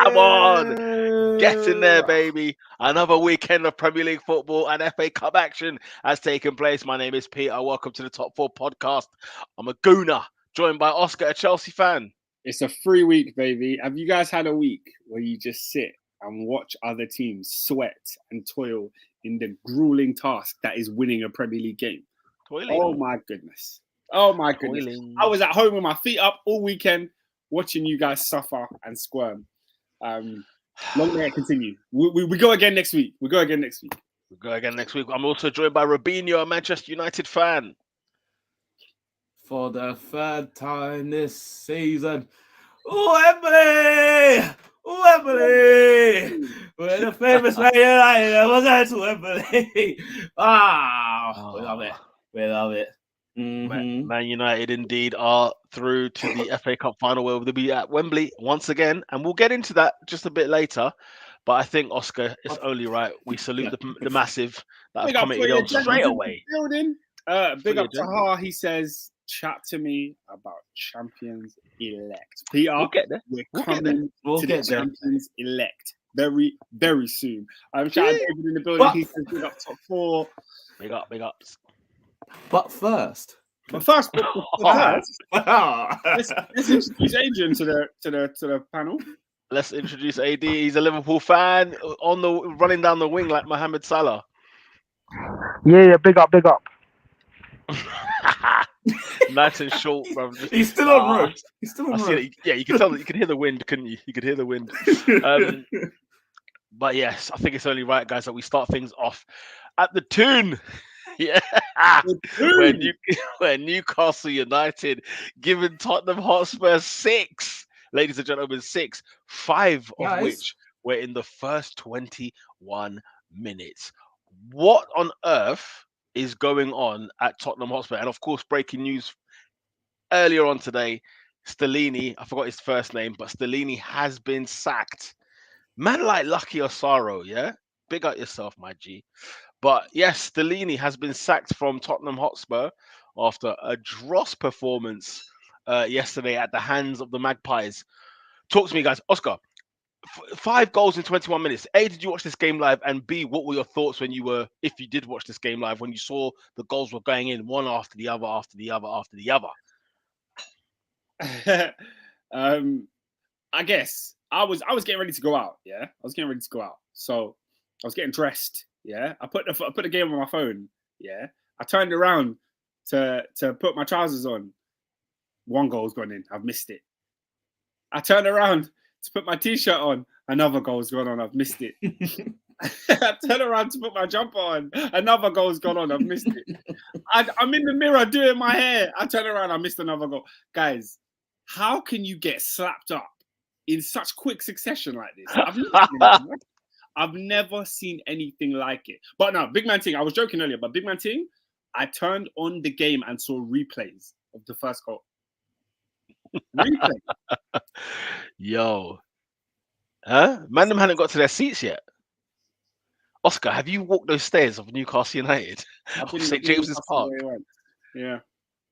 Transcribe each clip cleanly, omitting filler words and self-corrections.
Come on. Get in there, baby. Another weekend of Premier League football and FA Cup action has taken place. My name is Peter. Welcome to the Top 4 podcast. I'm a gooner, joined by Oscar, a Chelsea fan. It's a free week, baby. Have you guys had a week where you just sit and watch other teams sweat and toil in the grueling task that is winning a Premier League game? Toiling. Oh, my goodness. Oh, my goodness. Toiling. I was at home with my feet up all weekend watching you guys suffer and squirm. Long may it continue. We go again next week. We go again next week. I'm also joined by Robinho, a Manchester United fan. For the third time this season. Wembley! We're the famous Man United. We're going to Wembley. We love it. Mm-hmm. Man United indeed are through to the FA Cup final where they'll be at Wembley once again. And we'll get into that just a bit later. But I think, Oscar, it's only right. We salute the massive that have committed on straight away. Big up to Ha. He says, chat to me about champions elect. Peter, we'll get there. We're coming to the champions elect very, very soon. I'm shouting David in the building. He says, big up top 4. Big ups. But first, let's introduce Adrian to the panel. Let's introduce AD. He's a Liverpool fan running down the wing like Mohamed Salah. Yeah, big up. Nice and short, bro. He's still on road. Yeah, you can tell. You could hear the wind, couldn't you? You could hear the wind. But yes, I think it's only right, guys, that we start things off at the tune. Yeah, where Newcastle United given Tottenham Hotspur 6, ladies and gentlemen, 6, 5 of which were in the first 21 minutes. What on earth is going on at Tottenham Hotspur? And of course, breaking news earlier on today, Stellini, I forgot his first name, but Stellini has been sacked. Man like Lucky Osaro, yeah? Big up yourself, my G. But yes, Stellini has been sacked from Tottenham Hotspur after a dross performance yesterday at the hands of the Magpies. Talk to me, guys. Oscar, 5 goals in 21 minutes. A, did you watch this game live? And B, what were your thoughts if you did watch this game live, when you saw the goals were going in one after the other, I guess I was getting ready to go out. Yeah, I was getting ready to go out. So I was getting dressed. Yeah, I put the game on my phone. Yeah, I turned around to put my trousers on. 1 goal's gone in. I've missed it. I turned around to put my t-shirt on. Another goal's gone on. I've missed it. I turn around to put my jumper on. Another goal's gone on. I've missed it. I'm in the mirror doing my hair. I turn around. I missed another goal. Guys, how can you get slapped up in such quick succession like this? I've never seen anything like it. But no, big man thing. I was joking earlier, but big man thing, I turned on the game and saw replays of the first goal. Yo. Huh? Man, them hadn't got to their seats yet. Oscar, have you walked those stairs of Newcastle United? St. James's Park? Yeah.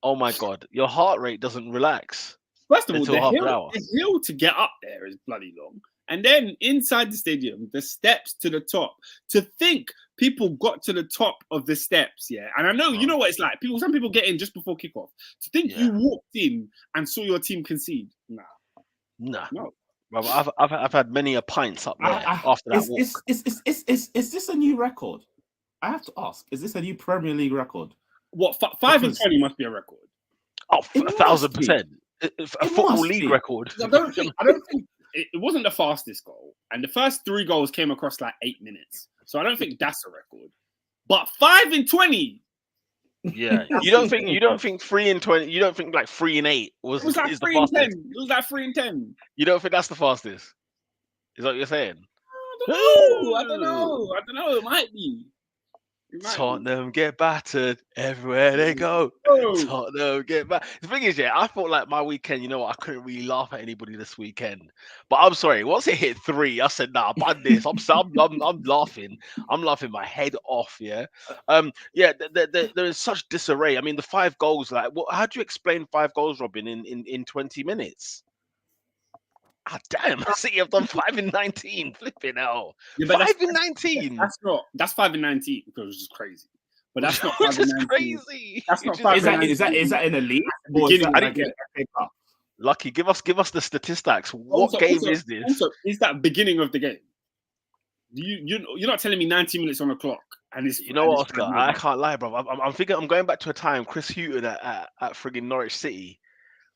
Oh my God. Your heart rate doesn't relax. First of all, the hill to get up there is bloody long. And then inside the stadium, the steps to the top. To think people got to the top of the steps, yeah. And I know, you know what it's like. Some people get in just before kickoff. To think you walked in and saw your team concede, nah. No. Brother, I've had many a pints up there after that walk. Is this a new record? I have to ask. Is this a new Premier League record? What 5 and 20 must be a record? Oh, 1,000%. A football league record. I don't think. It wasn't the fastest goal, and the first 3 goals came across like 8 minutes. So I don't think that's a record. But 5 and 20. Yeah, you don't think 3 and 20. You don't think like 3 and 8 was like is 3 the and fastest. 10. It was like 3 and 10. You don't think that's the fastest? Is that what you're saying? I don't know. It might be. Tottenham get battered everywhere they go. Tottenham get battered. The thing is, I thought like my weekend, you know what, I couldn't really laugh at anybody this weekend. But I'm sorry, once it hit 3, I said, nah, bad this. I'm laughing. I'm laughing my head off, yeah. There is such disarray. I mean, the 5 goals, like, how do you explain 5 goals, Robin, in 20 minutes? Ah, damn, City have done 5 in 19. Flipping hell. Yeah, but 5 in 19. That's 5 in 19, which is crazy. But that's not 5 Which in is 19. crazy. That's not 5 Is in 19. that in a league? Or is Beginning. that like a FA Cup? Lucky, give us the statistics. What game is this? Also, is that beginning of the game? You're not telling me 90 minutes on the clock and it's You know what, Oscar? I can't lie, bro. I'm thinking. I'm going back to a time Chris Hughton at friggin' Norwich City,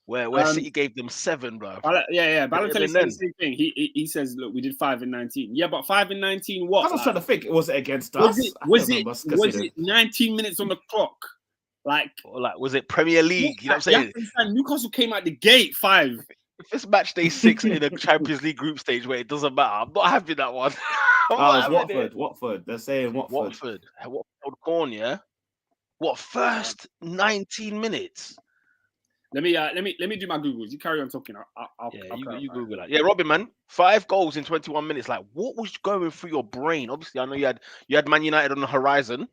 where City gave them 7, bro. Balotelli said the same thing. He says, look, we did 5 in 19. Yeah, but 5 in 19, what? I was trying to think. Was it against us? Was it 19 minutes on the clock? Like, was it Premier League? You know what I'm saying? Newcastle came out the gate 5. If it's match day 6 in a Champions League group stage where it doesn't matter, I'm not having that one. Watford. They're saying Watford. Watford corn, yeah. What first 19 minutes? Let me do my Googles. You carry on talking. I'll you Google that. Yeah, Robin, man, 5 goals in 21 minutes. Like, what was going through your brain? Obviously, I know you had Man United on the horizon,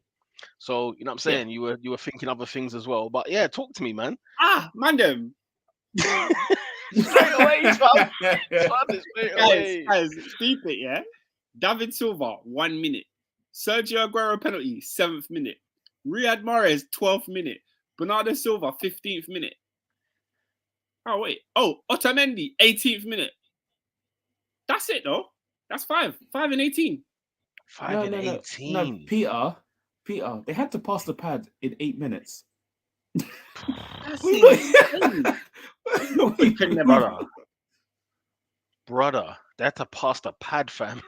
so you know what I'm saying. Yeah. You were thinking other things as well. But yeah, talk to me, man. Mandem. Straight away, Guys, keep it, yeah. David Silva, 1 minute. Sergio Aguero penalty, 7th minute. Riyad Mahrez, 12th minute. Bernardo Silva, 15th minute. Oh, wait. Oh, Otamendi, 18th minute. That's it, though. That's 5. 5 and 18. 5 and 18. No, Peter, they had to pass the pad in 8 minutes. Brother, they had to pass the pad, fam.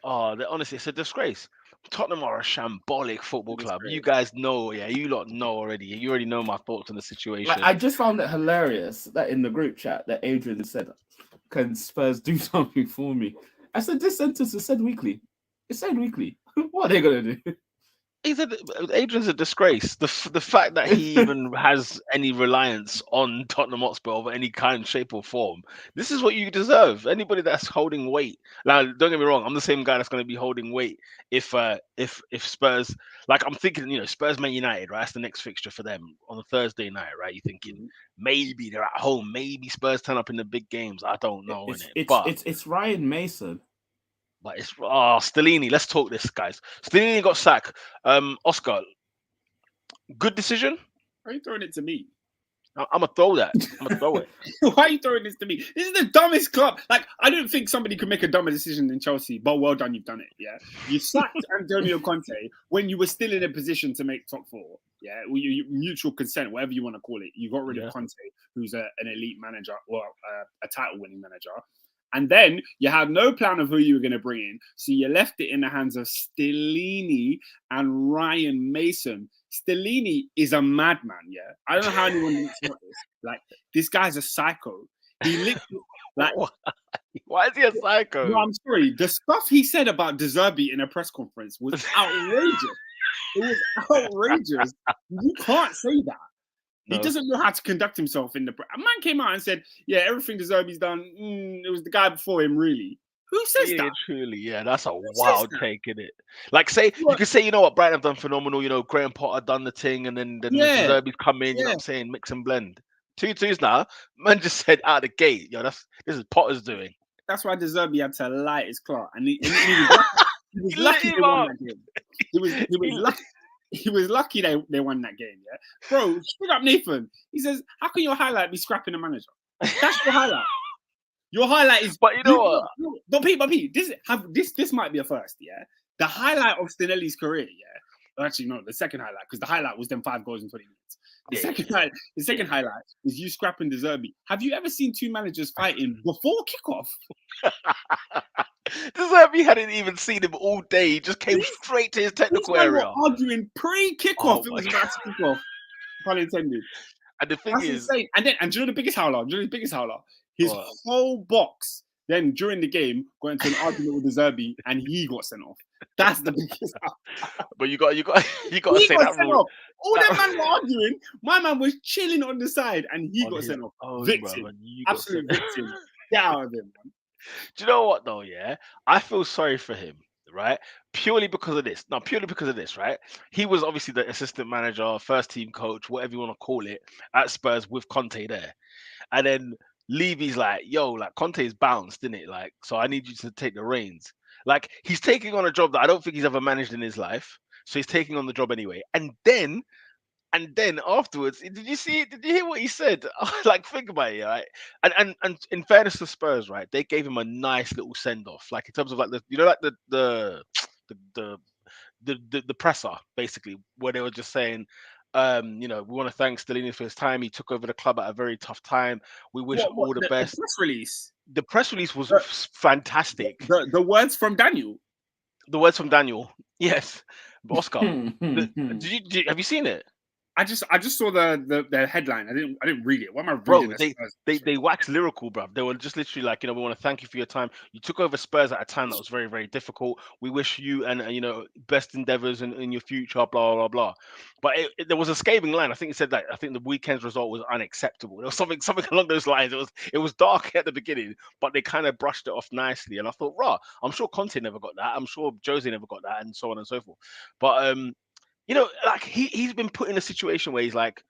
Honestly, it's a disgrace. Tottenham are a shambolic football club. You guys know, you lot know already. You already know my thoughts on the situation. Like, I just found it hilarious that in the group chat that Adrian said, "Can Spurs do something for me?" I said, this sentence is said weekly. It's said weekly. What are they gonna do? Adrian's a disgrace. The fact that he even has any reliance on Tottenham Hotspur of any kind, shape, or form. This is what you deserve. Anybody that's holding weight. Now, don't get me wrong. I'm the same guy that's going to be holding weight if Spurs. Like, I'm thinking, Spurs Man United, right? That's the next fixture for them on a Thursday night, right? You're thinking maybe they're at home. Maybe Spurs turn up in the big games. I don't know. It's Ryan Mason. But it's Stellini. Let's talk this, guys. Stellini got sacked. Oscar, good decision. Why are you throwing it to me? I'm gonna throw that. I'm gonna throw it. Why are you throwing this to me? This is the dumbest club. Like, I don't think somebody could make a dumber decision than Chelsea. But well done, you've done it. Yeah, you sacked Antonio Conte when you were still in a position to make top 4. Yeah, you mutual consent, whatever you want to call it. You got rid of Conte, who's an elite manager, a title-winning manager. And then you had no plan of who you were going to bring in. So you left it in the hands of Stellini and Ryan Mason. Stellini is a madman, yeah? I don't know how anyone thinks about this. Like, this guy's a psycho. He literally, like... Why is he a psycho? No, I'm sorry. The stuff he said about De Zerbi in a press conference was outrageous. It was outrageous. You can't say that. No. He doesn't know how to conduct himself in the... A man came out and said, yeah, everything De Zerbi's done, it was the guy before him, really. Who says that? Truly, that's a wild take, isn't it? Like, say, you could say, you know what, Brighton have done phenomenal, Graham Potter done the thing, and then De Zerbi's come in, you know what I'm saying, mix and blend. 2-2s now. Man just said out of the gate, this is Potter's doing. That's why De Zerbi had to light his clock. And he was lucky they won that game. He was lucky. He was lucky they won that game, yeah? Bro, shut up, Nathan. He says, how can your highlight be scrapping the manager? That's your highlight. Your highlight is... But you know what? But Pete, this might be a first, yeah? The highlight of Stellini's career, yeah? Actually, no, the second highlight, because the highlight was them 5 goals in 20 minutes. The second highlight is you scrapping De Zerbi. Have you ever seen 2 managers fighting before kickoff? De Zerbi hadn't even seen him all day. He just came straight to his technical area. Arguing pre-kickoff. It was about to kick off. Pun intended. And the thing is... insane. And do you know the biggest howler? His whole box then during the game got into an argument with De Zerbi and he got sent off. That's the biggest howler. But you got to say that rule. All them man were arguing. My man was chilling on the side and he got sent off. Victim. Absolute victim. Get out of him, man. Do you know what though? Yeah, I feel sorry for him, right? Purely because of this. No, purely because of this, right? He was obviously the assistant manager, first team coach, whatever you want to call it, at Spurs with Conte there. And then Levy's like, yo, like Conte's bounced, didn't it? Like, so I need you to take the reins. Like, he's taking on a job that I don't think he's ever managed in his life. So he's taking on the job anyway. And then afterwards, did you see it? Did you hear what he said? Like, think about it, right? And in fairness to Spurs, right, they gave him a nice little send off, like in terms of like like the the presser basically, where they were just saying, we want to thank Stellini for his time. He took over the club at a very tough time. We wish all the best. The press release. The press release was fantastic. The words from Daniel. The words from Daniel. Yes, but Oscar, have you seen it? I just saw the headline. I didn't read it. Why am I reading Bro, they waxed lyrical, bruv. They were just literally like, we want to thank you for your time. You took over Spurs at a time that was very, very difficult. We wish you and best endeavors in your future, blah blah blah. But there was a scathing line. I think it said that I think the weekend's result was unacceptable. There was something along those lines. It was dark at the beginning, but they kind of brushed it off nicely. And I thought, I'm sure Conte never got that. I'm sure Jose never got that, and so on and so forth. But like he's been put in a situation where he's like,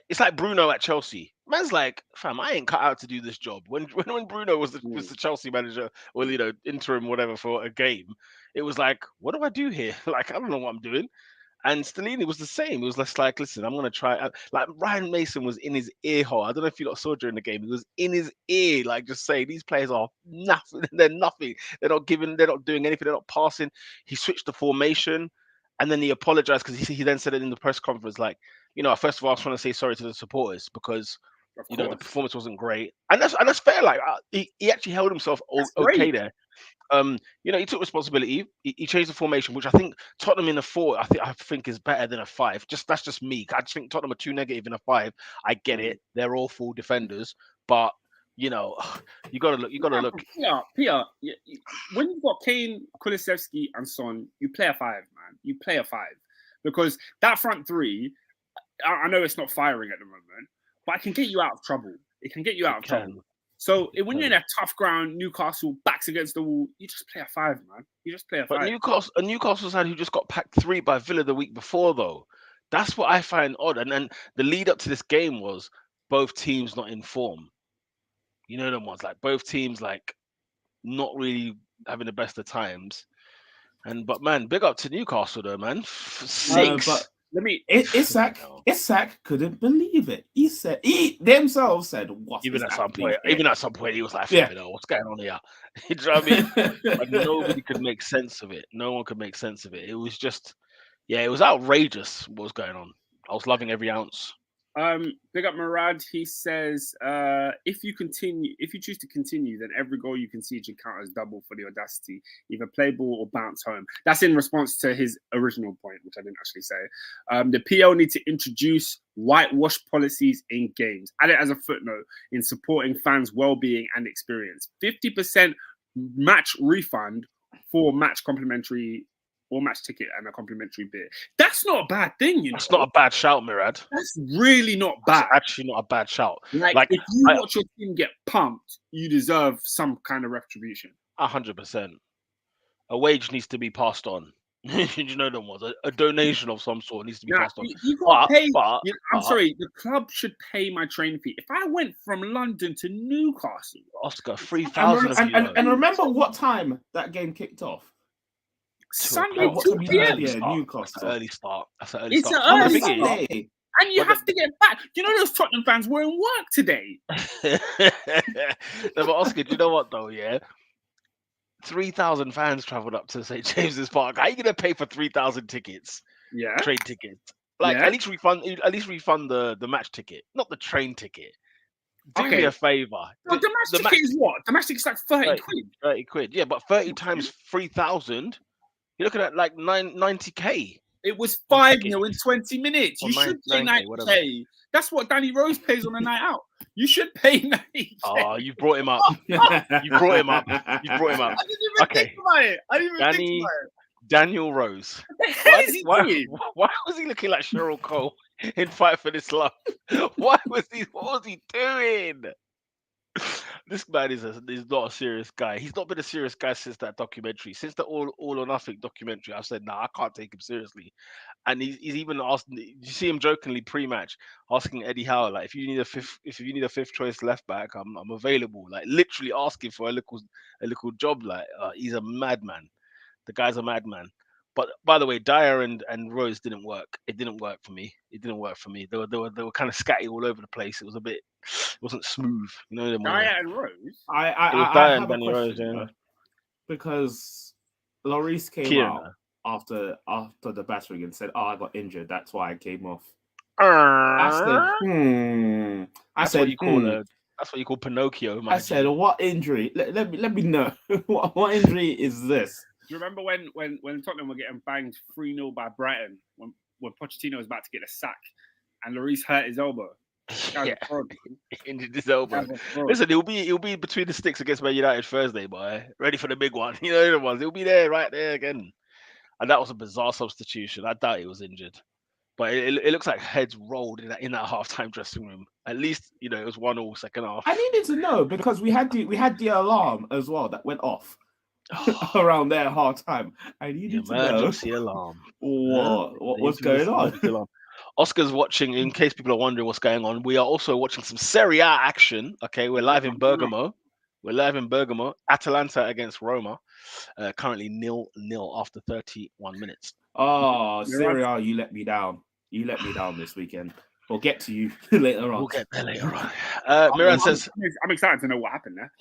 it's like Bruno at Chelsea. Man's like, fam, I ain't cut out to do this job. When Bruno was the Chelsea manager, or interim, whatever, for a game, it was like, what do I do here? Like, I don't know what I'm doing. And Stellini was the same. It was just like, listen, I'm gonna try. Like Ryan Mason was in his ear hole. I don't know if you lot saw during the game. He was in his ear, like just saying these players are nothing. They're nothing. They're not giving. They're not doing anything. They're not passing. He switched the formation. And then he apologized because he then said it in the press conference, like, first of all, I just want to say sorry to the supporters because, the performance wasn't great. And that's fair. Like, he actually held himself okay there. He took responsibility. He changed the formation, which I think Tottenham in a 4, I think is better than a 5. That's just me. I just think Tottenham are too negative in a 5. I get it. They're all full defenders, but you gotta look. Peter, when you've got Kane, Kulusevski, and Son, you play a 5, man. You play a 5 because that front 3. I know it's not firing at the moment, but it can get you out of trouble. It can get you out of trouble. So when you're in a tough ground, Newcastle, backs against the wall, you just play a 5, man. You just play a 5. But Newcastle side who just got packed 3 by Villa the week before, though. That's what I find odd. And then the lead up to this game was both teams not in form. You know them ones, like both teams like not really having the best of times. But man, big up to Newcastle though, man. 6. But Isak couldn't believe it. He themselves said, "What?" Even at some point, he was like, "What's going on here?" You know what I mean? But nobody could make sense of it. No one could make sense of it. It was just, it was outrageous what was going on. I was loving every ounce. Big up Murad. He says, if you choose to continue, then every goal you concede should count as double for the audacity. Either play ball or bounce home. That's in response to his original point, which I didn't actually say. The PL need to introduce whitewash policies in games. Add it as a footnote in supporting fans' well-being and experience. 50% match refund for match complimentary or match ticket and a complimentary beer. That's not a bad thing, That's not a bad shout, Murad. That's really not bad. That's actually not a bad shout. Like if you watch your team get pumped, you deserve some kind of retribution. 100%. A wage needs to be passed on. You know them ones. A donation of some sort needs to be passed on. I'm sorry, the club should pay my train fee. If I went from London to Newcastle, Oscar, 3,000 of you. And remember what time that game kicked off? Sunday, 2 p.m. Newcastle. That's an early start. It's an early start. And you have to get back. You know those Tottenham fans were in work today. No, but Oscar, do you know what though? Yeah, 3,000 fans travelled up to St James's Park. How are you gonna pay for 3,000 tickets? Yeah, train tickets. At least refund the match ticket, not the train ticket. Do me a favour. No, the match ticket is what? The match ticket is like 30 quid. 30 quid. Yeah, but 30 times 3,000. You're looking at like 90k. It was 5-0 in 20 minutes. You should pay 90k. That's what Danny Rose pays on a night out. You should pay 90k. Oh, you brought him up. You brought him up. I didn't even think about it. Think about it. Daniel Rose. Why was he looking like Cheryl Cole in Fight for This Love? What was he doing? This man is not a serious guy. He's not been a serious guy since that documentary. Since the All or Nothing documentary, I've said, nah, I can't take him seriously. And he's even asked. You see him jokingly pre-match asking Eddie Howe, like, if you need a fifth choice left back, I'm available. Like, literally asking for a little job. Like, he's a madman. The guy's a madman. But by the way, Dyer and Rose didn't work. It didn't work for me. They were kind of scatty all over the place. It wasn't smooth. You know them. Dyer and Rose. I have a question, because Lloris came out after the battering and said, "Oh, I got injured. That's why I came off." That's what you call Pinocchio. I said, "What injury? Let me know. what injury is this?" Do you remember when Tottenham were getting banged 3-0 by Brighton when Pochettino was about to get a sack and Lloris hurt his elbow? Yeah. He injured his elbow. Listen, he'll be between the sticks against Man United Thursday, boy. Ready for the big one. You know the ones. He'll be there, right there again. And that was a bizarre substitution. I doubt he was injured. But it looks like heads rolled in that halftime dressing room. At least, it was 1-1 second half. I needed to know because we had the alarm as well that went off around their half time. I needed to know emergency alarm. What was going on? Oscar's watching. In case people are wondering what's going on, we are also watching some Serie A action. Okay, we're live in Bergamo. Atalanta against Roma. Currently 0-0 after 31 minutes. Oh, Serie A, you let me down. You let me down this weekend. We'll get to you later on. We'll get there later on. Miran says, I'm excited to know what happened there.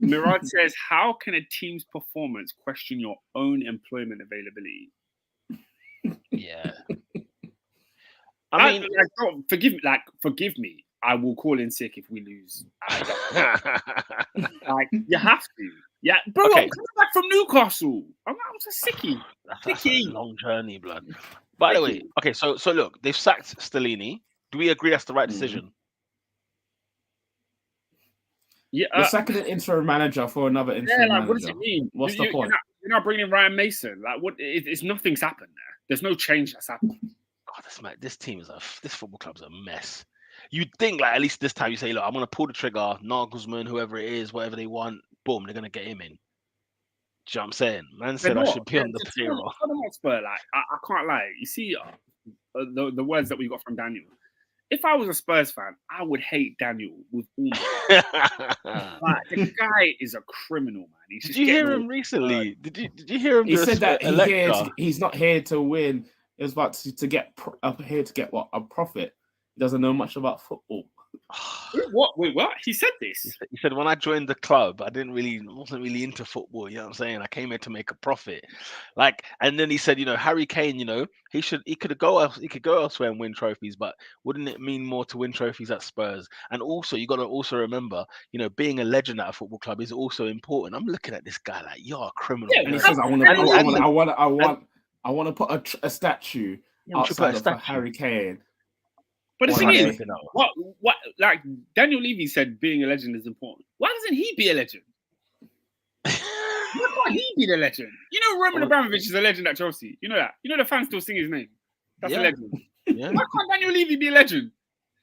Mirad says, how can a team's performance question your own employment availability? Yeah. I mean, forgive me. I will call in sick if we lose. You have to. Yeah, bro, okay. I'm coming back from Newcastle. I'm a sickie. That's a long journey, blood. By the way, okay, so look, they've sacked Stellini. Do we agree that's the right decision? Yeah, you're sacking an interim manager for another interim manager. What does it mean? What's the point? You're not bringing Ryan Mason. Like, what? It's nothing's happened there. There's no change that's happened. God, this football club's a mess. You'd think, like, at least this time you say, look, I'm gonna pull the trigger. Nagelsmann, whoever it is, whatever they want, boom, they're gonna get him in. Do you know what I'm saying? Man said I should be on the payroll. I can't lie. You see, the words that we got from Daniel. If I was a Spurs fan, I would hate Daniel with all my heart. The guy is a criminal, man. Did you hear him recently? Did you hear him? He said that he's not here to win. He was about to get here to get what? A profit. He doesn't know much about football. What? Wait, what? He said this. He said, when I joined the club, I wasn't really into football. You know what I'm saying? I came here to make a profit. Like, and then he said, Harry Kane, he could go elsewhere and win trophies, but wouldn't it mean more to win trophies at Spurs? And also, you got to also remember, being a legend at a football club is also important. I'm looking at this guy like, you're a criminal. Yeah, and he says, I want to put a statue outside of Harry Kane. But the thing is, what? Like Daniel Levy said, being a legend is important. Why doesn't he be a legend? Why can't he be the legend? Roman Abramovich is a legend at Chelsea. You know that. The fans still sing his name. That's a legend. Yeah. Why can't Daniel Levy be a legend?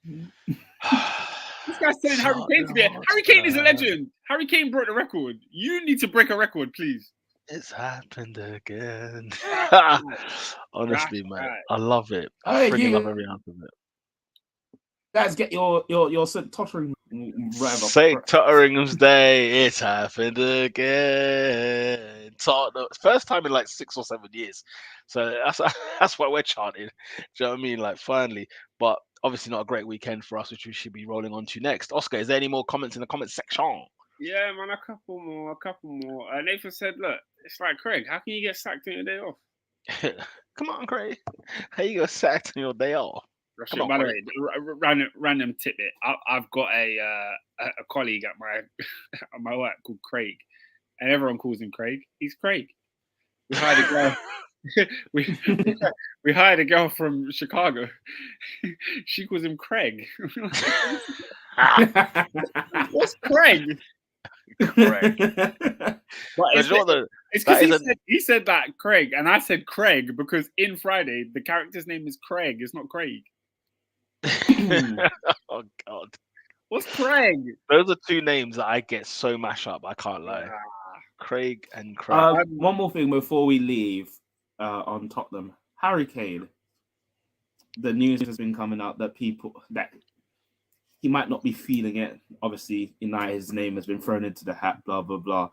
This guy's saying Harry Kane to be Harry Kane is a legend. Harry Kane broke the record. You need to break a record, please. It's happened again. Honestly, man, I love it. I freaking love every ounce of it. Guys, get your Tottenham. St. Tottenham's Day. It's happened again. Tottenham. First time in like 6 or 7 years. So that's why we're chanting. Do you know what I mean? Like, finally. But obviously not a great weekend for us, which we should be rolling on to next. Oscar, is there any more comments in the comment section? Yeah, man, a couple more. Nathan said, look, it's like, Craig, how can you get sacked on your day off? Come on, Craig. How you get sacked on your day off? By the way, random tidbit. I've got a colleague at my work called Craig, and everyone calls him Craig. He's Craig. We hired a girl. we hired a girl from Chicago. She calls him Craig. What's Craig? Craig. It's because he said that Craig, and I said Craig because in Friday the character's name is Craig. It's not Craig. Oh God! What's Craig? Those are two names that I get so mashed up. I can't lie. Craig and Craig. One more thing before we leave on Tottenham. Harry Kane. The news has been coming out that he might not be feeling it. Obviously, United's name has been thrown into the hat, blah, blah, blah.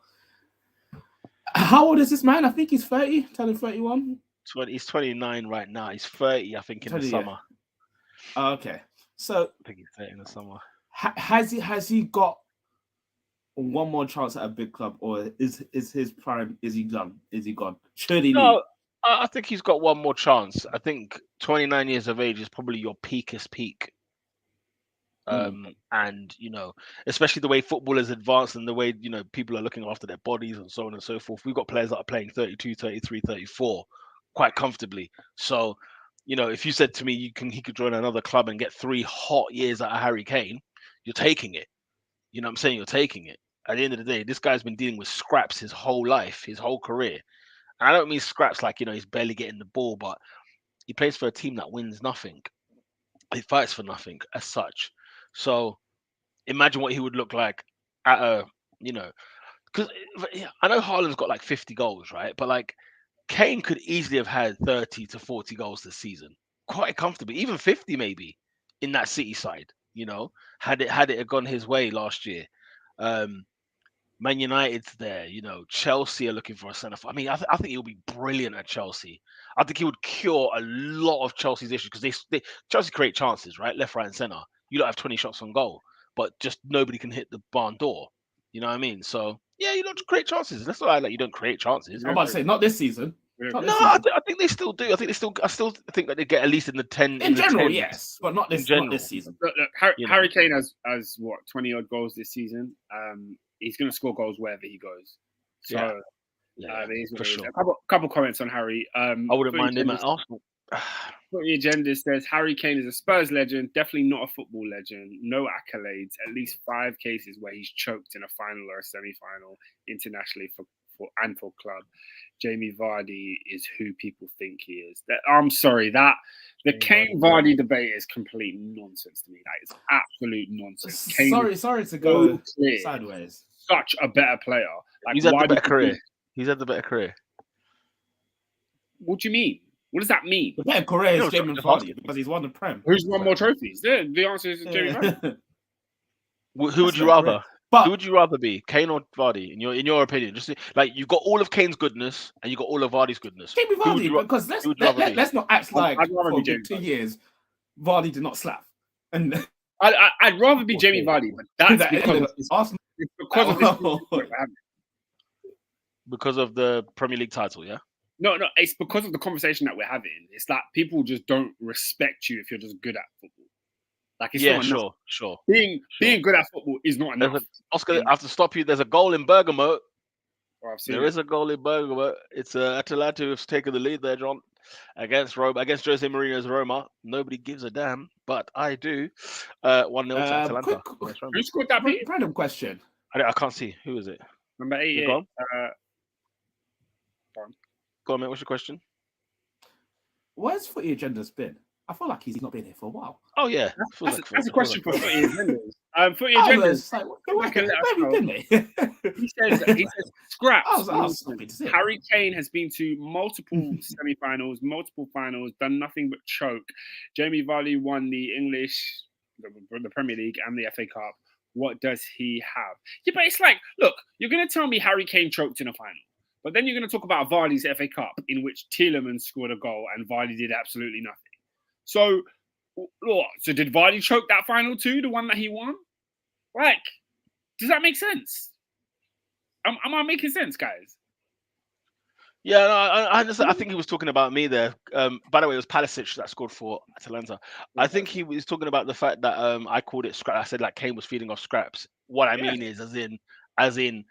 How old is this man? I think he's 30, turning 31. He's 29 right now. He's 30, I think, in the summer. Okay. So I think he's 30 in the summer. Has he got one more chance at a big club, or is his prime? Is he done? Is he gone? Should he leave? I think he's got one more chance. I think 29 years of age is probably your peakest peak. And especially the way football has advanced and the way people are looking after their bodies and so on and so forth. We've got players that are playing 32, 33, 34 quite comfortably. So if you said to me he could join another club and get 3 hot years out of Harry Kane, you're taking it. You know what I'm saying? You're taking it. At the end of the day, this guy's been dealing with scraps his whole life, his whole career. And I don't mean scraps like he's barely getting the ball, but he plays for a team that wins nothing. He fights for nothing as such. So imagine what he would look like at because I know Haaland's got like 50 goals, right? But like Kane could easily have had 30 to 40 goals this season, quite comfortably, even 50 maybe in that City side. Had it gone his way last year. Man United's there, Chelsea are looking for a centre. I mean, I think he'll be brilliant at Chelsea. I think he would cure a lot of Chelsea's issues because they Chelsea create chances, right? Left, right, and centre. You don't have 20 shots on goal, but just nobody can hit the barn door. You know what I mean? So yeah, you don't create chances. That's not like you don't create chances. I'm about to say not this season. I think they still do. I still think that they get at least in the 10. In general, yes, but not this season. Look, Harry Kane has what 20 odd goals this season. He's going to score goals wherever he goes. So for sure. A couple comments on Harry. I wouldn't mind him at Arsenal. The agenda says Harry Kane is a Spurs legend, definitely not a football legend. No accolades. At least 5 cases where he's choked in a final or a semi-final internationally for club. Jamie Vardy is who people think he is. I'm sorry, the Kane Vardy debate is complete nonsense to me. That is absolute nonsense. Sorry to go sideways. Such a better player. Like, he's had the better career. He's had the better career. What do you mean? What does that mean? The better career is Jamie Vardy because he's won the Prem. Who's won more trophies? The answer is Jamie Vardy. Who would you rather? Who would you rather be, Kane or Vardy? In your opinion, just like you've got all of Kane's goodness and you got all of Vardy's goodness. Jamie Vardy, because let's not act like for 2 years Vardy did not slap. And I'd rather be Jamie Vardy, but that's because of the Premier League title, yeah. No, it's because of the conversation that we're having. It's like people just don't respect you if you're just good at football. Like it's not enough. Sure. Being good at football is not enough. Oscar, I have to stop you. There's a goal in Bergamo. There is a goal in Bergamo. It's Atalanta who's taken the lead there, John, against Jose Mourinho's Roma. Nobody gives a damn, but I do. 1-0 to Atalanta. Who scored that? Random question. I can't see. Who is it? Number 88. Go on, mate. What's your question? Where's Footy Agenda's been? I feel like he's not been here for a while. Oh yeah, that's a question for Footy Agendas. Footy Agendas. He says scraps. Harry Kane has been to multiple semi-finals, multiple finals, done nothing but choke. Jamie Vardy won the English, the Premier League, and the FA Cup. What does he have? Yeah, but it's like, look, you're going to tell me Harry Kane choked in a final. But then you're going to talk about Vardy's FA Cup, in which Tielemans scored a goal and Vardy did absolutely nothing. So did Vardy choke that final too, the one that he won? Like, does that make sense? Am I making sense, guys? Yeah, no, I understand. I think he was talking about me there. By the way, it was Pulisic that scored for Atalanta. I think he was talking about the fact that I called it scrap. I said like Kane was feeding off scraps. What I mean is, as in,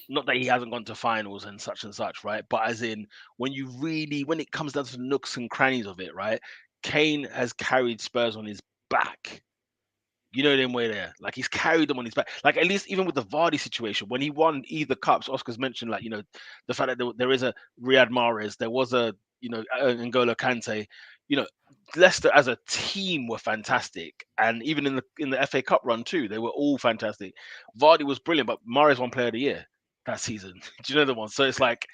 not that he hasn't gone to finals and such, right? But as in, when it comes down to the nooks and crannies of it, right? Kane has carried Spurs on his back. You know them way there. Like he's carried them on his back. Like at least even with the Vardy situation, when he won either cups, Oscar's mentioned the fact that there is a Riyad Mahrez, there was a N'Golo Kante. you know, Leicester as a team were fantastic, and even in the FA Cup run too, they were all fantastic. Vardy was brilliant, but Mahrez won Player of the Year that season. Do you know the one? So it's like,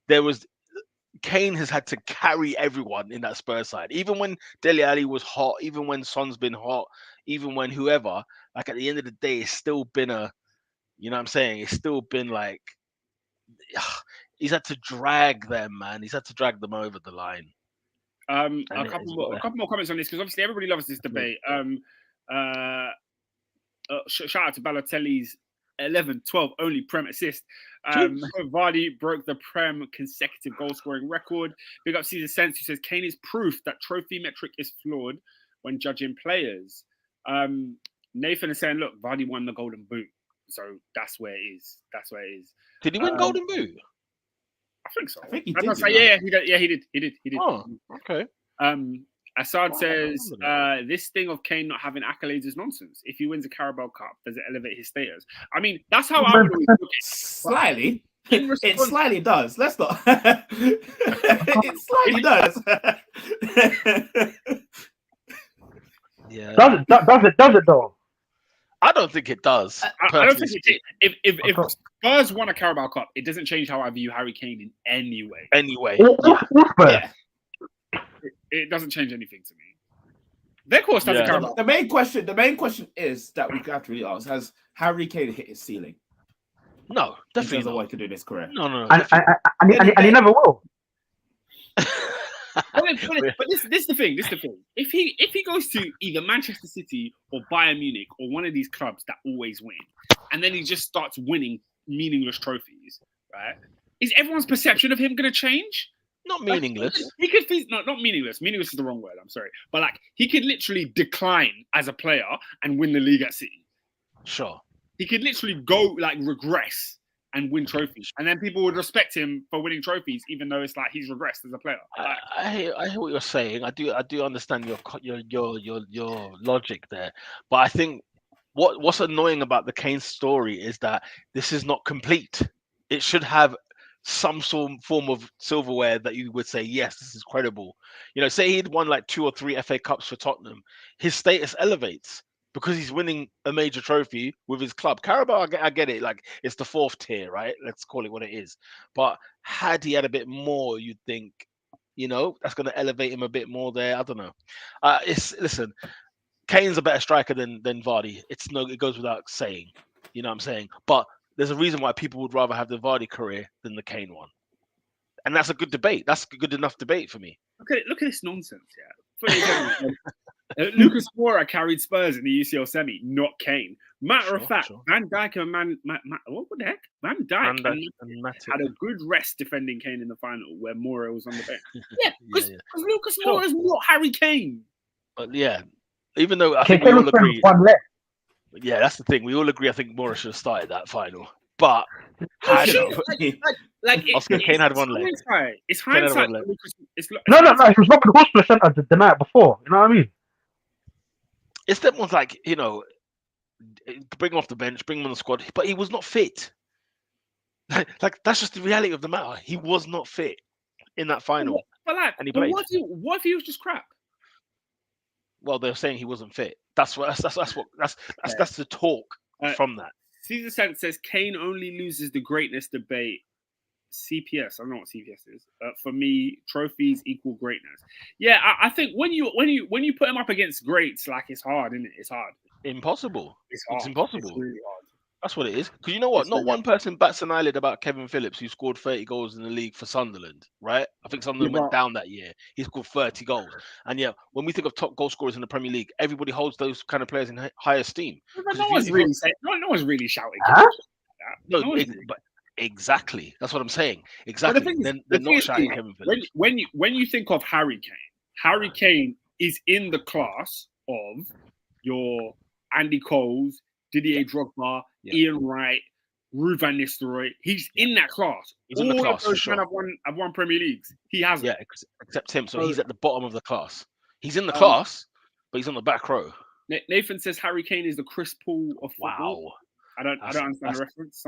there was Kane has had to carry everyone in that Spurs side, even when Dele Alli was hot, even when Son's been hot, even when whoever. Like at the end of the day, it's still been you know what I'm saying? It's still been like he's had to drag them, man. He's had to drag them over the line. A couple more comments on this because obviously everybody loves this debate. Shout out to Balotelli's 11-12 only Prem assist. Vardy broke the Prem consecutive goal scoring record. Big up Caesar Sense, who says Kane is proof that trophy metric is flawed when judging players. Nathan is saying, look, Vardy won the Golden Boot, so that's where it is. Did he win Golden Boot? I think so. I think he did. He did. Oh, okay. Assad says this thing of Kane not having accolades is nonsense. If he wins a Carabao Cup, does it elevate his status? I mean, that's how I would always look at it. Slightly. It slightly does. Let's not. It slightly does. Yeah. Does it though? I don't think it does. I don't think it. If Spurs won a Carabao Cup, it doesn't change how I view Harry Kane in any way. Yeah. It doesn't change anything to me. Their course has a Carabao. The main question is that we have to really ask: has Harry Kane hit his ceiling? No, definitely not. What he could do in his career. No. And he never will. But this is the thing. If he goes to either Manchester City or Bayern Munich or one of these clubs that always win, and then he just starts winning meaningless trophies, right? Is everyone's perception of him going to change? Not meaningless. He could not meaningless. Meaningless is the wrong word. I'm sorry, but like he could literally decline as a player and win the league at City. Sure. He could literally go like regress and win trophies, and then people would respect him for winning trophies, even though it's like he's regressed as a player. I hear what you're saying. I do understand your logic there, but I think what's annoying about the Kane story is that this is not complete. It should have some form of silverware that you would say, yes, this is credible. Say he'd won like 2 or 3 FA Cups for Tottenham, his status elevates because he's winning a major trophy with his club. Carabao, I get it, like it's the 4th tier, right? Let's call it what it is. But had he had a bit more, you'd think, that's going to elevate him a bit more there. I don't know. Listen, Kane's a better striker than Vardy. It goes without saying. You know what I'm saying? But there's a reason why people would rather have the Vardy career than the Kane one. And that's a good debate. That's a good enough debate for me. Look at this nonsense, yeah. Lucas Moura carried Spurs in the UCL semi, not Kane. Matter of fact, Van Dijk and what the heck? Van Dijk had a good rest defending Kane in the final where Moura was on the bench. Yeah, because Lucas Moura is not Harry Kane. But yeah, even though I think we all agree. Yeah, that's the thing. We all agree. I think Moura should have started that final, but Oscar Kane had one leg. It's hindsight. No. He was not in the hospital center the night before. You know what I mean? It's that one's like bring him off the bench, bring him on the squad, but he was not fit. Like that's just the reality of the matter. He was not fit in that final, and he played. What if he was just crap? Well, they're saying he wasn't fit. That's the talk from that. Caesar Sense says Kane only loses the greatness debate. CPS, I don't know what CPS is. For me, trophies equal greatness. Yeah, I think when you put him up against greats, like it's hard, isn't it? It's hard. Impossible. It's hard. It's impossible. It's really hard. That's what it is. Because you know what? Not one person bats an eyelid about Kevin Phillips, who scored 30 goals in the league for Sunderland, right? I think Sunderland went down that year. He scored 30 goals. And yeah, when we think of top goal scorers in the Premier League, everybody holds those kind of players in high esteem. No one's really shouting. No, but exactly. That's what I'm saying. Exactly. They're not shouting Kevin Phillips. When you think of Harry Kane is in the class of your Andy Coles, Didier Drogba, Ian Wright, Ruud van Nistelrooy. He's in that class. He's in the class. All of those men have won Premier Leagues. He hasn't. Yeah, except him. So he's at the bottom of the class. He's in the class, but he's on the back row. Nathan says Harry Kane is the Chris Paul of football. Wow. I don't understand the reference.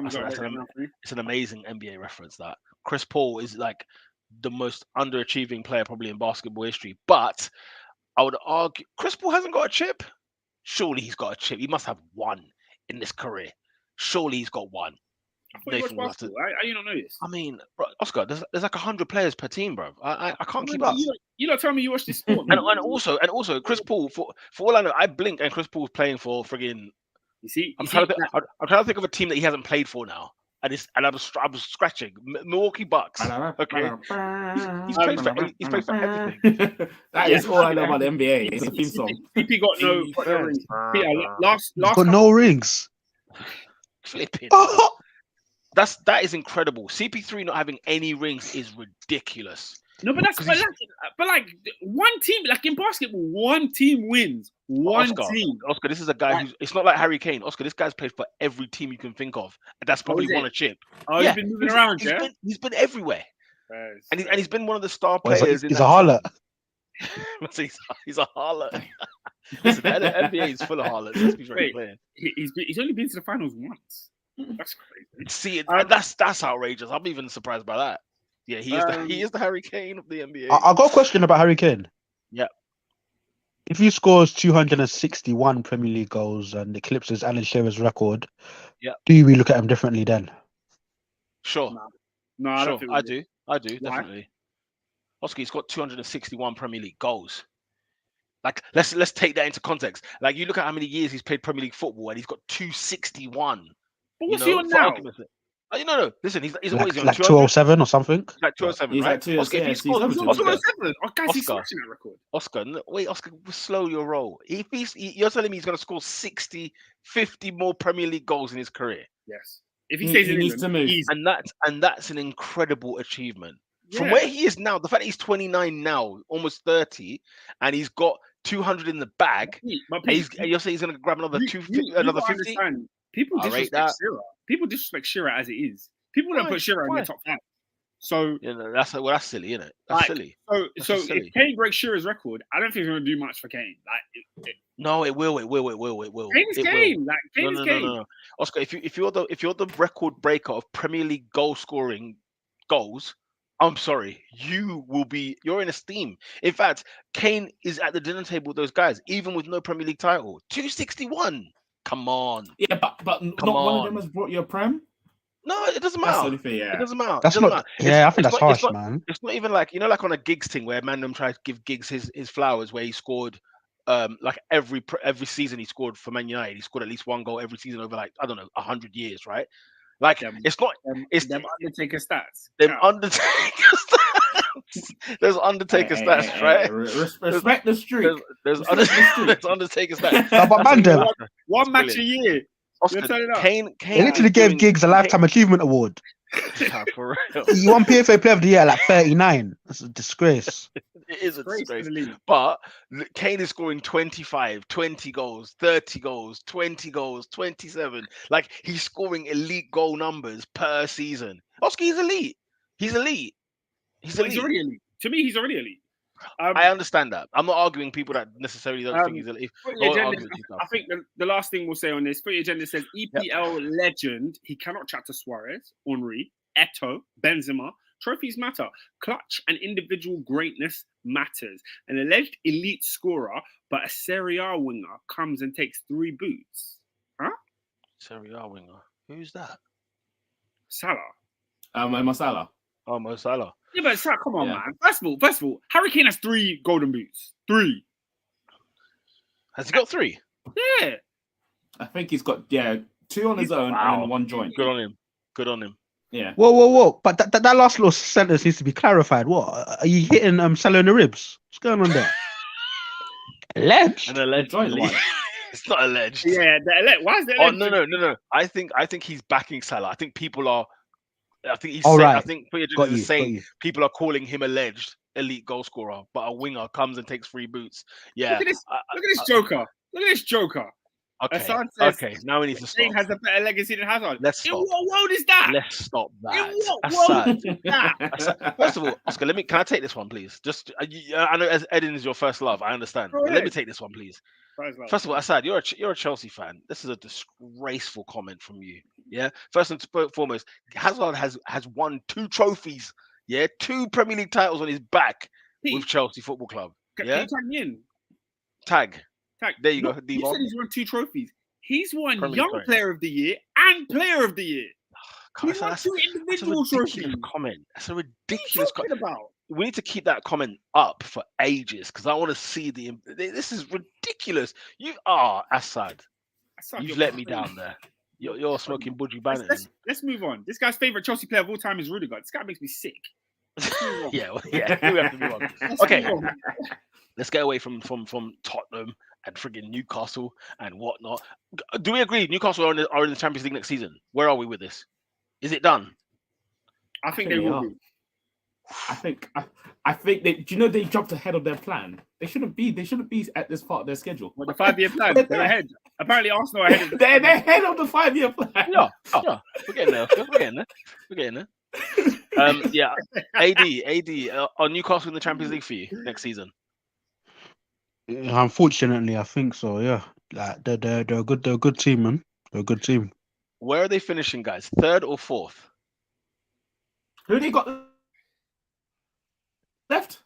It's an amazing NBA reference. That Chris Paul is like the most underachieving player probably in basketball history. But I would argue Chris Paul hasn't got a chip. Surely he's got a chip. He must have one in this career. Surely he's got one. I thought you watched basketball. How you not know this? I mean, bro, Oscar, there's like 100 players per team, bro. I can't keep up. You not tell me you watch this sport. and also, Chris Paul, for all I know, I blink and Chris Paul's playing for friggin'. I'm trying to think of a team that he hasn't played for now. I was scratching Milwaukee Bucks. Okay, he's played for everything. That is all I know about the NBA. It's a theme song. CP got no rings. Last got no rings. Flipping. That is incredible. CP3 not having any rings is ridiculous. No, but like one team, like in basketball, one team wins. Oscar, this is a guy who's. It's not like Harry Kane. Oscar, this guy's played for every team you can think of, and that's probably won a chip. Oh, yeah. He's been moving around. He's been everywhere, and he's been one of the star Well, players. he's a harlot. He's a harlot. Listen, the NBA is full of harlots. Let's be very clear. He's only been to the finals once. That's crazy. See, that's outrageous. I'm even surprised by that. Yeah, he is the Harry Kane of the NBA. I got a question about Harry Kane. Yeah. If he scores 261 Premier League goals and eclipses Alan Shearer's record, do we look at him differently then? Sure. No, I don't think I do. Definitely. Oscar, he's got 261 Premier League goals. Like, let's take that into context. Like, you look at how many years he's played Premier League football, and he's got 261. But what's he on now? No. Listen, he's always like 207 or something. Like 207, he's right? Like 207. Oscar, if he scores, he's smashing that record. Oscar, slow your roll. You're telling me he's going to score 60, 50 more Premier League goals in his career. Yes. If he stays in needs to move, and that's an incredible achievement. From where he is now, the fact that he's 29 now, almost 30, and he's got 200 in the bag, you're saying he's going to grab another 50? People disrespect Shearer. People disrespect Shearer as it is. People don't put Shearer in their top 5. So that's silly, isn't it? That's silly. So if Kane breaks Shearer's record, I don't think it's going to do much for Kane. No, it will. Kane's Kane. No. Oscar, if you're the record breaker of Premier League goals, I'm sorry, you're in esteem. In fact, Kane is at the dinner table with those guys, even with no Premier League title. 261. Come on. Yeah, but not one of them has brought you a Prem. No, it doesn't matter. It doesn't matter. I think that's harsh, man. It's not even like, like on a Giggs thing where Mandem tried to give Giggs his flowers, where he scored like every season he scored for Man United. He scored at least one goal every season over 100 years, right? Like it's them Undertaker stats. Them Undertaker stats. There's Undertaker stats, right? Respect the streak. There's Undertaker stats. But Mandem, one match a year. Oscar, Kane they literally gave Giggs a Lifetime Achievement Award. For real. He won PFA Player of the Year at like 39. That's a disgrace. It is a disgrace. But Kane is scoring 25, 20 goals, 30 goals, 20 goals, 27. Like, he's scoring elite goal numbers per season. Oscar, he's elite. He's elite. He's already elite. To me, he's already elite. I understand that. I'm not arguing people that necessarily don't think he's elite. I think the last thing we'll say on this, Footy Agenda says EPL legend. He cannot chat to Suarez, Henry, Eto'o, Benzema. Trophies matter. Clutch and individual greatness matters. An alleged elite scorer, but a Serie A winger comes and takes 3 boots. Huh? Serie A winger? Who's that? Salah. Mo Salah. Oh, Mo Salah. Yeah, but Salah, come on, man. First of all, Harry Kane has 3 golden boots. 3. Has he got 3? Yeah. I think he's got 2 on his own and 1 joint. Good on him. Yeah. Whoa. But that last little sentence needs to be clarified. What? Are you hitting Salah in the ribs? What's going on there? Alleged? An alleged one. It's not alleged. Yeah, why is that? Oh, no. I think he's backing Salah. I think people are. I think he's saying. Right. I think Jurgen is saying people are calling him alleged elite goal scorer, but a winger comes and takes 3 boots. Yeah. Look at this joker. Look at this joker. Okay. Now we need to stop. He has a better legacy than Hazard. Let's stop. In what world is that? Let's stop that. In what world is that? First of all, Oscar, can I take this one, please? Just I know as Eden is your first love. I understand. But let me take this one, please. First of all, Assad, you're a Chelsea fan. This is a disgraceful comment from you. Yeah. First and foremost, Hazard has won 2 trophies. Yeah, 2 Premier League titles on his back Pete, with Chelsea Football Club. can Yeah, you tag me in? tag. Tag. There you No, go, you Devon. said he's won 2 trophies. He's won Premier League, Young sorry. Player of the Year and Player of the Year. He's won 2 That's a individual ridiculous trophies. comment. That's a What are ridiculous you comment. talking about? We need to keep that comment up for ages because I want to see the. This is ridiculous. You are Assad. You've let me down there. You're smoking Budgie Bannon. Let's move on. This guy's favorite Chelsea player of all time is Rudiger. This guy makes me sick. Yeah, we have to move on. Okay, let's get away from Tottenham and friggin' Newcastle and whatnot. Do we agree Newcastle are in the Champions League next season? Where are we with this? Is it done? I think they will be. I think they. Do you know they jumped ahead of their plan? They shouldn't be. They shouldn't be at this part of their schedule. Well, the 5-year plan. They're ahead. Apparently, Arsenal are ahead. They're ahead of the 5-year plan. Yeah, we're getting there. We're getting there. Yeah, AD, are Newcastle in the Champions League for you next season? Unfortunately, I think so. Yeah, like they're a good team, man. They're a good team. Where are they finishing, guys? 3rd or 4th? Who they got left?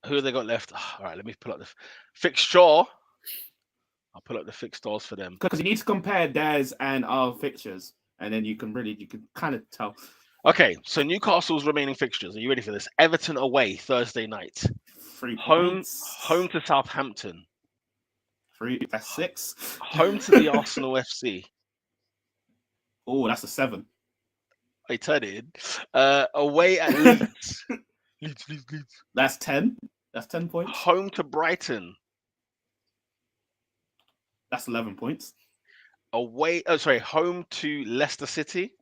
Who have they got left? All right, let me pull up the fixture. I'll pull up the fixtures for them. Because you need to compare theirs and our fixtures, and then you can kind of tell. Okay, so Newcastle's remaining fixtures. Are you ready for this? Everton away Thursday night. 3 Home points. to Southampton. 3. That's 6. Home to the Arsenal FC. Oh, that's a 7. I turn it in. Away at Leeds. Leeds. That's 10. That's 10 points. Home to Brighton. That's 11 points. Home to Leicester City.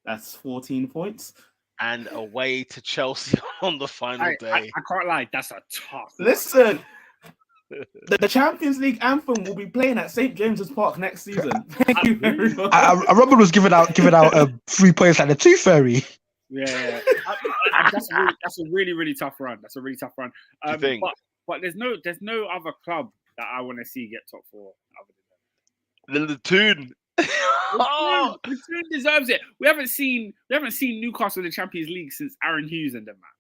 That's 14 points. And away to Chelsea on the final day. I can't lie. That's a tough. Listen, the Champions League anthem will be playing at St. James's Park next season. Thank you very much. I Robin was giving out 3 points like the Tooth Fairy. Yeah. That's a really tough run. That's a really tough run. But there's no other club that I want to see get top 4 other than them. The Toon. The Toon deserves it. We haven't seen Newcastle in the Champions League since Aaron Hughes and them, man.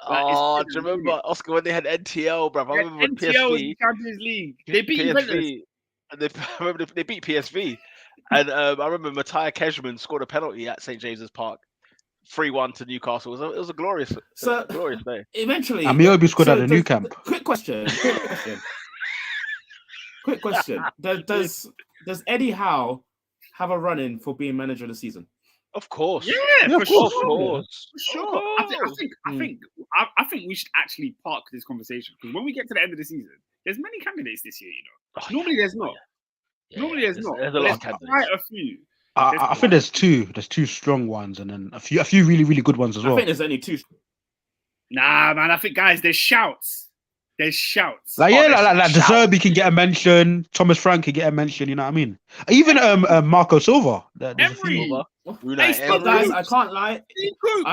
Do you remember, Oscar, when they had NTL, bruv? I remember when NTL in PSV. the Champions League. They beat PSV. And I remember they beat PSV. And I remember Matthias Kejman scored a penalty at St. James's Park. 3-1 to Newcastle. It was a glorious day. Eventually, Amiobi scored at the new camp. Quick question. Does Eddie Howe have a run-in for being manager of the season? Of course. Yeah, of course. For sure. I think we should actually park this conversation because when we get to the end of the season, there's many candidates this year. Normally there's not. Normally there's not. There's a lot of candidates. Quite a few. I think there's 2. There's 2 strong ones, and then a few really, really good ones as well. I think there's only 2. Nah, man. I think guys, there's shouts. Like De Zerbi can get a mention. Thomas Frank can get a mention. You know what I mean? Even Marco Silva. Emery. Guys, I can't lie. Coops.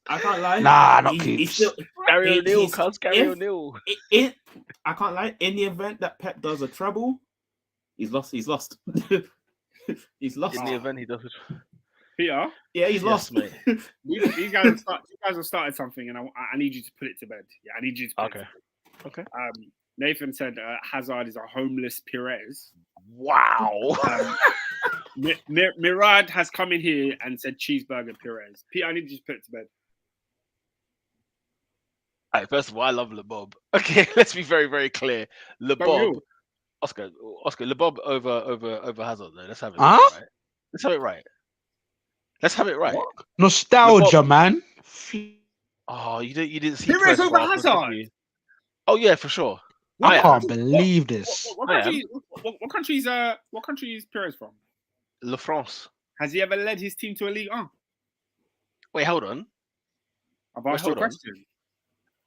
I can't lie. Nah, not Coops. Gary O'Neill. I can't lie. In the event that Pep does a treble, he's lost. He's lost. He's lost. In the event he does it. Peter? Yeah, he's lost. Mate. These guys have started something, and I need you to put it to bed. Yeah, I need you to put it to bed. Okay. Nathan said Hazard is a homeless Perez. Wow. Mirad has come in here and said cheeseburger Perez. Peter, I need you to put it to bed. All right, first of all, I love LeBob. Okay, let's be very, very clear. LeBob. Oscar, LeBob over Hazard. Though. Let's have it. Huh? Right. Let's have it right. What? Nostalgia, LeBob. Man. Oh, you didn't see Perez over Hazard. Oh yeah, for sure. I can't believe this. What country is Perez from? La France. Has he ever led his team to a League 1? Wait, hold on. I've asked you a question.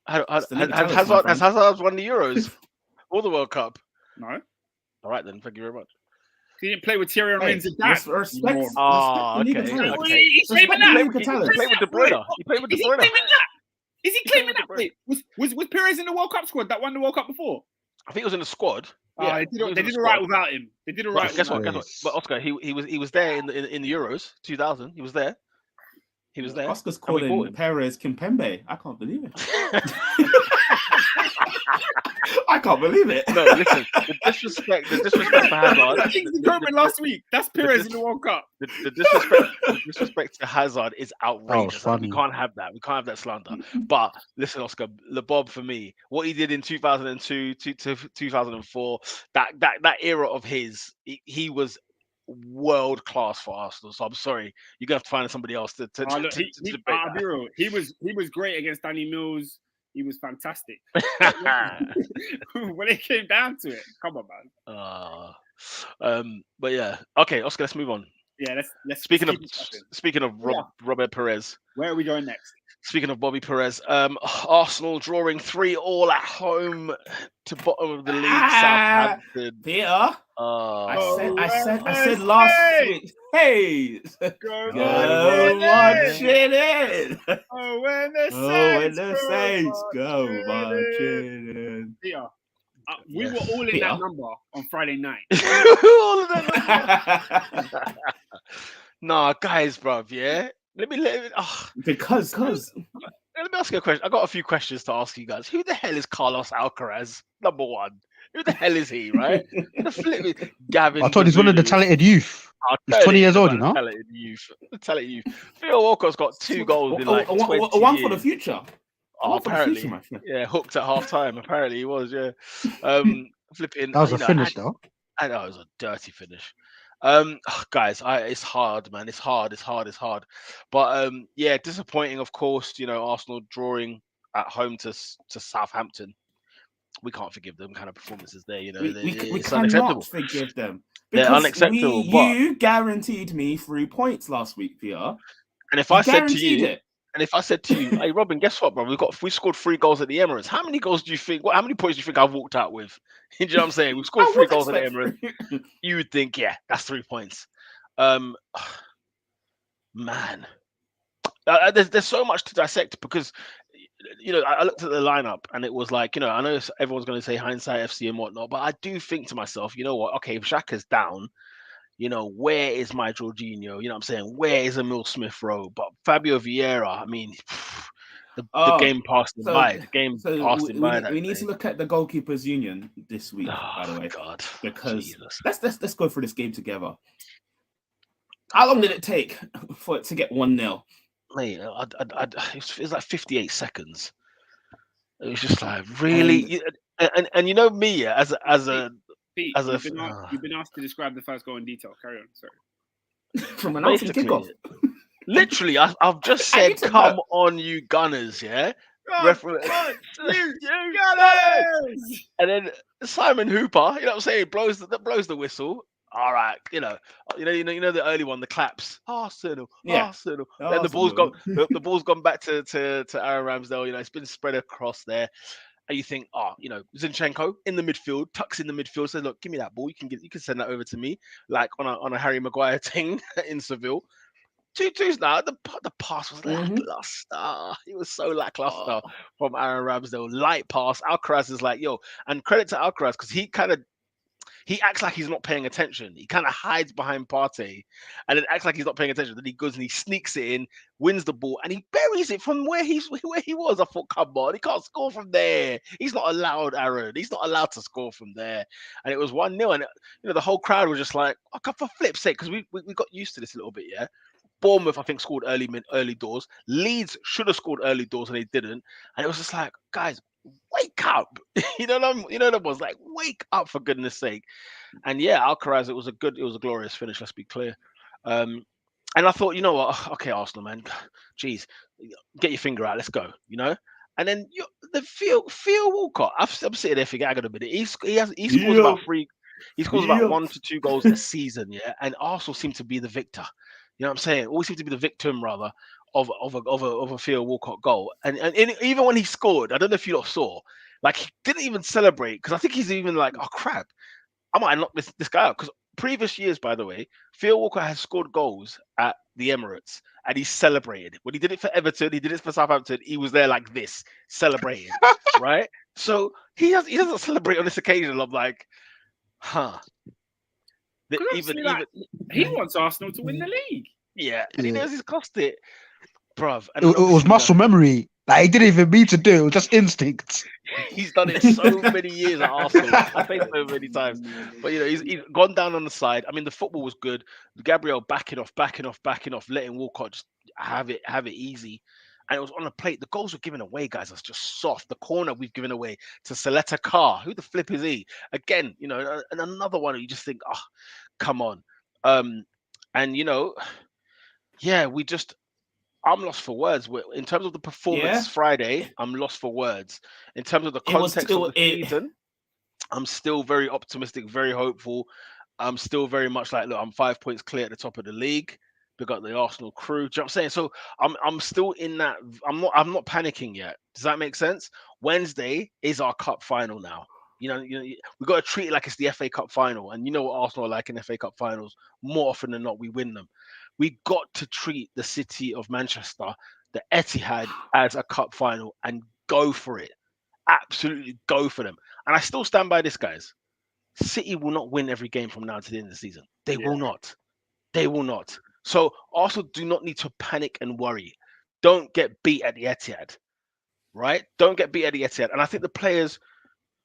Has Hazard won the Euros or the World Cup? No. All right then. Thank you very much. He didn't play with Thierry Henry and Zidane. Respect. Okay. He's claiming that. He played with De Bruyne. He played with De Bruyne. Is he claiming that? Wait, was Perez in the World Cup squad that won the World Cup before? I think he was in the squad. Yeah, they did all right without him. They did all right. Guess what? But Oscar, he was there in the Euros 2000. He was there. He was there. Oscar's calling Perez Kimpembe. I can't believe it. I can't believe it. No, listen, the disrespect for Hazard. I think the last week. That's Perez in the World Cup. The disrespect to Hazard is outrageous. We can't have that. We can't have that slander. But listen, Oscar, Bob, for me, what he did in 2002 to 2004, that era of his, he was world class for Arsenal. So I'm sorry, you're gonna have to find somebody else to debate that. He was great against Danny Mills. He was fantastic. When it came down to it, come on, man. But yeah, okay, Oscar, let's move on. Yeah, let's. Speaking of Robert Perez, where are we going next? Speaking of Bobby Perez, Arsenal drawing 3-3 at home to bottom of the league, Southampton. Peter, I said last week. Hey, go marching in. Oh, when the Saints go marching in. Peter, we were all in that number on Friday night. All of that number. Nah, guys, bruv, yeah. Let me because let me ask you a question. I got a few questions to ask you guys. Who the hell is Carlos Alcaraz? Number one. Who the hell is he, right? Gavin. I thought he's one of the talented youth. He's 20 years old, you know? Talented youth. Phil Walker's got 2 goals in like 20 one years. for the future. Apparently. Yeah, hooked at half time. Apparently he was, yeah. Flipping. That was a finish, though. I know, it was a dirty finish. Guys, it's hard, man. It's hard. But yeah, disappointing, of course. You know, Arsenal drawing at home to Southampton. We can't forgive them kind of performances there. You know, we cannot forgive them. They're unacceptable. You guaranteed me 3 points last week, Peter. And if I said to you, hey Robin, guess what, bro? We scored 3 goals at the Emirates. How many goals do you think? How many points do you think I've walked out with? You know what I'm saying? We've scored 3 goals at the Emirates. You would think, yeah, that's 3 points. Man, there's so much to dissect because, you know, I looked at the lineup and it was like, you know, I know everyone's going to say hindsight FC and whatnot, but I do think to myself, you know what? Okay, if Xhaka's down, you know, where is my Jorginho? You know what I'm saying? Where is Emil Smith Rowe? But Fabio Vieira, I mean, the game passed him by. The game passed him by. We need to look at the goalkeepers union this week, by the way. God, because let's go through this game together. How long did it take for it to get 1-0? Mate, it was like 58 seconds. It was just like, really? And you know me, as a Pete, you've been asked to describe the first goal in detail. Carry on, sorry. From an open kickoff. Literally, I've just said, "Come on, you Gunners!" Yeah, you Gunners! And then Simon Hooper, you know what I'm saying, blows the whistle. All right, you know the early one, the claps. Arsenal. Then the ball's gone back to Aaron Ramsdale. You know, it's been spread across there. And you think, you know, Zinchenko in the midfield, tucks in the midfield, says, "Look, give me that ball. You can send that over to me, like on a Harry Maguire thing in Seville." 2-2's now. The pass was lackluster. It was so lackluster from Aaron Ramsdale. Light pass. Alcaraz is like, yo, and credit to Alcaraz because he acts like he's not paying attention. He kind of hides behind Partey and then acts like he's not paying attention. Then he goes and he sneaks it in, wins the ball, and he buries it from where he was. I thought, come on, he can't score from there. He's not allowed, Aaron. He's not allowed to score from there. And it was 1-0. And you know, the whole crowd was just like, oh, for flip's sake, because we got used to this a little bit, yeah. Bournemouth, I think, scored early doors. Leeds should have scored early doors and they didn't. And it was just like, guys, wake up. you know that was like, wake up for goodness sake. And yeah, Alcaraz, it was a glorious finish, let's be clear. And I thought, you know what, okay, Arsenal, man, geez, get your finger out, let's go, you know. And then the Theo Walcott, I'm sitting there thinking, I got a minute. He scores about 1 to 2 goals a season, yeah. And Arsenal seem to be the victor. You know what I'm saying? Always seem to be the victim, rather, of a Theo Walcott goal. And even when he scored, I don't know if you lot saw, like, he didn't even celebrate because I think he's even like, oh crap, I might knock this guy out. Because previous years, by the way, Theo Walcott has scored goals at the Emirates and he celebrated. When he did it for Everton, he did it for Southampton. He was there like this, celebrating, right? So he doesn't celebrate on this occasion. I'm like, huh. He wants Arsenal to win the league. Yeah, and he knows he's cost it. bruv. And It was muscle memory. Like, he didn't even mean to do it. It was just instinct. He's done it so many years at Arsenal. I say so many times. But, he's gone down on the side. I mean, the football was good. Gabriel backing off, letting Walcott just have it easy. And it was on the plate. The goals were given away, guys. That's just soft. The corner we've given away to Saleta Carr. Who the flip is he? Again, and another one you just think, oh, come on. And, yeah, I'm lost for words. In terms of the performance Friday, I'm lost for words. In terms of the context of the season, I'm still very optimistic, very hopeful. I'm still very much like, look, I'm 5 points clear at the top of the league. We got the Arsenal crew. Do you know what I'm saying? So I'm still in that. I'm not panicking yet. Does that make sense? Wednesday is our cup final now. We got to treat it like it's the FA Cup final. And you know what Arsenal are like in FA Cup finals. More often than not, we win them. We got to treat the City of Manchester, the Etihad, as a cup final and go for it. Absolutely go for them. And I still stand by this, guys. City will not win every game from now to the end of the season. They will not. They will not. So Arsenal do not need to panic and worry. Don't get beat at the Etihad, right? Don't get beat at the Etihad. And I think the players,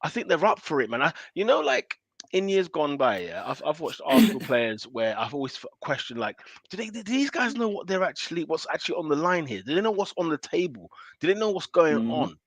I think they're up for it, man. Like in years gone by, I've watched Arsenal players where I've always questioned, like, do these guys know what's actually on the line here? Do they know what's on the table? Do they know what's going on?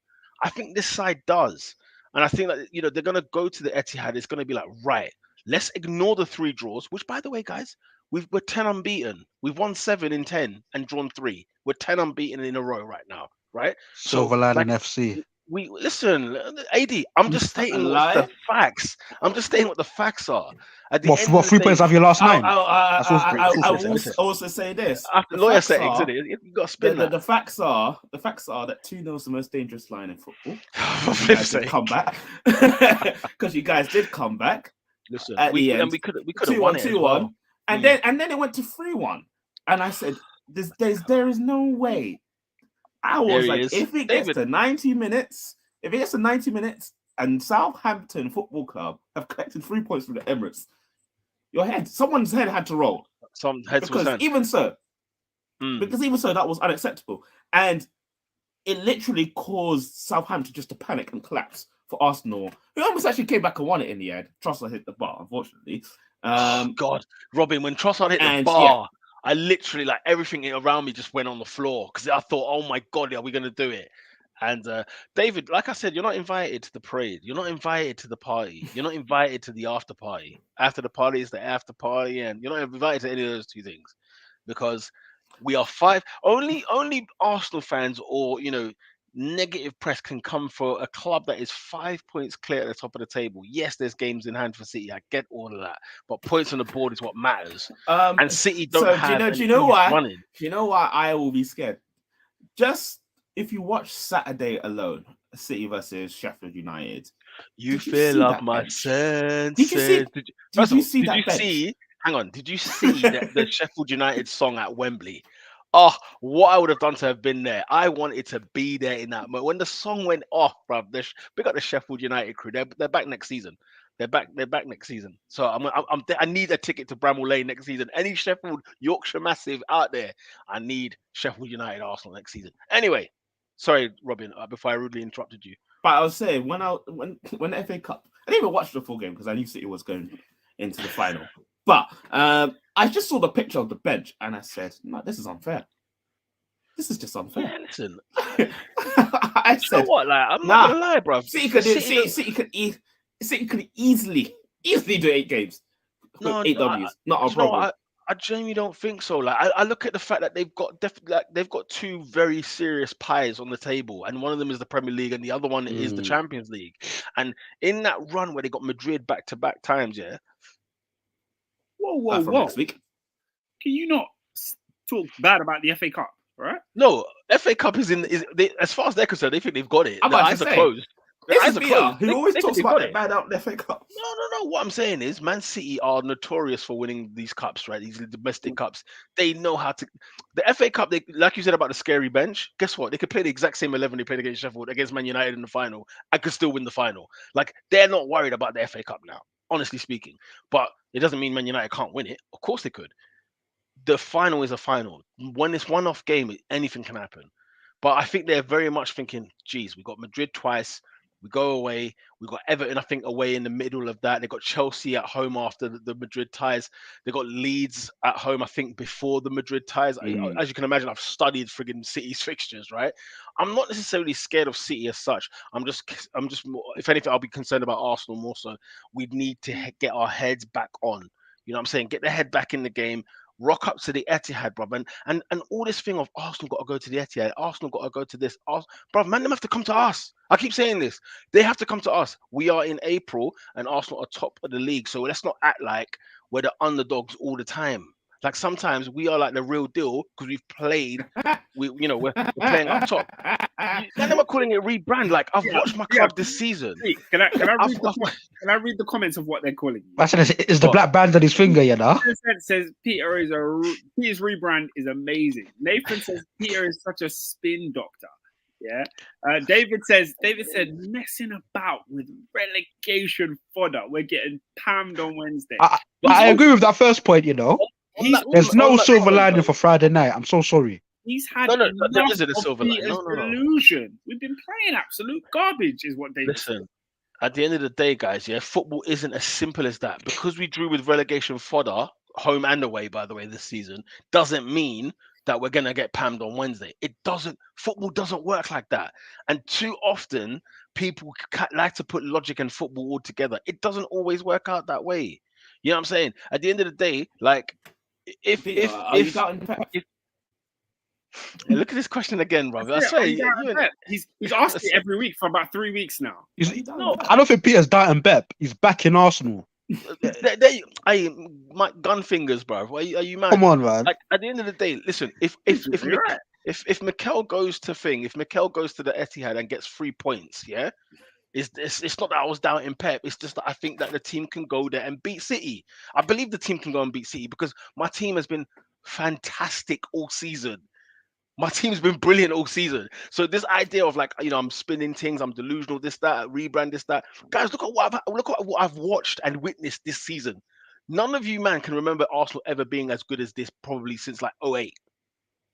I think this side does. And I think that, they're going to go to the Etihad. It's going to be like, right, let's ignore the 3 draws, which, by the way, guys, we're 10 unbeaten. We've won 7 in 10 and drawn 3. We're 10 unbeaten in a row right now, right? Silver Lining FC. We listen, AD. I'm just stating what the facts. I'm just stating what the facts are. At the end what 3 points have your last 9? I will also say this. After lawyer settings, you got to spin that. The facts are that 2-0 is the most dangerous line in football. Come back because you guys did come back. Listen, we could have won 2-1, and then it went to 3-1, and I said, there is no way. I was like, if it gets to 90 minutes, and Southampton Football Club have collected 3 points from the Emirates, someone's head had to roll. Some heads because even so, that was unacceptable, and it literally caused Southampton just to panic and collapse for Arsenal, who almost actually came back and won it in the end. Trossard hit the bar, unfortunately. God, Robin, when Trossard hit the bar. I literally, like, everything around me just went on the floor because I thought, oh my God, are we going to do it? And David, like I said, you're not invited to the parade. You're not invited to the party. You're not invited to the after party. After the party is the after party, and you're not invited to any of those 2 things because we are 5. Only Arsenal fans or, negative press can come for a club that is 5 points clear at the top of the table. Yes, there's games in hand for City. I get all of that, but points on the board is what matters. And City don't have. Do you know why? Do you know why I will be scared? Just if you watch Saturday alone, City versus Sheffield United, you fill up my senses. Did you see? Hang on. Did you see the Sheffield United song at Wembley? Oh, what I would have done to have been there. I wanted to be there in that moment. When the song went off, bruv, we got the Sheffield United crew. They're back next season. They're back next season. So I need a ticket to Bramall Lane next season. Any Sheffield Yorkshire massive out there, I need Sheffield United Arsenal next season. Anyway, sorry, Robin, before I rudely interrupted you. But I was saying when the FA Cup, I didn't even watch the full game because I knew City was going into the final. But I just saw the picture of the bench and I said, no, this is unfair. This is just unfair. Yeah, listen. I said, you know what? Like, I'm not gonna lie, bro. City could easily do 8 games. 8 W's. Not a problem. I genuinely don't think so. Like, I look at the fact that they've got 2 very serious pies on the table, and one of them is the Premier League, and the other one is the Champions League. And in that run where they got Madrid back-to-back times, yeah. Whoa! Next week. Can you not talk bad about the FA Cup, right? No, FA Cup is as far as they're concerned, they think they've got it. Their eyes are closed. Who always talks about it bad out the FA Cup. No. What I'm saying is, Man City are notorious for winning these cups, right? These domestic cups. They know how to. The FA Cup, like you said about the scary bench. Guess what? They could play the exact same 11 they played against Sheffield, against Man United in the final, and could still win the final. Like, they're not worried about the FA Cup now, honestly speaking. But it doesn't mean Man United can't win it. Of course they could. the final is a final. When it's one-off game, anything can happen. But I think they're very much thinking, geez, we got Madrid twice. We go away. We got Everton, I think, away in the middle of that. They got Chelsea at home after the Madrid ties. They got Leeds at home, I think, before the Madrid ties. As you can imagine, I've studied friggin' City's fixtures, right? I'm not necessarily scared of City as such. I'm just more, if anything, I'll be concerned about Arsenal more so. We need to get our heads back on. You know what I'm saying? Get the head back in the game. Rock up to the Etihad, bro, and all this thing of Arsenal got to go to the Etihad, Arsenal got to go to this, bro, man, them have to come to us. I keep saying this. They have to come to us. We are in April, and Arsenal are top of the league, so let's not act like we're the underdogs all the time. Like sometimes we are like the real deal because we've played. We're playing up top. Man, am I calling it rebrand? Like I've watched my club this season. Can I read the comments of what they're calling you? I said it's the black band on his finger, you know. Says Peter's rebrand is amazing. Nathan says Peter is such a spin doctor. Yeah. David said messing about with relegation fodder. We're getting pammed on Wednesday. I agree with that first point, you know. There's no silver lining for Friday night. I'm so sorry. He's had there isn't a silver lining. Delusion. We've been playing absolute garbage, is what David said. Listen, at the end of the day, guys, football isn't as simple as that. Because we drew with relegation fodder, home and away, by the way, this season, doesn't mean that we're going to get pammed on Wednesday. It doesn't. Football doesn't work like that. And too often, people like to put logic and football all together. It doesn't always work out that way. You know what I'm saying? At the end of the day, like, if look at this question again, brother. I swear, he's asked it every week for about 3 weeks now. I don't think Peter's doubting Pep. He's back in Arsenal. My gun fingers, bro. Are you mad? Come on, man. Like at the end of the day, listen. If Mikel goes to the Etihad and gets 3 points, yeah. It's not that I was doubting Pep. It's just that I think that the team can go there and beat City. I believe the team can go and beat City because my team has been fantastic all season. My team's been brilliant all season. So this idea of like, I'm spinning things, I'm delusional, this, that, rebrand, this, that. Guys, look at what I've watched and witnessed this season. None of you, man, can remember Arsenal ever being as good as this probably since like 2008.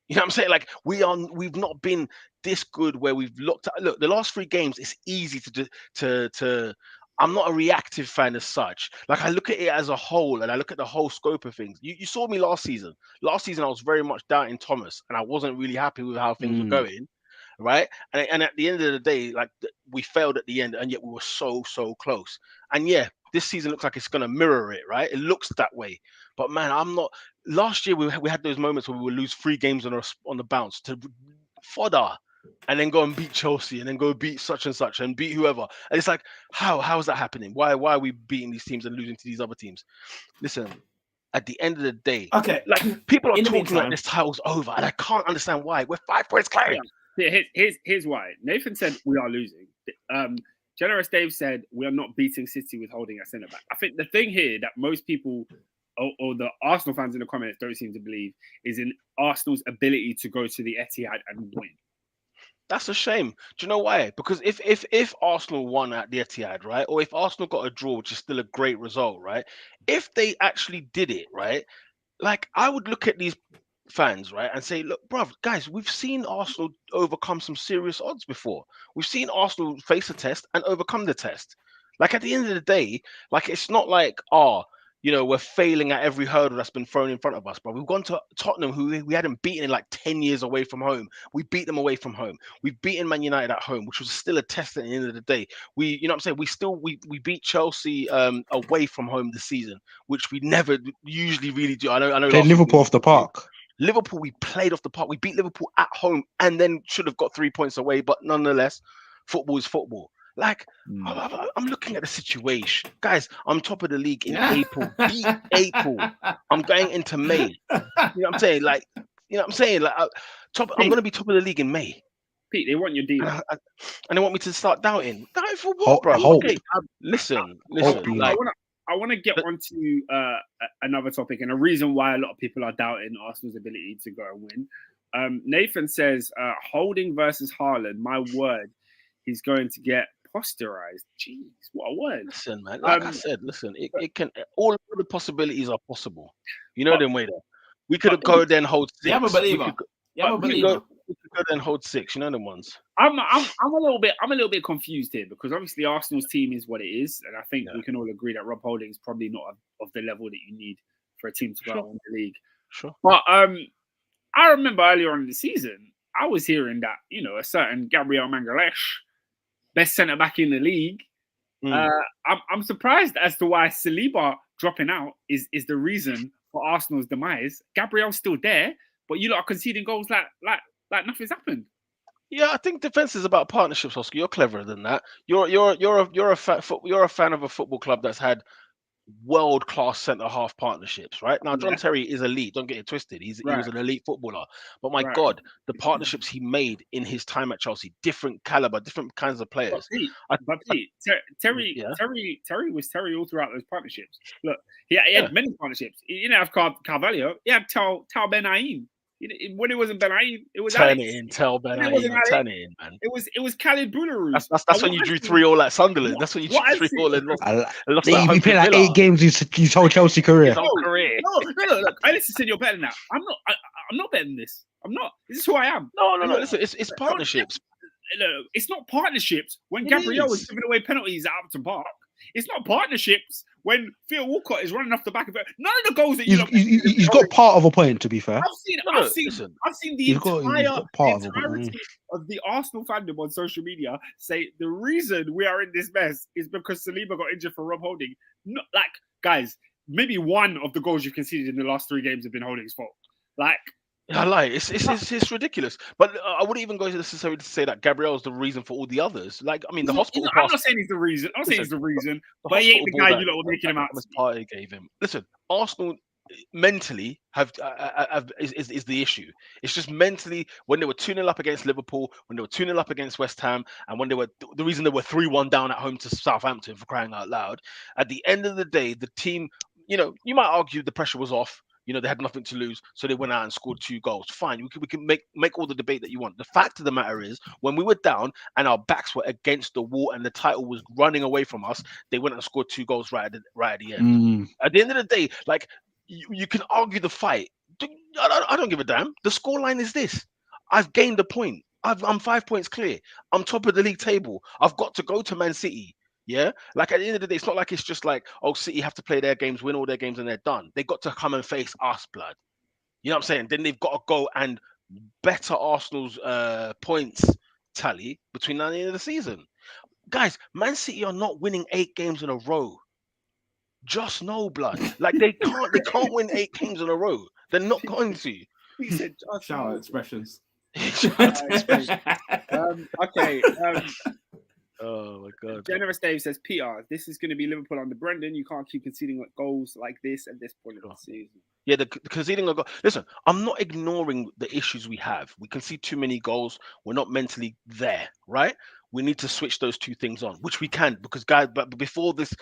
You know what I'm saying? Like we've not been this good where we've looked at. Look, the last 3 games, it's easy to. I'm not a reactive fan as such. Like I look at it as a whole, and I look at the whole scope of things. You saw me last season. Last season, I was very much doubting Thomas, and I wasn't really happy with how things were going, right? And at the end of the day, like we failed at the end, and yet we were so close. And yeah, this season looks like it's gonna mirror it, right? It looks that way. But man, I'm not. Last year we had those moments where we would lose 3 games on the bounce to fodder, and then go and beat Chelsea, and then go beat such and such, and beat whoever. And it's like, how is that happening? Why are we beating these teams and losing to these other teams? Listen, at the end of the day, okay, like people are talking like this title's over, and I can't understand why. We're 5 points clear. Yeah, here's why. Nathan said we are losing. Generous Dave said we are not beating City with holding a centre back. I think the thing here that most people or the Arsenal fans in the comments don't seem to believe is in Arsenal's ability to go to the Etihad and win. That's a shame. Do you know why? Because if Arsenal won at the Etihad, right, or if Arsenal got a draw, which is still a great result, right, if they actually did it, right, like I would look at these fans, right, and say, look, bruv, guys, we've seen Arsenal overcome some serious odds before. We've seen Arsenal face a test and overcome the test. Like at the end of the day, like it's not like, we're failing at every hurdle that's been thrown in front of us, bro. We've gone to Tottenham, who we hadn't beaten in like 10 years away from home. We beat them away from home. We've beaten Man United at home, which was still a test at the end of the day. We beat Chelsea away from home this season, which we never usually really do. I know. Played Liverpool off the park. Liverpool, we played off the park. We beat Liverpool at home and then should have got 3 points away, but nonetheless, football is football. Like, I'm looking at the situation. Guys, I'm top of the league in April. April. I'm going into May. You know what I'm saying? Like, I'm going to be top of the league in May. Pete, they want your deal. And they want me to start doubting. Doubting for what, bro? Okay, listen. Like, I want to get onto another topic and a reason why a lot of people are doubting Arsenal's ability to go and win. Nathan says, Holding versus Haaland, my word, he's going to get posterized. Jeez, what a word. Listen, man, like I said, it can, all the possibilities are possible. You know them way there. We could go there and hold 6. You have a believer. We could go there and hold 6. You know them ones. I'm a little bit confused here because obviously Arsenal's team is what it is, and I think we can all agree that Rob Holding is probably not of the level that you need for a team to go out in the league. Sure. But I remember earlier on in the season, I was hearing that a certain Gabriel Magalhaes, best centre back in the league. I'm surprised as to why Saliba dropping out is the reason for Arsenal's demise. Gabriel's still there, but you lot are conceding goals like nothing's happened. Yeah, I think defense is about partnerships, Oscar. You're cleverer than that. You're a fan of a football club that's had world-class centre-half partnerships, right? Now, John Terry is elite. Don't get it twisted. He was an elite footballer. But my God, the partnerships he made in his time at Chelsea, different caliber, different kinds of players. Terry was Terry all throughout those partnerships. Look, he had many partnerships. He didn't have Carvalho. He had Tal Ben Aim. When it wasn't Ben Aim, it was Turn Alex. it in, tell Ben Aim, turn it in, man. It was Khalid Boularus. That's when you drew 3-3 at Sunderland. That's when you drew 3-3 and lost. You played like 8 games his whole Chelsea career. No, look, I listen, you're better than that. I'm not better than this. I'm not. This is who I am. No. Listen, it's partnerships. Look, it's not partnerships when Gabriel was giving away penalties at Upton Park. It's not partnerships when Theo Walcott is running off the back of it. None of the goals that he's got part of a point, to be fair. I've seen the entirety of the Arsenal fandom on social media say the reason we are in this mess is because Saliba got injured for Rob Holding. Not like, guys, maybe one of the goals you've conceded in the last 3 games have been Holding's fault. Like, I lie. It's ridiculous. But I wouldn't even go necessarily to say that Gabriel is the reason for all the others. Like, I mean, the hospital pass. I'm not saying he's the reason. I'm saying he's the reason. But he ain't the guy you lot were making him out. Party gave him. Listen, Arsenal mentally is the issue. It's just mentally when they were 2-0 up against Liverpool, when they were 2-0 up against West Ham, and when they were the reason they were 3-1 down at home to Southampton, for crying out loud. At the end of the day, the team, you might argue the pressure was off. They had nothing to lose, so they went out and scored 2 goals. Fine, we can make all the debate that you want. The fact of the matter is, when we were down and our backs were against the wall and the title was running away from us, they went and scored 2 goals right at the end. At the end of the day, like you can argue the fight. I don't give a damn. The scoreline is this: I've gained a point. I'm 5 points clear. I'm top of the league table. I've got to go to Man City. Yeah, like at the end of the day, it's not like it's just like, City have to play their games, win all their games, and they're done. They got to come and face us, blood. You know what I'm saying? Then they've got to go and better Arsenal's points tally between now and the end of the season. Guys, Man City are not winning 8 games in a row. Just no, blood. Like they can't win 8 games in a row. They're not going to. He said, shout out expressions. Okay. Oh my God. Generous Dave says, PR, this is going to be Liverpool under Brendan. You can't keep conceding goals like this at this point of the season. Yeah, the conceding a goal. Listen, I'm not ignoring the issues we have. We concede too many goals. We're not mentally there, right? We need to switch those 2 things on, which we can, because guys, but before this,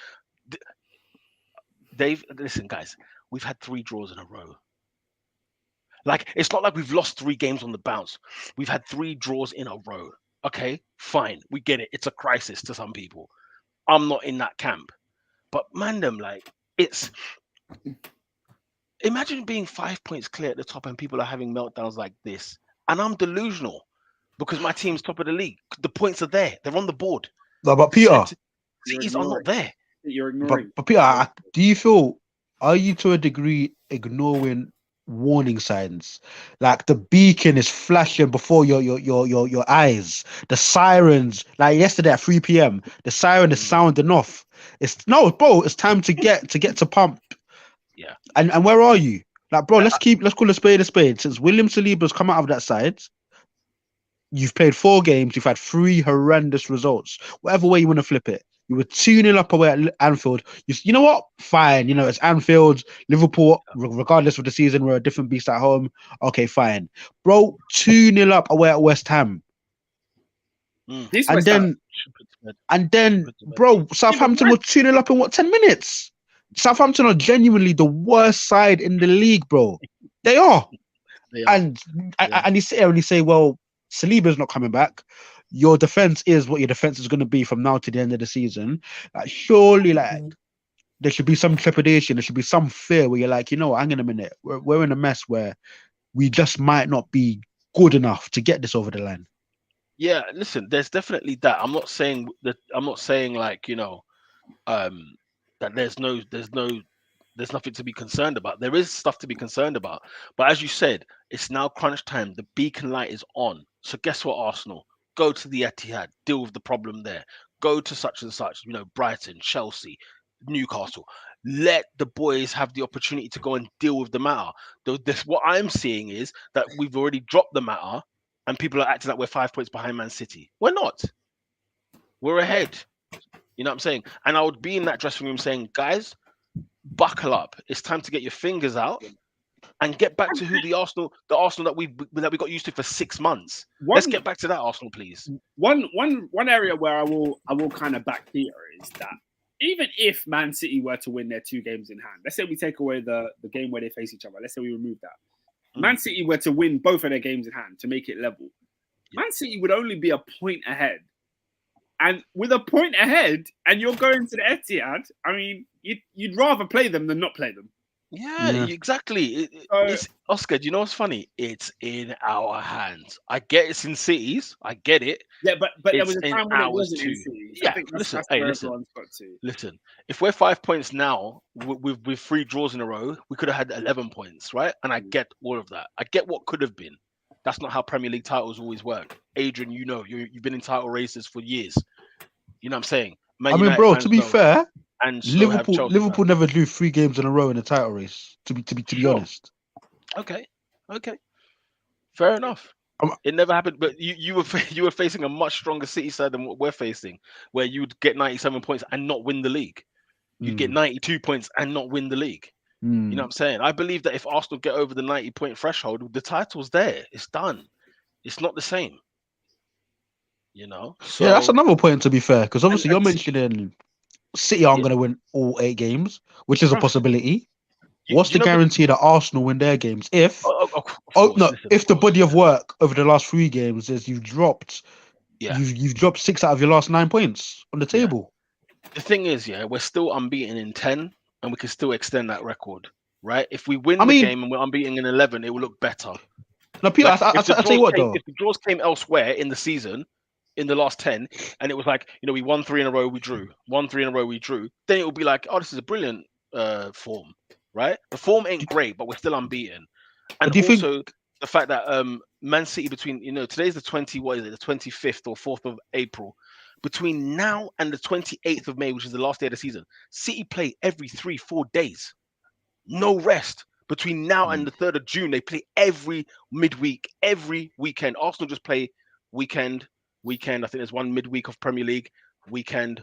Dave, listen, guys, we've had 3 draws in a row. Like, it's not like we've lost 3 games on the bounce. We've had 3 draws in a row. Okay, fine. We get it. It's a crisis to some people. I'm not in that camp. But it's... Imagine being 5 points clear at the top and people are having meltdowns like this. And I'm delusional because my team's top of the league. The points are there. They're on the board. No, but Peter... Cities are not there. You're ignoring. But Peter, do you feel... Are you to a degree ignoring warning signs? Like the beacon is flashing before your eyes. The sirens, like yesterday at 3 p.m, the siren is sounding off. It's time to get to pump. Yeah. And where are you? Like, bro, let's call a spade a spade. Since William Saliba's come out of that side, you've played 4 games, you've had 3 horrendous results. Whatever way you want to flip it. You were 2-0 up away at Anfield. You know what? Fine. It's Anfield. Liverpool, regardless of the season, we're a different beast at home. Okay, fine. Bro, 2-0 up away at West Ham. And then, bro, Southampton were 2-0 up in 10 minutes? Southampton are genuinely the worst side in the league, bro. They are. And you sit here and you say, well, Saliba's not coming back. Your defense is what your defense is going to be from now to the end of the season. Surely, there should be some trepidation. There should be some fear where you're like, hang on a minute, we're in a mess where we just might not be good enough to get this over the line. Yeah, listen, there's definitely that. I'm not saying like, that there's nothing to be concerned about. There is stuff to be concerned about. But as you said, it's now crunch time. The beacon light is on. So guess what, Arsenal? Go to the Etihad, deal with the problem there. Go to such and such, Brighton, Chelsea, Newcastle. Let the boys have the opportunity to go and deal with the matter. What I'm seeing is that we've already dropped the matter and people are acting like we're 5 points behind Man City. We're not. We're ahead. You know what I'm saying? And I would be in that dressing room saying, guys, buckle up. It's time to get your fingers out and get back to the Arsenal that we got used to for 6 months. Let's get back to that Arsenal, please. One area where I will kind of back Peter is that even if Man City were to win their 2 games in hand, let's say we take away the game where they face each other, let's say we remove that. Man City were to win both of their games in hand to make it level. Man City would only be a point ahead. And with a point ahead, and you're going to the Etihad, I mean, you'd rather play them than not play them. Yeah. Exactly. It's, Oscar, do you know what's funny? It's in our hands. I get it's in cities. I get it. Yeah, but there was a time when it wasn't in cities. Yeah, listen. If we're 5 points now with 3 draws in a row, we could have had 11 points, right? And I get all of that. I get what could have been. That's not how Premier League titles always work. Adrian, you've been in title races for years. You know what I'm saying? Bro, to be fair, and Liverpool never drew 3 games in a row in a title race. To be honest. Okay, fair enough. It never happened, but you were facing a much stronger City side than what we're facing, where you would get 97 points and not win the league. You'd get 92 points and not win the league. You know what I'm saying? I believe that if Arsenal get over the 90-point threshold, the title's there. It's done. It's not the same. So, yeah, that's another point to be fair, because obviously you're mentioning City aren't going to win all 8 games, which is a possibility. What's the guarantee that Arsenal win their games? If the body of work over the last 3 games is you've dropped 6 out of your last 9 points on the table. The thing is, we're still unbeaten in 10, and we can still extend that record, right? If we win the game and we're unbeaten in 11, it will look better. No, Peter, I'll tell you what, though. If the draws came elsewhere in the season, in the last 10, and it was like, we won 3 in a row, we drew. 1 3 in a row, we drew. Then it would be like, oh, this is a brilliant form, right? The form ain't great, but we're still unbeaten. And also the fact that Man City between, today's the 25th or 4th of April. Between now and the 28th of May, which is the last day of the season, City play every 3-4 days. No rest. Between now and the 3rd of June, they play every midweek, every weekend. Arsenal just play weekend. I think there's one midweek of Premier League. Weekend.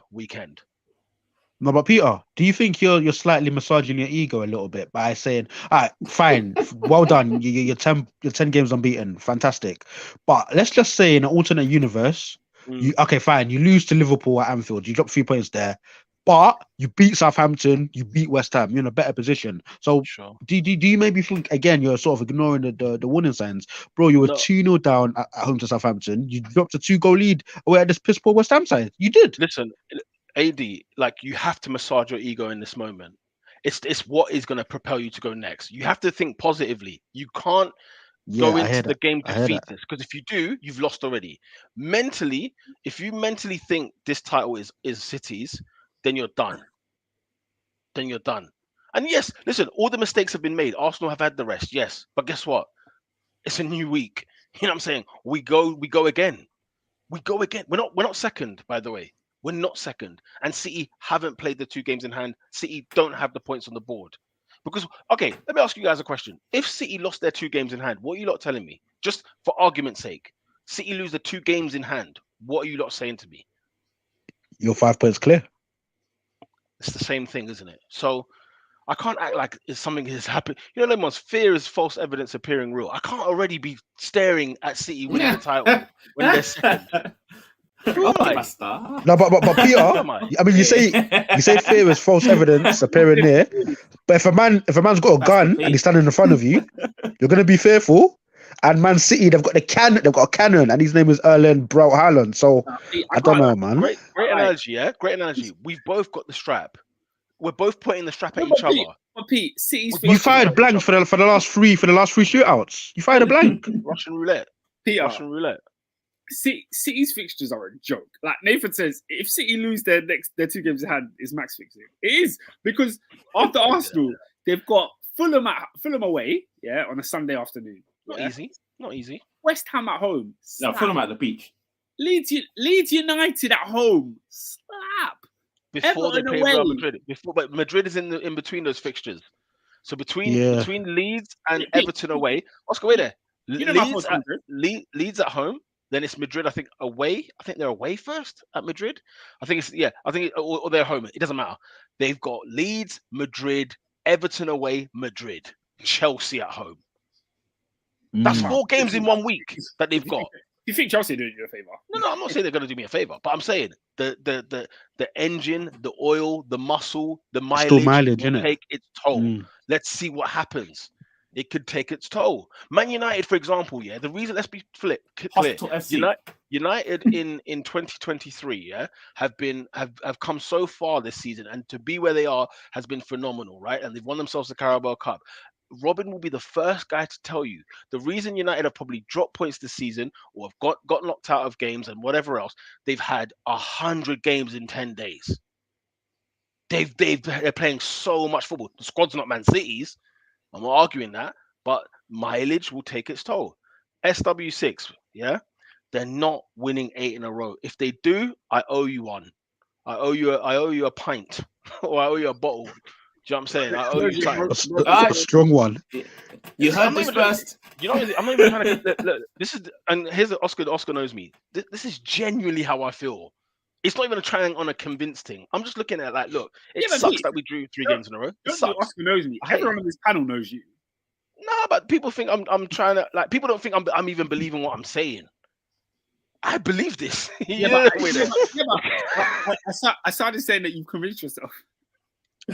No, but Peter, do you think you're slightly massaging your ego a little bit by saying, all right, fine, well done, you're 10 games unbeaten, fantastic. But let's just say in an alternate universe, you lose to Liverpool at Anfield, you drop 3 points there, but you beat Southampton, you beat West Ham, you're in a better position. So do you maybe think, again, you're sort of ignoring the warning signs? Bro, you were 2-0 down at home to Southampton, you dropped a 2-goal lead away at this piss poor West Ham side. You did. Listen, AD, like, you have to massage your ego in this moment. It's what is going to propel you to go next. You have to think positively. You can't go into the game defeated, because if you do, you've lost already. Mentally, if you mentally think this title is City's, then you're done. And yes, listen, all the mistakes have been made. Arsenal have had the rest, yes. But guess what? It's a new week. You know what I'm saying? We go again. We're not second, by the way. We're not second. And City haven't played the 2 games in hand. City don't have the points on the board. Because, okay, let me ask you guys a question. If City lost their 2 games in hand, what are you lot telling me? Just for argument's sake. City lose the 2 games in hand. What are you lot saying to me? You're 5 points clear. It's the same thing, isn't it? So I can't act like it's something has happened. Lemons, fear is false evidence appearing real. I can't already be staring at City winning the title when they're second. No, but Peter, I mean, you say fear is false evidence appearing near, but if a man's got a gun and he's standing in front of you, you're gonna be fearful. And Man City, they've got a cannon, and his name is Erling Braut Haaland. So I don't know, man. Great analogy, yeah. Great analogy. We've both got the strap. we're both pointing the strap at No, each other. But Pete, City's You fired blanks for the last three shootouts. You fired a blank. Russian roulette. Peter, Russian roulette. City's fixtures are a joke. Like Nathan says, if City lose their 2 games in hand, is max fixing. It is because after Arsenal, they've got Fulham away, on a Sunday afternoon. Not easy. West Ham at home. No, Fulham at the beach. Leeds United at home. Slap. Before Everton they play away. Real Madrid. But Madrid is in between those fixtures. So between Leeds and Everton away, Oscar, wait there. Leeds at home. Then it's Madrid, I think, away. I think they're away first at Madrid. I think or they're home. It doesn't matter. They've got Leeds, Madrid, Everton away, Madrid, Chelsea at home. That's 4 games in 1 week that they've got. You think Chelsea are doing you a favour? No, I'm not saying they're going to do me a favour, but I'm saying the engine, the oil, the muscle, the mileage will take its toll. Let's see what happens. It could take its toll. Man United, for example, the reason, let's be clear. United in 2023, have come so far this season, and to be where they are has been phenomenal, right? And they've won themselves the Carabao Cup. Robin will be the first guy to tell you the reason United have probably dropped points this season or have got knocked out of games and whatever else. They've had 100 games in 10 days. They're playing so much football. The squad's not Man City's. I'm not arguing that, but mileage will take its toll. SW6, they're not winning 8 in a row. If they do, I owe you one. I owe you a pint, or I owe you a bottle. Do you know what I'm saying? I owe you time. A strong one. You heard this first. You know, I'm not even trying to look. This is, and here's Oscar. Oscar knows me. This is genuinely how I feel. It's not even trying on a convinced thing. I'm just looking at look, it sucks that we drew 3 games in a row. It sucks. Oscar knows me. Everyone on this panel knows you. Nah, but people think I'm trying to people don't think I'm even believing what I'm saying. I believe this. I started saying that you've convinced yourself.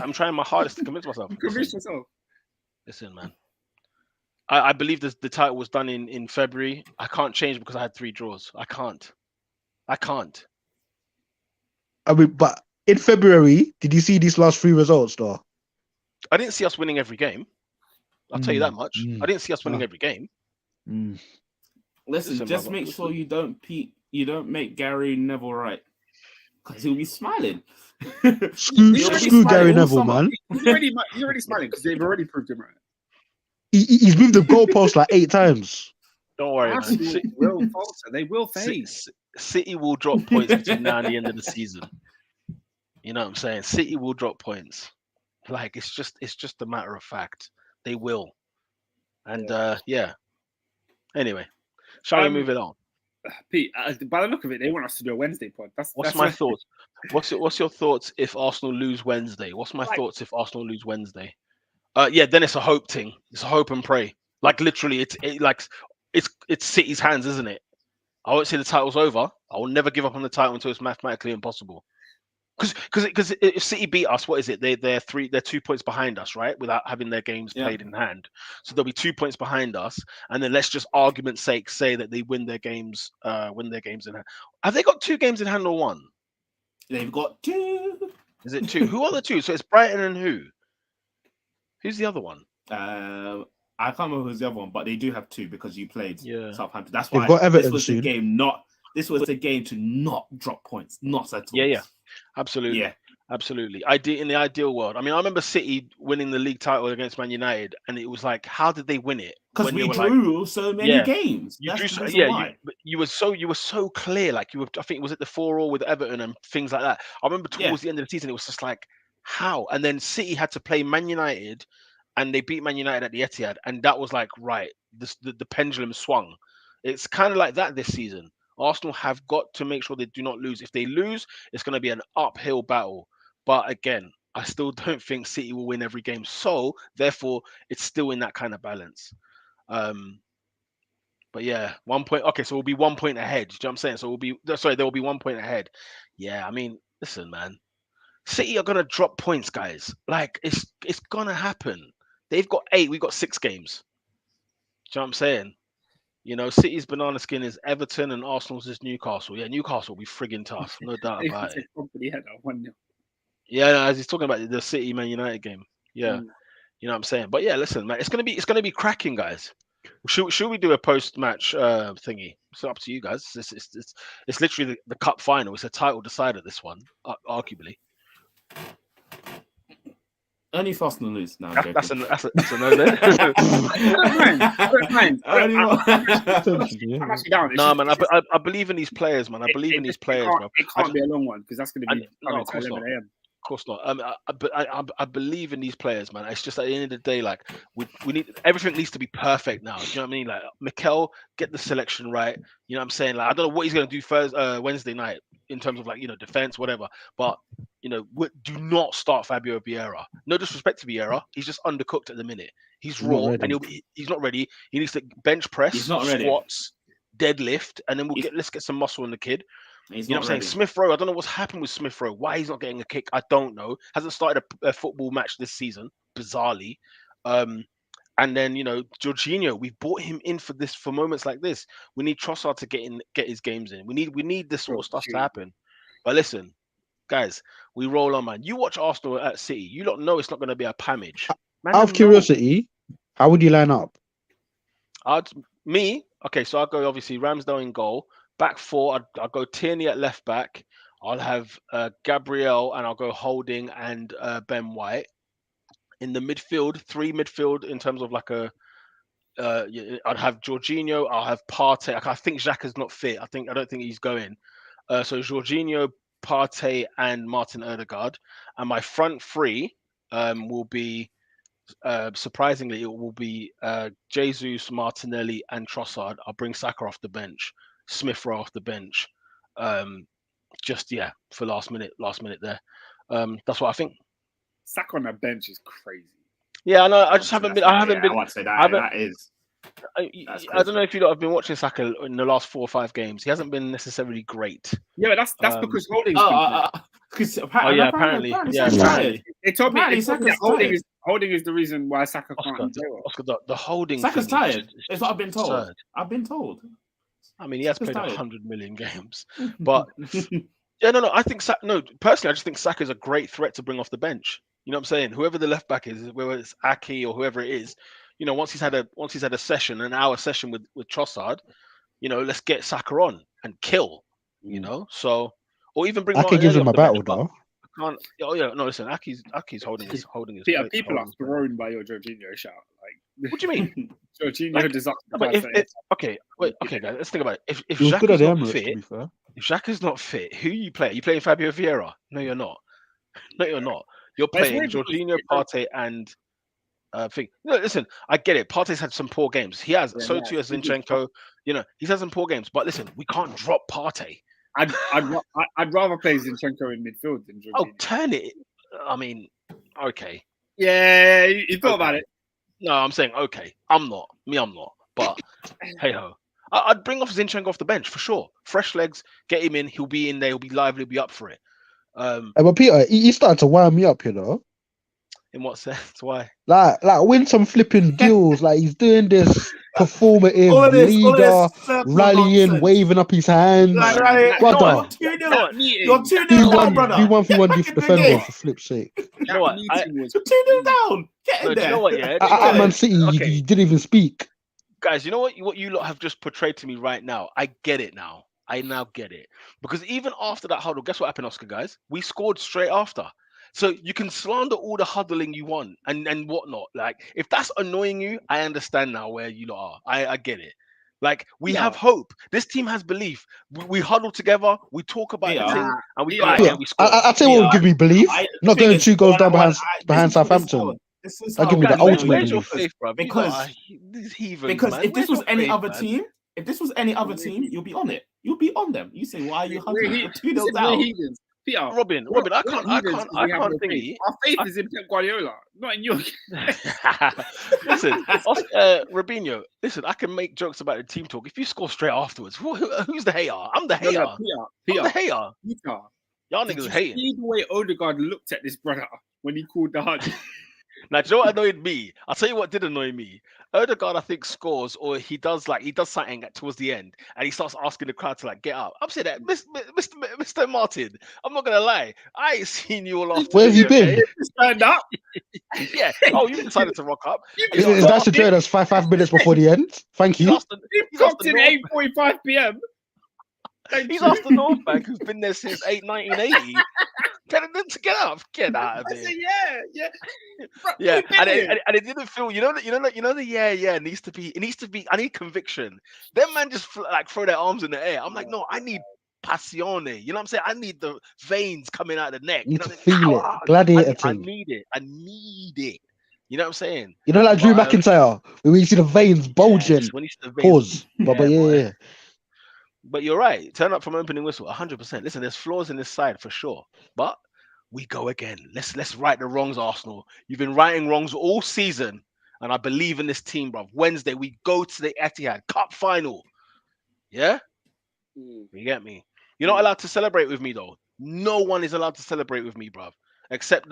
I'm trying my hardest to convince myself. Convince yourself. Listen, man. I believe the title was done in February. I can't change because I had 3 draws. I can't. I mean, but in February, did you see these last 3 results, though? I didn't see us winning every game. I'll tell you that much. I didn't see us winning every game. Listen, just make sure you don't make Gary Neville right, because he'll be smiling. Screw Gary Neville, man. He's already smiling because they've already proved him right. He's moved the goalpost like 8 times. Don't worry, man. They will fade. City will drop points between now and the end of the season. You know what I'm saying? City will drop points. Like it's just a matter of fact. They will. And Anyway, shall we move it on? Pete, by the look of it, they want us to do a Wednesday pod. What's my thoughts? What's your thoughts if Arsenal lose Wednesday? What's my thoughts if Arsenal lose Wednesday? Then it's a hope thing. It's a hope and pray. Like literally, it's City's hands, isn't it? I won't say the title's over. I will never give up on the title until it's mathematically impossible. Because if City beat us, what is it? They're 2 points behind us, right? Without having their games played in hand. So they'll be 2 points behind us, and then let's just argument's sake say that they win their games in hand. Have they got 2 games in hand or 1? They've got 2. Is it 2? Who are the 2? So it's Brighton and who? Who's the other one? I can't remember who's the other one, but they do have 2 because you played Southampton. That's They've why got Everton this was soon. the game. This was a game to not drop points, not at all. Yeah. Absolutely. Yeah. Absolutely. In the ideal world. I mean, I remember City winning the league title against Man United, and it was like, how did they win it? Because we drew so many games. You drew you were so clear. Like I think it was at the 4-4 with Everton and things like that. I remember towards the end of the season, it was just like, how? And then City had to play Man United, and they beat Man United at the Etihad, and that was like, right, the pendulum swung. It's kind of like that this season. Arsenal have got to make sure they do not lose. If they lose, it's going to be an uphill battle. But again, I still don't think City will win every game. So, therefore, it's still in that kind of balance. But yeah, 1 point. Okay, so we'll be 1 point ahead. Do you know what I'm saying? So there will be 1 point ahead. Yeah, I mean, listen, man. City are going to drop points, guys. Like, it's going to happen. They've got 8. We've got 6 games. Do you know what I'm saying? You know, City's banana skin is Everton and Arsenal's is Newcastle. Yeah, Newcastle will be frigging tough. No doubt about it. Yeah, no, as he's talking about the City Man United game. Yeah, Mm. you know what I'm saying. But yeah, listen, man, it's gonna be cracking, guys. Should we do a post match thingy? It's up to you guys. It's literally the cup final. It's a title decider. This one, arguably. Only if Arsenal lose. No, I'm That's joking. a no then. I don't mind. Only I'm actually down. It's No, just- man, it's just- I believe in these players, man. I believe in these players, bro. It can't be a long one because that's going to be no, coming of to course 11 not. a.m. Of course not. I believe in these players, man. It's just at the end of the day, like we need everything needs to be perfect now. Do you know what I mean? Like Mikel, get the selection right. You know what I'm saying? Like I don't know what he's gonna do Wednesday night in terms of like defense, whatever. But do not start Fabio Vieira. No disrespect to Vieira, he's just undercooked at the minute. He's raw and he's not ready. He needs to bench press, He's not ready. squats, deadlift, and then let's get some muscle in the kid. He's You know not what I'm ready. saying? Smith Rowe, I don't know what's happened with Smith Rowe. Why he's not getting a kick, I don't know. Hasn't started a football match this season, bizarrely. And then, Jorginho, we brought him in for moments like this. We need Trossard to get his games in. We need this sort of stuff to happen. But listen, guys, we roll on, man. You watch Arsenal at City. You don't know it's not going to be a pammage. Man, Out of curiosity, how would you line up? Okay, so I'll go obviously Ramsdale in goal. Back four, I'll go Tierney at left back. I'll have Gabriel and I'll go Holding and Ben White. In the midfield, three midfield in terms of like I'd have Jorginho, I'll have Partey. I think Xhaka's not fit. I don't think he's going. So Jorginho, Partey, and Martin Odegaard. And my front three will be surprisingly, it will be Jesus, Martinelli, and Trossard. I'll bring Saka off the bench, Smith Rowe off the bench. For last minute there. That's what I think. Saka on the bench is crazy. Yeah, I know. I just haven't been. I haven't been. I want to say that is. I don't know if you lot have been watching Saka in the last 4 or 5 games. He hasn't been necessarily great. Yeah, but that's because Holding's apparently. They told me Saka's Holding is the reason why Saka can't. Oscar, the Holding. Saka's tired. It's what I've been told. Absurd. I've been told. I mean, he has played 100 million games, but I think personally, I just think Saka is a great threat to bring off the bench. You know what I'm saying? Whoever the left back is, whether it's Aki or whoever it is, once he's had a session, an hour session with Trossard, let's get Saka on and kill. So or even bring. Aki gives him a battle, though. Can't. Oh yeah, no. Listen, Aki's holding his. People are thrown by your Jorginho shout. Like, what do you mean? Jorginho disaster. Okay, guys. Let's think about it. If Xhaka's not fit, who you play? You playing Fabio Vieira? No, you're not. You're playing Jorginho, Partey, and listen, I get it. Partey's had some poor games. He has. So too has Zinchenko. He's had some poor games. But listen, we can't drop Partey. I'd rather play Zinchenko in midfield than Jorginho. Oh, turn it. I mean, okay. Yeah, you thought about it. No, I'm saying okay. I'm not. But hey ho. I'd bring off Zinchenko off the bench for sure. Fresh legs, get him in. He'll be in there. He'll be lively. He'll be up for it. But Peter, he started to wind me up, In what sense? Why? Like win some flipping deals. Like he's doing this performative leader, rallying, waving up his hands. Brother, you're 2-0 brother. Do one for one defender for flip's sake. You know what? You're 2-0 down. Get in there. You know what? Yeah. At Man City, you didn't even speak. Guys, you know what? What you lot have just portrayed to me right now. I get it now. I now get it. Because even after that huddle, guess what happened, Oscar, guys? We scored straight after. So you can slander all the huddling you want and whatnot. Like, if that's annoying you, I understand now where you lot are. I get it. Like, we have hope. This team has belief. We huddle together. We talk about the team, and we go out and we score. I tell you what will give me belief. Not going 2 goals down behind Southampton. I'll give me the ultimate belief. Because if this was any other team, you'll be on it. You'll be on them. You say, why are you huddling? 2-0 down. Peter, Robin, I can't think. Our faith is in Pep Guardiola, not in you. Listen, Robinho, listen, I can make jokes about the team talk. If you score straight afterwards, who's the hater? I'm the hater. Peter, I'm the hater. Peter, Y'all niggas hating. See the way Odegaard looked at this brother when he called the hug. Now, do you know what annoyed me? I'll tell you what did annoy me. Odegaard, I think, scores or he does something towards the end, and he starts asking the crowd to like get up. I'm saying that, Mr. Martin. I'm not gonna lie. I ain't seen you all Where have you afternoon. been? Stand up. Yeah. Oh, you decided to rock up. Is that to join us 5 minutes before the end? Thank you. You clocked in 8:45 p.m. He's asked the North Bank, who's been there since 1980. Telling them to get up, get out of I there. said, yeah. Bro, Yeah, and it didn't feel, the yeah needs to be. It needs to be. I need conviction. Them man just like throw their arms in the air. I'm like, no, I need passione. You know what I'm saying? I need the veins coming out of the neck. You You need know to what I mean? feel it. Gladiator I thing. need it. I need it. You know what I'm saying? You know, like Drew McIntyre, when you see the veins bulging. Yes, when you see the veins, Pause. But boy. yeah. But you're right. Turn up from opening whistle, 100%. Listen, there's flaws in this side for sure. But we go again. Let's right the wrongs, Arsenal. You've been righting wrongs all season, and I believe in this team, bruv. Wednesday, we go to the Etihad Cup final. Yeah? You get me? You're not allowed to celebrate with me, though. No one is allowed to celebrate with me, bruv. Except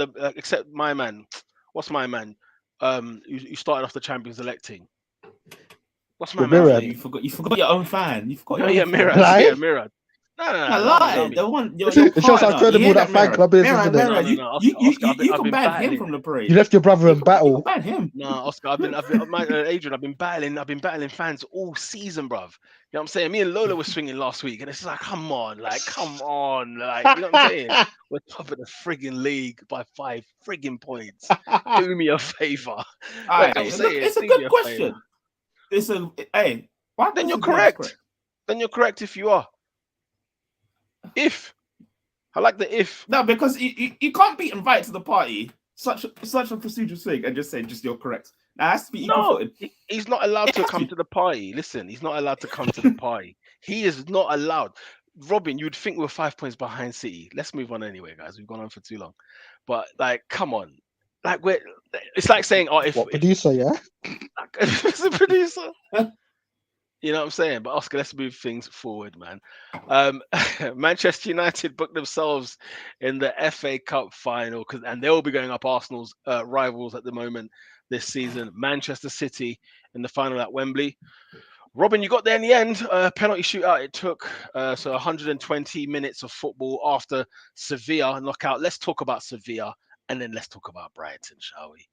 my man. What's my man? Who started off the Champions electing. What's my man's name? You forgot your own fan. You forgot your own Mirror. fan. Yeah, Mirror. No. Lie. The one. It shows how credible that fan club is, isn't it? You can ban him from the parade. You left your brother in battle. You can ban him. No, Oscar. Adrian. I've been battling fans all season, bruv. You know what I'm saying? Me and Lola were swinging last week, and it's like, come on, you know what I'm saying? We're top of the frigging league by 5 frigging points. Do me a favor. It's a good question. Then you're correct. Then you're correct if you are. If I like the if. No, because you can't be invited to the party, such a procedural thing, and just say you're correct. Now, has to be he's not allowed to come to the party. Listen, he's not allowed to come to the party. He is not allowed. Robin, you'd think we're 5 points behind City. Let's move on anyway, guys. We've gone on for too long. But like, come on. Like it's like saying, producer, yeah? It's a producer. You know what I'm saying? But Oscar, let's move things forward, man. Manchester United booked themselves in the FA Cup final, and they'll be going up Arsenal's rivals at the moment this season. Manchester City in the final at Wembley. Robin, you got there in the end. Penalty shootout it took. So 120 minutes of football after Sevilla knockout. Let's talk about Sevilla, and then let's talk about Brighton, shall we?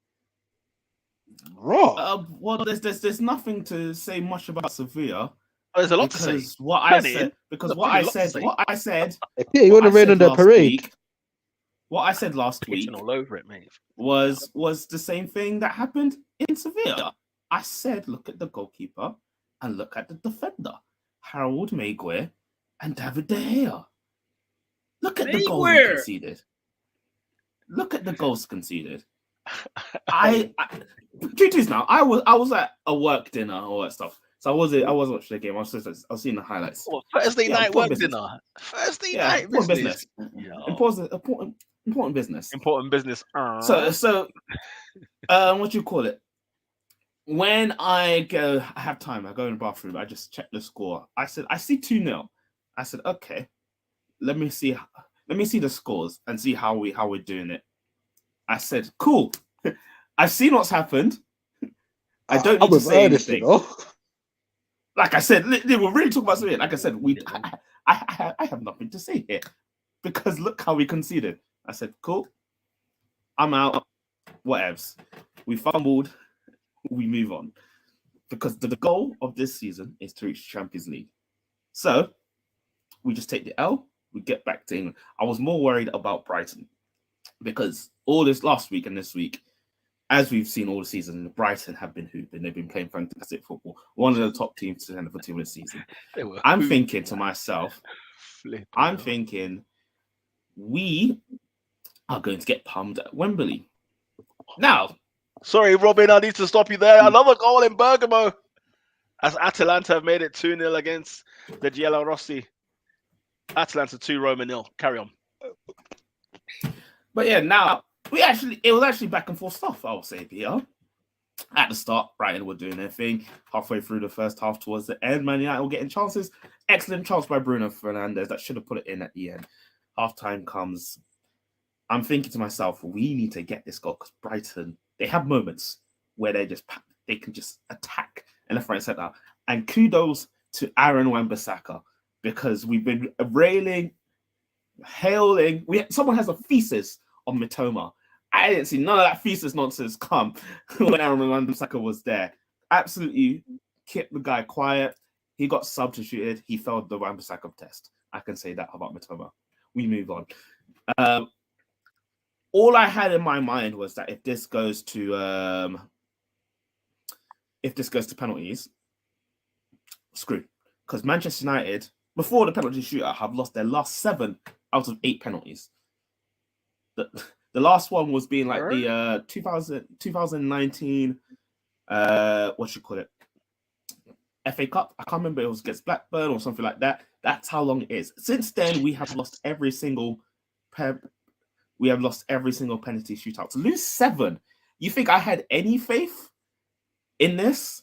Raw. Well, there's nothing to say much about Sevilla. There's a lot to say. What I said. Yeah, you want to rain on the parade. What I said last week all over it, mate. was the same thing that happened in Sevilla. I said, look at the goalkeeper and look at the defender, Harold Maguire and David De Gea. Look at the goals conceded. Look at the goals conceded. Truth is now, I was at a work dinner, all that stuff. So I was watching the game. I was seeing the highlights. Thursday night work dinner. Thursday night business. Important business. Important business. So what do you call it? When I have time, I go in the bathroom, I just check the score. I said, I see 2-0. I said, okay, let me see the scores and see how we're doing it. I said, cool. I've seen what's happened. I don't need to say anything. Like I said, we're really talking about something. Like I said, I have nothing to say here because look how we conceded. I said, cool. I'm out. Whatevs. We fumbled. We move on because the goal of this season is to reach Champions League. So we just take the L. We get back to England. I was more worried about Brighton because all this last week and this week, as we've seen all the season, Brighton have been hooping. They've been playing fantastic football. One of the top teams to end the team this season. I'm thinking to myself, we are going to get pummeled at Wembley. Now, sorry, Robin, I need to stop you there. Another goal in Bergamo. As Atalanta have made it 2-0 against the Giallorossi. Atalanta 2, Roma 0. Carry on. But yeah, now it was actually back and forth stuff, I would say, Peter. At the start, Brighton were doing their thing. Halfway through the first half towards the end, Man United were getting chances. Excellent chance by Bruno Fernandes that should have put it in at the end. Half time comes. I'm thinking to myself, we need to get this goal because Brighton they have moments where they can just attack in left, right, center. And kudos to Aaron Wan-Bissaka, because we've been hailing. Someone has a thesis on Mitoma. I didn't see none of that thesis nonsense come when Aaron Wan-Bissaka was there. Absolutely kept the guy quiet. He got substituted. He failed the Wan-Bissaka test. I can say that about Mitoma. We move on. All I had in my mind was that if this goes to penalties, screw. Because Manchester United, before the penalty shootout, have lost their last 7 out of 8 penalties. The last one was being like the 2019 FA Cup. I can't remember, it was against Blackburn or something like that. That's how long it is. Since then, we have lost every single penalty shootout. To lose 7, you think I had any faith in this?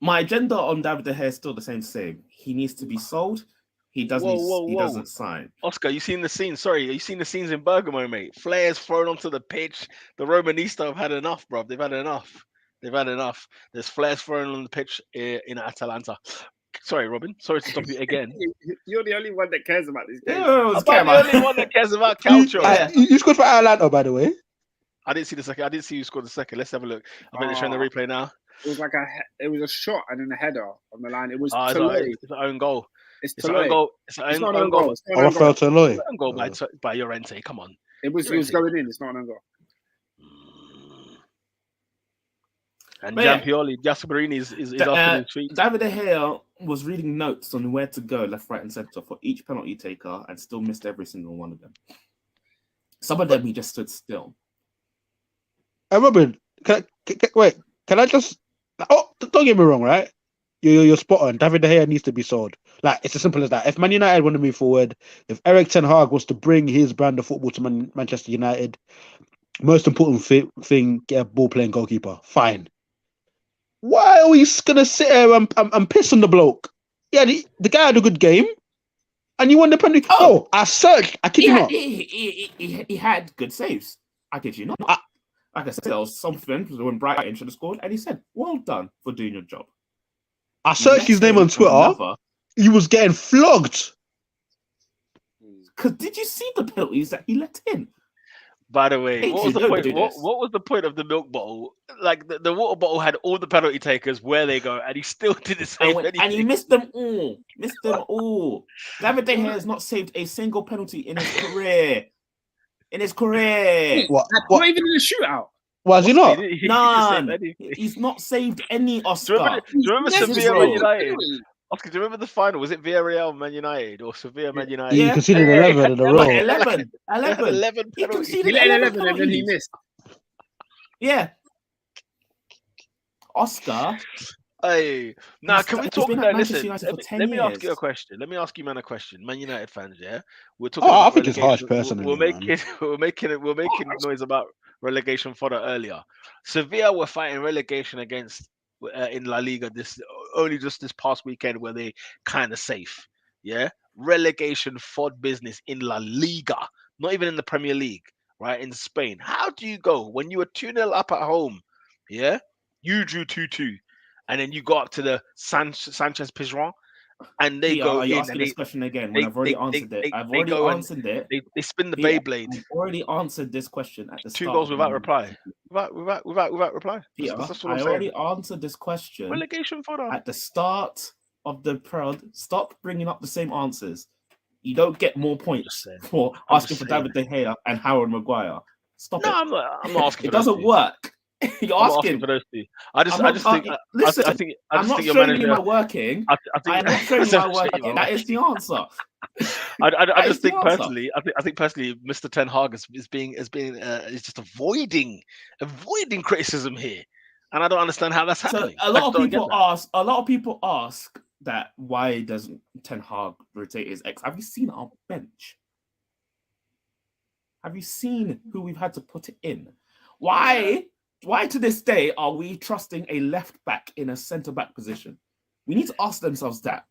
My agenda on David De Gea is still the same. He needs to be sold. He doesn't sign. Oscar, you seen the scene? Sorry, you seen the scenes in Bergamo, mate? Flares thrown onto the pitch. The Romanista have had enough, bro. They've had enough. There's flares thrown on the pitch in Atalanta. Sorry, Robin. Sorry to stop you again. You're the only one that cares about this game. I'm the only one that cares about Calcio. You scored for Atalanta, by the way. I didn't see the second. I didn't see who scored the second. Let's have a look. I bet they're showing the replay now. It was like a shot and then a header on the line. It was it's an own goal. It's an own goal. It's an own goal. I felt to Loy. Own goal by Llorente. Come on. It was going in. It's not an own goal. And Giampioli, Gasparini is up in his feet. David De Gea was reading notes on where to go, left, right, and centre for each penalty taker, and still missed every single one of them. Some of them he just stood still. Robin, can I just? Oh, don't get me wrong, right? You're spot on. David De Gea needs to be sold. Like, it's as simple as that. If Man United want to move forward, if Erik ten Hag wants to bring his brand of football to Manchester United, most important thing, get a ball-playing goalkeeper. Fine. Why are we gonna sit here and piss on the bloke? Yeah, the guy had a good game, and you won the penalty. Oh, I searched. I kid you not. He had good saves. I kid you not. Like I said, there was something when Brighton should have scored, and he said, "Well done for doing your job." I searched his name on Twitter. He was getting flogged. Because did you see the penalties that he let in? By the way, what was the point? What was the point of the milk bottle? Like the water bottle had all the penalty takers where they go, and he still didn't save anything. And he missed them all. David De Gea has not saved a single penalty in his career. What? Not even in a shootout. Was he not? None. He's not saved any Oscar. Do you remember Sevilla Man United? Oscar, do you remember the final? Was it Villarreal Man United or Sevilla Man United? Yeah, he conceded 11 in a row. 11 penalties. He let 11 and then he missed. Yeah. Oscar. Hey, now can we talk about? Listen, let me ask you a question. Man a question. Man United fans, yeah, we're talking. I think it's harsh, personally. We're making noise about relegation fodder earlier. Sevilla were fighting relegation against in La Liga this past weekend, where they kind of safe. Yeah, relegation fod business in La Liga, not even in the Premier League, right? In Spain, how do you go when you were 2-0 up at home? Yeah, you drew 2-2. And then you go up to the Sanchez Pizjuan, and they go. Are you asking this question again? When I've already answered it. I've already answered it. They spin the Beyblade. I've already answered this question at the start. 2 goals without reply. Without reply. Peter, I already answered this question. Relegation fodder at the start of the prod. Stop bringing up the same answers. You don't get more points for asking for David De Gea and Howard Maguire. Stop it. I'm not asking. It doesn't work. You're asking for those two. I just think. Listen, I'm not showing you my working. I'm not showing you my working. That is the answer. I just think personally. I think personally, Mr. Ten Hag is just avoiding criticism here, and I don't understand how that's happening. So a lot of people ask that why doesn't Ten Hag rotate his ex? Have you seen our bench? Have you seen who we've had to put it in? Why to this day are we trusting a left back in a centre back position? We need to ask themselves that.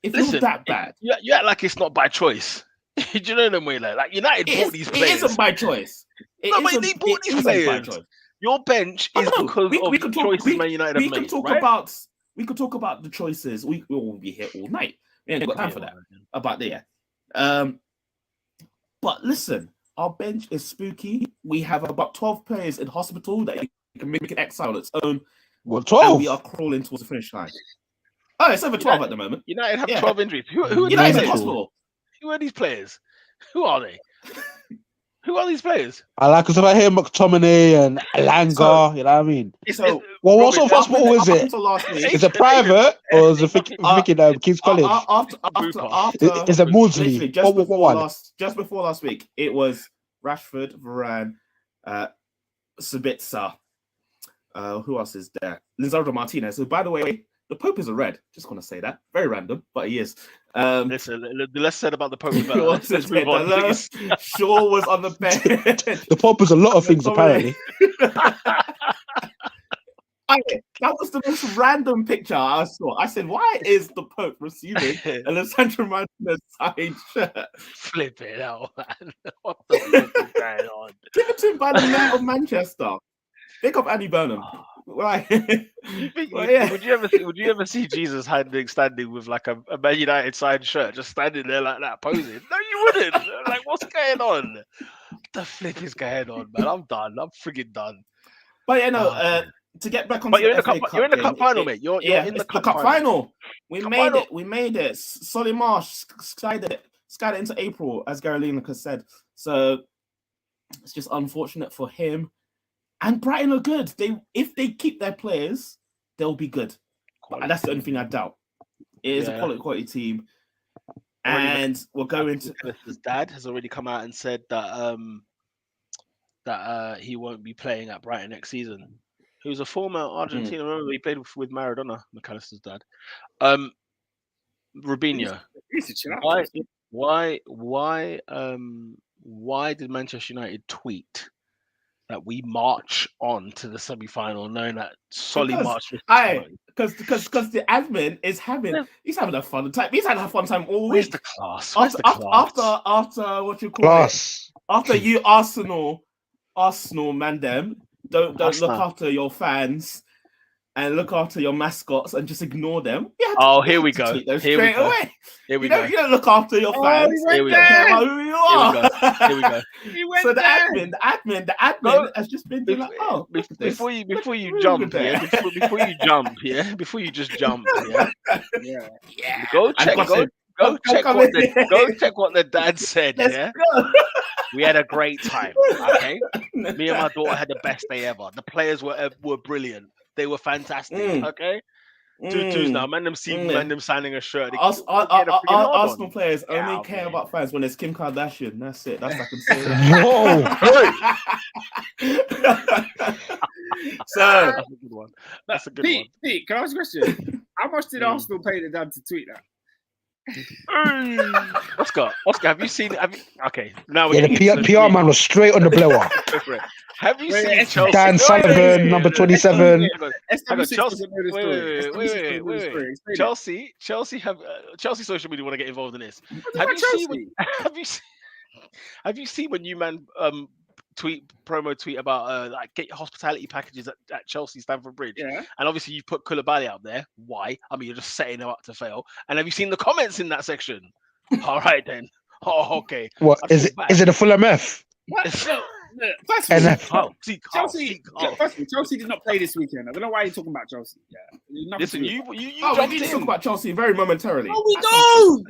If it's that bad, you act like it's not by choice. Do you know them way like United bought these players? It isn't by choice. They bought these players. Your bench is because of the choices Man United have made. We could talk about the choices. We will be here all night. We ain't got time for that. About that. But listen, our bench is spooky. We have about 12 players in hospital that can make an exile on its own. Well, 12. And we are crawling towards the finish line. Oh, it's over 12 at the moment. United have 12 injuries. Who are United these hospital? Who are these players? Who are they? Who are these players? I like because if I hear McTominay and Alanga, you know what I mean. So, what sort of hospital is it? Is it private or is it King's College? Is it Maudsley? Just before last week, it was Rashford, Varane, Sabitzer. Who else is there? Lizardo Martinez. So, by the way, the Pope is a red. Just want to say that. Very random, but he is. Listen, the less said about the Pope, the better. Let's move on, please. Shaw was on the bench. The Pope is a lot of things, apparently. That was the most random picture I saw. I said, why is the Pope receiving Alessandro Martinez signed shirt? Flip it out, man. What the fuck is going on? Give it to him by the mayor of Manchester. Pick up Andy Burnham. Right. Would you ever see Jesus standing with like a Man United signed shirt, just standing there like that, posing? No, you wouldn't. Like, what's going on? What the flip is going on, man? I'm done. I'm frigging done. But to get back on, you're in the cup final, mate. You're in the cup final. We made it. Solly Marsh skied it into April, as Gary Lineker said. So it's just unfortunate for him. And Brighton are good. If they keep their players, they'll be good. And that's the only thing I doubt. It is a quality team. And we're going to... His dad has already come out and said that he won't be playing at Brighton next season. Who's a former Argentine. Remember, he played with Maradona, McAllister's dad. Rubinho. Why did Manchester United tweet that we march on to the semi-final, knowing that Solly march? Because the admin is he's having a fun time. He's having a fun time all week. Where's the class? After what you call it? After you Arsenal man, them don't look after your fans and look after your mascots and just ignore them. Here we go. You don't look after your fans. Here we go. Who you are. Here we go. So the admin has just been like, before you jump, before you just jump, Go check what the dad said. We had a great time. Okay, me and my daughter had the best day ever. The players were brilliant. They were fantastic. Okay. 2-2 now. Man, them signing a shirt. Arsenal players only care about fans when it's Kim Kardashian. That's it. That's I can say. So that's a good one. That's a good one. Pete, can I ask a question? How much did Arsenal pay the dad to tweet that? Oscar, have you seen? Okay, now the PR man was straight on the blower. Have you seen Chelsea? Dan Sullivan, number 27. Chelsea social media want to get involved in this. Have you seen when you man promo tweet about like get your hospitality packages at Chelsea Stamford Bridge? Yeah. And obviously you put Koulibaly out there. Why? I mean, you're just setting them up to fail. And have you seen the comments in that section? All right then. Oh, okay. What is it? Is it a full MF? Chelsea did not play this weekend. I don't know why you're talking about Chelsea. Yeah. Listen, you we need to talk about Chelsea very momentarily. No, we don't.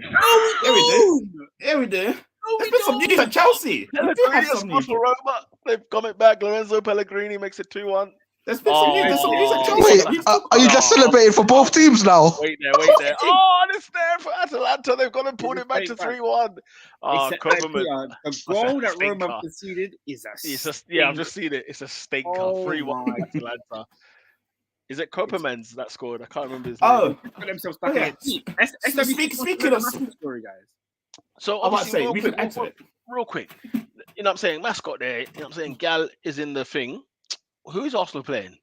Here we do. There's been some news at Chelsea. They've got it back. Lorenzo Pellegrini makes it 2-1. There's been some news at Chelsea. Wait, are you just celebrating for both teams now? Wait there. Oh, it's there for Atalanta. They've got to pull it back to 3-1. The goal that Roma conceded is a I've just seen it. It's a stinker. 3-1 Atalanta. Is it Kopermans that scored? I can't remember his name. Put themselves back in it. Speaking of story, guys. So obviously, real quick. You know what I'm saying? Mascot there. You know what I'm saying? Gal is in the thing. Who's Arsenal playing?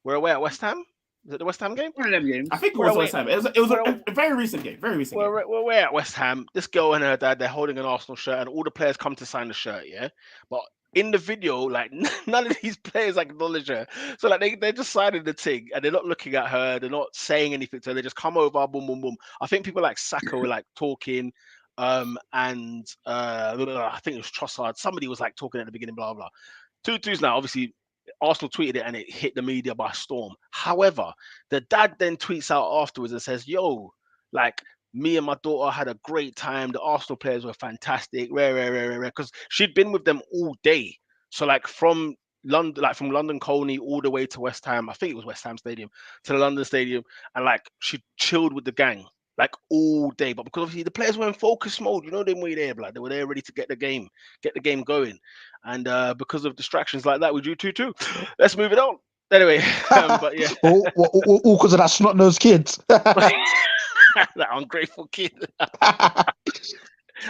We're away at West Ham. Is it the West Ham game? One of them games. I think it was West Ham. It was a very recent game. Very recent game. We're at West Ham. This girl and her dad, they're holding an Arsenal shirt, and all the players come to sign the shirt, yeah? But in the video, like, none of these players acknowledge her. So, like, they're just signing the thing, and they're not looking at her. They're not saying anything to her. They just come over, boom, boom, boom. I think people like Saka were, like, talking, and I think it was Trossard. Somebody was, like, talking at the beginning, blah, blah. 2-2's now, obviously, Arsenal tweeted it, and it hit the media by storm. However, the dad then tweets out afterwards and says, yo, like, me and my daughter had a great time. The Arsenal players were fantastic. Because she'd been with them all day. So, like, from London Colney all the way to West Ham, I think it was West Ham Stadium, to the London Stadium, and, like, she chilled with the gang, like, all day. But because obviously the players were in focus mode, you know, they were there, like, they were there ready to get the game going. And because of distractions like that, we drew 2-2. Let's move it on. Anyway, but yeah. all because of that snot-nosed kids. That ungrateful kid.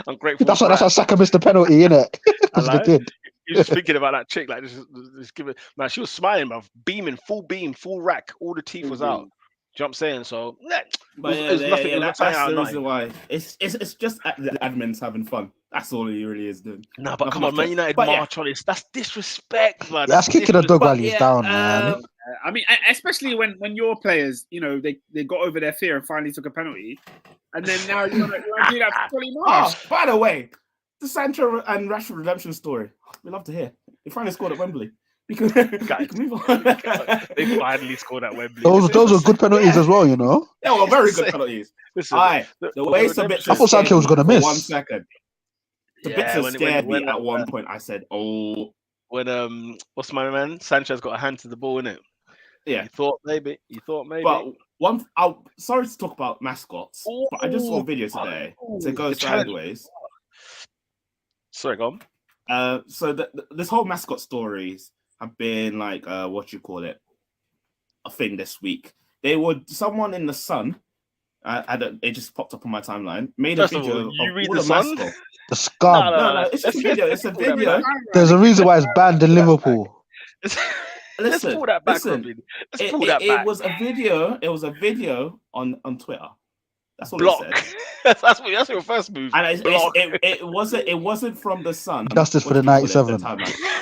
Ungrateful. That's how Saka missed the penalty, innit? Because the kid. You're just thinking about that chick, like, just give it. Man, she was smiling, man, beaming, full rack. All the teeth was out. Do you know what I'm saying? So, that's the reason why. It's just the admins having fun. That's all he really is doing. Nah, but come on, Man United march on this. That's disrespect, man. That's kicking the dog rallies down, man. I mean, especially when your players, you know, they got over their fear and finally took a penalty, and then now you want to do that for 20 minutes. Oh, by the way, the Sancho and Rashford redemption story. We love to hear. They finally scored at Wembley. We can move on. They finally scored at Wembley. Those were good penalties as well, you know. They were very good penalties. Listen, the way Sabitzer, I thought Sancho was going to miss. 1 second. Sabitzer scared me at one point. I said, "Oh." When what's my man? Sancho's got a hand to the ball, innit? Yeah. You thought maybe. But sorry to talk about mascots, but I just saw a video today to go sideways. Sorry, go on. So this whole mascot stories have been like a thing this week. Someone in the Sun, it just popped up on my timeline, made a video of you read all the Sun? The scum. No, it's just a video. It's a video. There's a reason why it's banned in Liverpool. Let's pull that back. It was a video. It was a video on Twitter. That's what block. It said. that's your first move. And it wasn't from the Sun. Justice for the 97.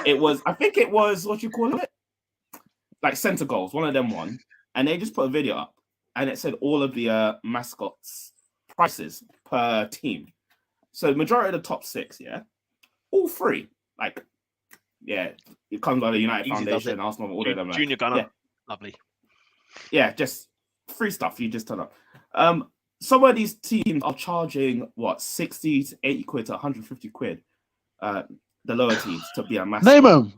It was. I think it was what you call it, like Centre Goals. One of them won, and they just put a video up, and it said all of the mascots prices per team. So majority of the top 6, yeah, all free. Like, yeah, it comes by the United Foundation, Arsenal, all of them. Junior Gunner, yeah. Lovely. Yeah, just free stuff. You just turn up. Some of these teams are charging 60 to 80 quid to 150 quid. The lower teams to be a mascot. Name them.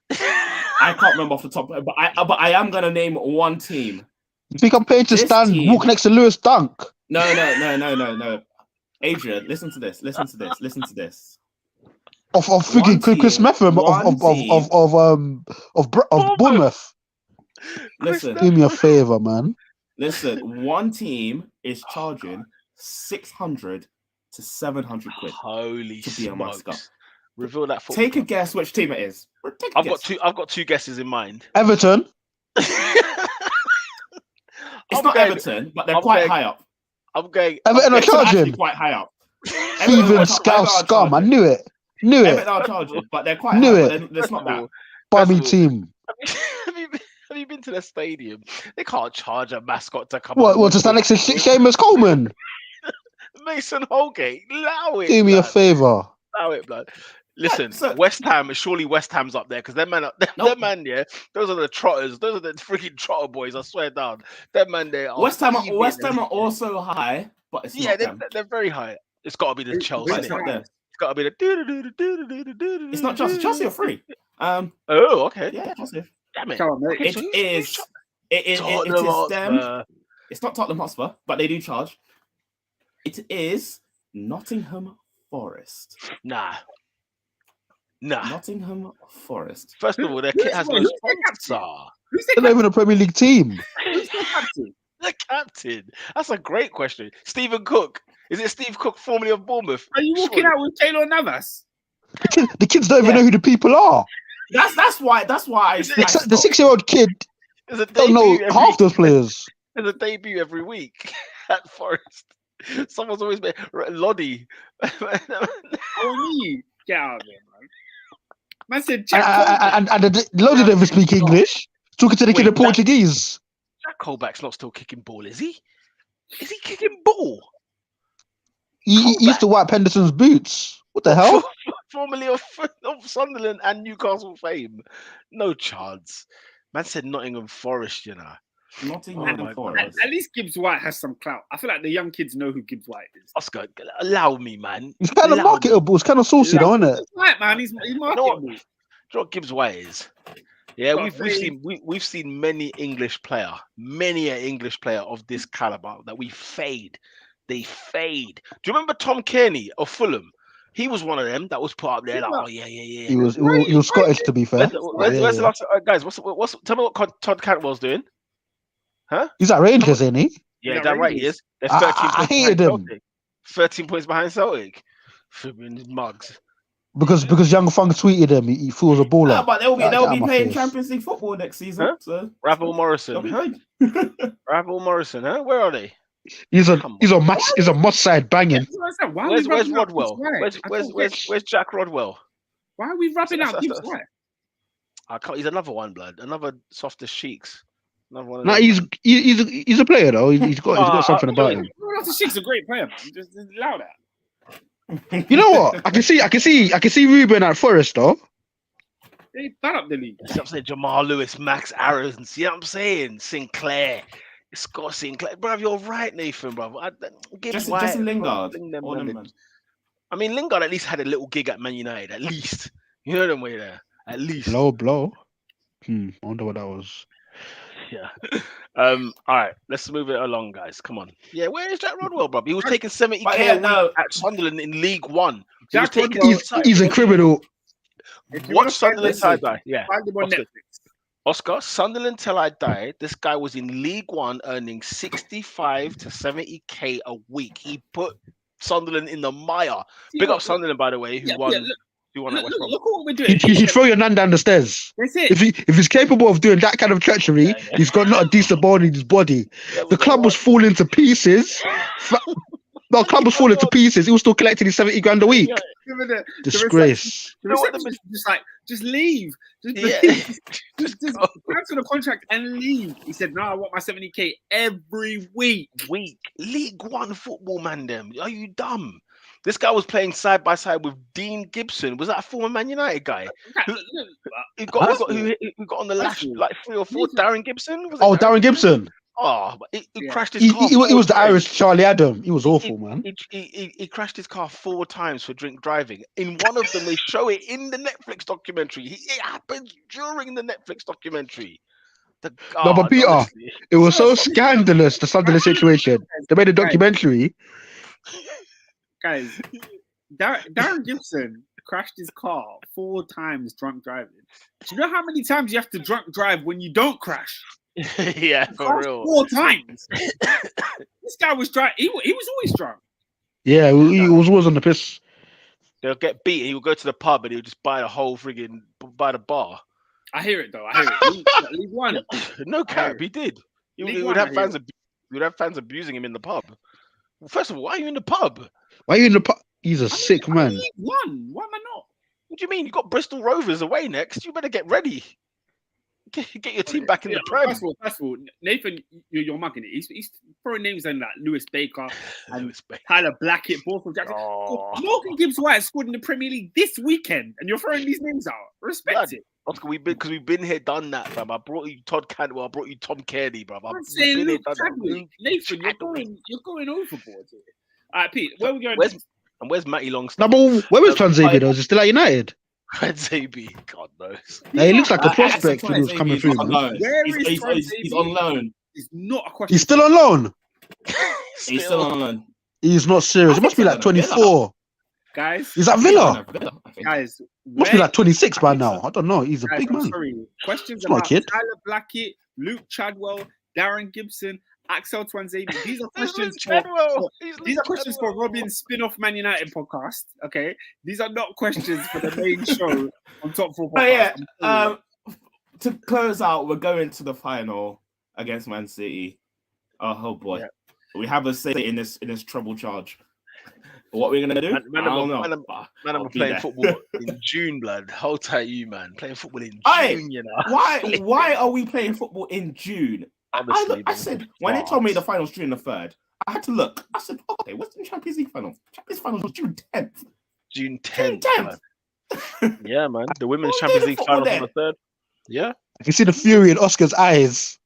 I can't remember off the top, but I am gonna name one team. You think I'm paying to stand walk next to Lewis Dunk? No. Adrian, listen to this. Of freaking Chris Metham of Bournemouth. Listen, do me a favor, man. Listen, one team is charging 600 to 700 quid. Holy to be a mascot. Reveal that. Take a guess which team it is. I've got two guesses in mind. Everton. It's not Everton, but they're quite high up. I'm going. Everton are charging. Quite high up. Thieving scum. I knew it. Everton are charging, but they're quite high up. It's not that. Bummy team. Have you been to the stadium? They can't charge a mascot to come. What? To stand next to Seamus Coleman? Mason Holgate. Allow it. Do me a favor. Allow it, blood. Listen, West Ham. Surely West Ham's up there because their man, yeah. Those are the trotters. Those are the freaking trotter boys. I swear down. That man there. West Ham are also high, but it's not them. They're very high. It's got to be the Chelsea. It's not them. It's got to be the. It's not Chelsea. Chelsea are free. Oh, okay. Yeah, Chelsea. Damn it. It is them. It's not Tottenham Hotspur, but they do charge. It is Nottingham Forest. Nah. Nottingham Forest. First of all, their kit has no sponsor. They're not even a Premier League team. Who's the captain? The captain. That's a great question. Stephen Cook. Is it Steve Cook, formerly of Bournemouth? Are you walking out with Taylor Navas? The kids don't even know who the people are. That's why. The 6-year-old kid There's a Don't know debut half those players. There's a debut every week at Forest. Someone's always been Loddy. Oh, get out of here, man. Man said Loads of them speak English. Talking to the kid in Portuguese. Jack Colback's not still kicking ball, is he? Is he kicking ball? He used to wipe Henderson's boots. What the hell? Formerly of Sunderland and Newcastle fame. No chance. Man said Nottingham Forest, you know. Nottingham Forest. At least Gibbs White has some clout. I feel like the young kids know who Gibbs White is. Oscar, allow me, man. He's kind of marketable. It's kind of saucy, though, isn't it? Gibbs White, man. He's marketable. Do you know what Gibbs White is? Yeah, we've seen many English player of this caliber that we fade. They fade. Do you remember Tom Kearney of Fulham? He was one of them that was put up there like, oh yeah. He was Scottish, to be fair. Where's the last guys? What's tell me what Todd Cantwell's doing? Huh? He's at Rangers, ain't he? Yeah, that right. He is. They're 13 I points hated him. 13 points behind Celtic. Fibbing mugs. Because Young Funk tweeted him, he feels a baller. Yeah, but they'll be playing Champions League football next season. Huh? So Ravel Morrison. Ravel Morrison, huh? Where are they? He's a must side banging. Where's Rodwell? Where's Jack Rodwell? Why are we rubbing out Gibbs White? I can't. He's another one, blood. Another softer cheeks. Another one. No, he's a player though. He's got something about him. Softer cheeks a great player, man. Just allow that. You know what? I can see Ruben at Forest though. They ban up the league. I'm saying Jamal Lewis, Max Aaron. See what I'm saying? Sinclair. Scott Sinclair, bro, you're right, Nathan, bro. Jesse Lingard. I mean, Lingard at least had a little gig at Man United, at least. You know them way there, at least. Blow. I wonder what that was. Yeah. All right, let's move it along, guys. Come on. Yeah, where is Jack Rodwell, bro? He was taking 70k at Sunderland in League One. He's a criminal. Watch Sunderland side by. Yeah. Find him on Netflix. Oscar, Sunderland till I die. This guy was in League One earning 65 to 70k a week. He put Sunderland in the mire. Big up Sunderland, by the way, who won. Look at what we're doing. He'd throw your nan down the stairs. That's it. If he's capable of doing that kind of treachery, he's got not a decent ball in his body. The club was falling to pieces. The club was falling to pieces. He was still collecting his 70 grand a week. Disgrace. Just leave. Just cancel the contract and leave. He said, no, I want my 70k every week. League One football, man, them. Are you dumb? This guy was playing side by side with Dean Gibson. Was that a former Man United guy? Who got on the lash like 3 or 4? Darren Gibson? Darren Gibson. Oh, he crashed his car. He was the Irish Charlie Adam. He was awful, man. He crashed his car 4 times for drink driving. In one of them, they show it in the Netflix documentary. It happens during the Netflix documentary. But Peter, honestly, it was so scandalous, the Sunderland situation. They made a documentary. Guys, Darren Gibson crashed his car 4 times drunk driving. Do you know how many times you have to drunk drive when you don't crash? Yeah, for real. 4 times. This guy was drunk. He was always drunk. Yeah, he was always on the piss. They'll get beat. He would go to the pub and he would just buy the whole friggin' by the bar. I hear it though. I hear it. League One. No cap, he did. He would have fans. You'd have fans abusing him in the pub. First of all, why are you in the pub? Why are you in the pub? He's a sick man. League One. Why am I not? What do you mean? You got Bristol Rovers away next. You better get ready. Get your team back in the Prem. First of all, Nathan, you're mugging it. He's throwing names in like Lewis Baker and Tyler Blackett, both of Jackson. Morgan Gibbs White scored in the Premier League this weekend, and you're throwing these names out. Respect it. Oscar, we've been here, done that, fam. I brought you Todd Cantwell. I brought you Tom Kearney, bro. I'm saying, look, Nathan, you're going overboard here. All right, Pete, where are we going? Where's Matty Longstaff? No, but where was Transabi though? Is he still at United? Transabi, God knows. Yeah, he looks like a prospect when he was coming through. Where is he's on loan. It's not a question. He's still on loan. He's still on loan. He's not serious. It must be like 24. Guys, he's at Villa. Guys, must be like 26 by now. I don't know. He's a big man. Sorry. Questions about Tyler Blackett, Luke Chadwell, Darren Gibson, Axel Twanzebe. These are questions for Robin's spin-off Man United podcast. Okay, these are not questions for the main show on Top 4 podcast. to close out, we're going to the final against Man City. Oh boy, we have a say in this trouble charge. What we're gonna do? Man, I'm playing football in June, blood. Hold tight, you man. Playing football in June, you know. Why are we playing football in June? Honestly, I said when they told me the finals June the 3rd, I had to look. I said, okay, what's the Champions League final? Champions final was June 10th. June 10th. Yeah, man. The Women's Champions League final on the 3rd. Yeah. I can see the fury in Oscar's eyes.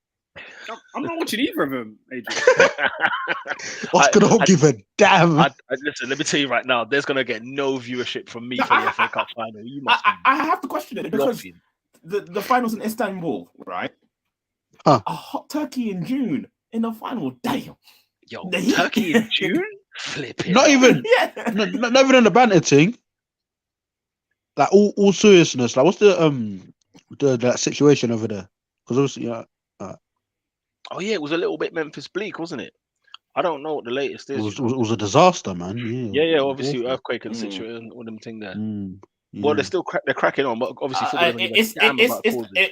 I'm not watching either of them, Adrian. Oscar don't give a damn. Listen, let me tell you right now, there's going to get no viewership from me for the FA Cup final. You must I have to question it because the finals in Istanbul, right? Huh. A hot turkey in June in the final. Damn. Yo, turkey in June? Flip it. Not even in the banter thing. Like all seriousness, like what's that situation over there? Because obviously, oh yeah, it was a little bit Memphis bleak, wasn't it? I don't know what the latest is. It was a disaster, man. Yeah. Obviously, earthquake and situation, all them thing there. Well, they're cracking on, but obviously,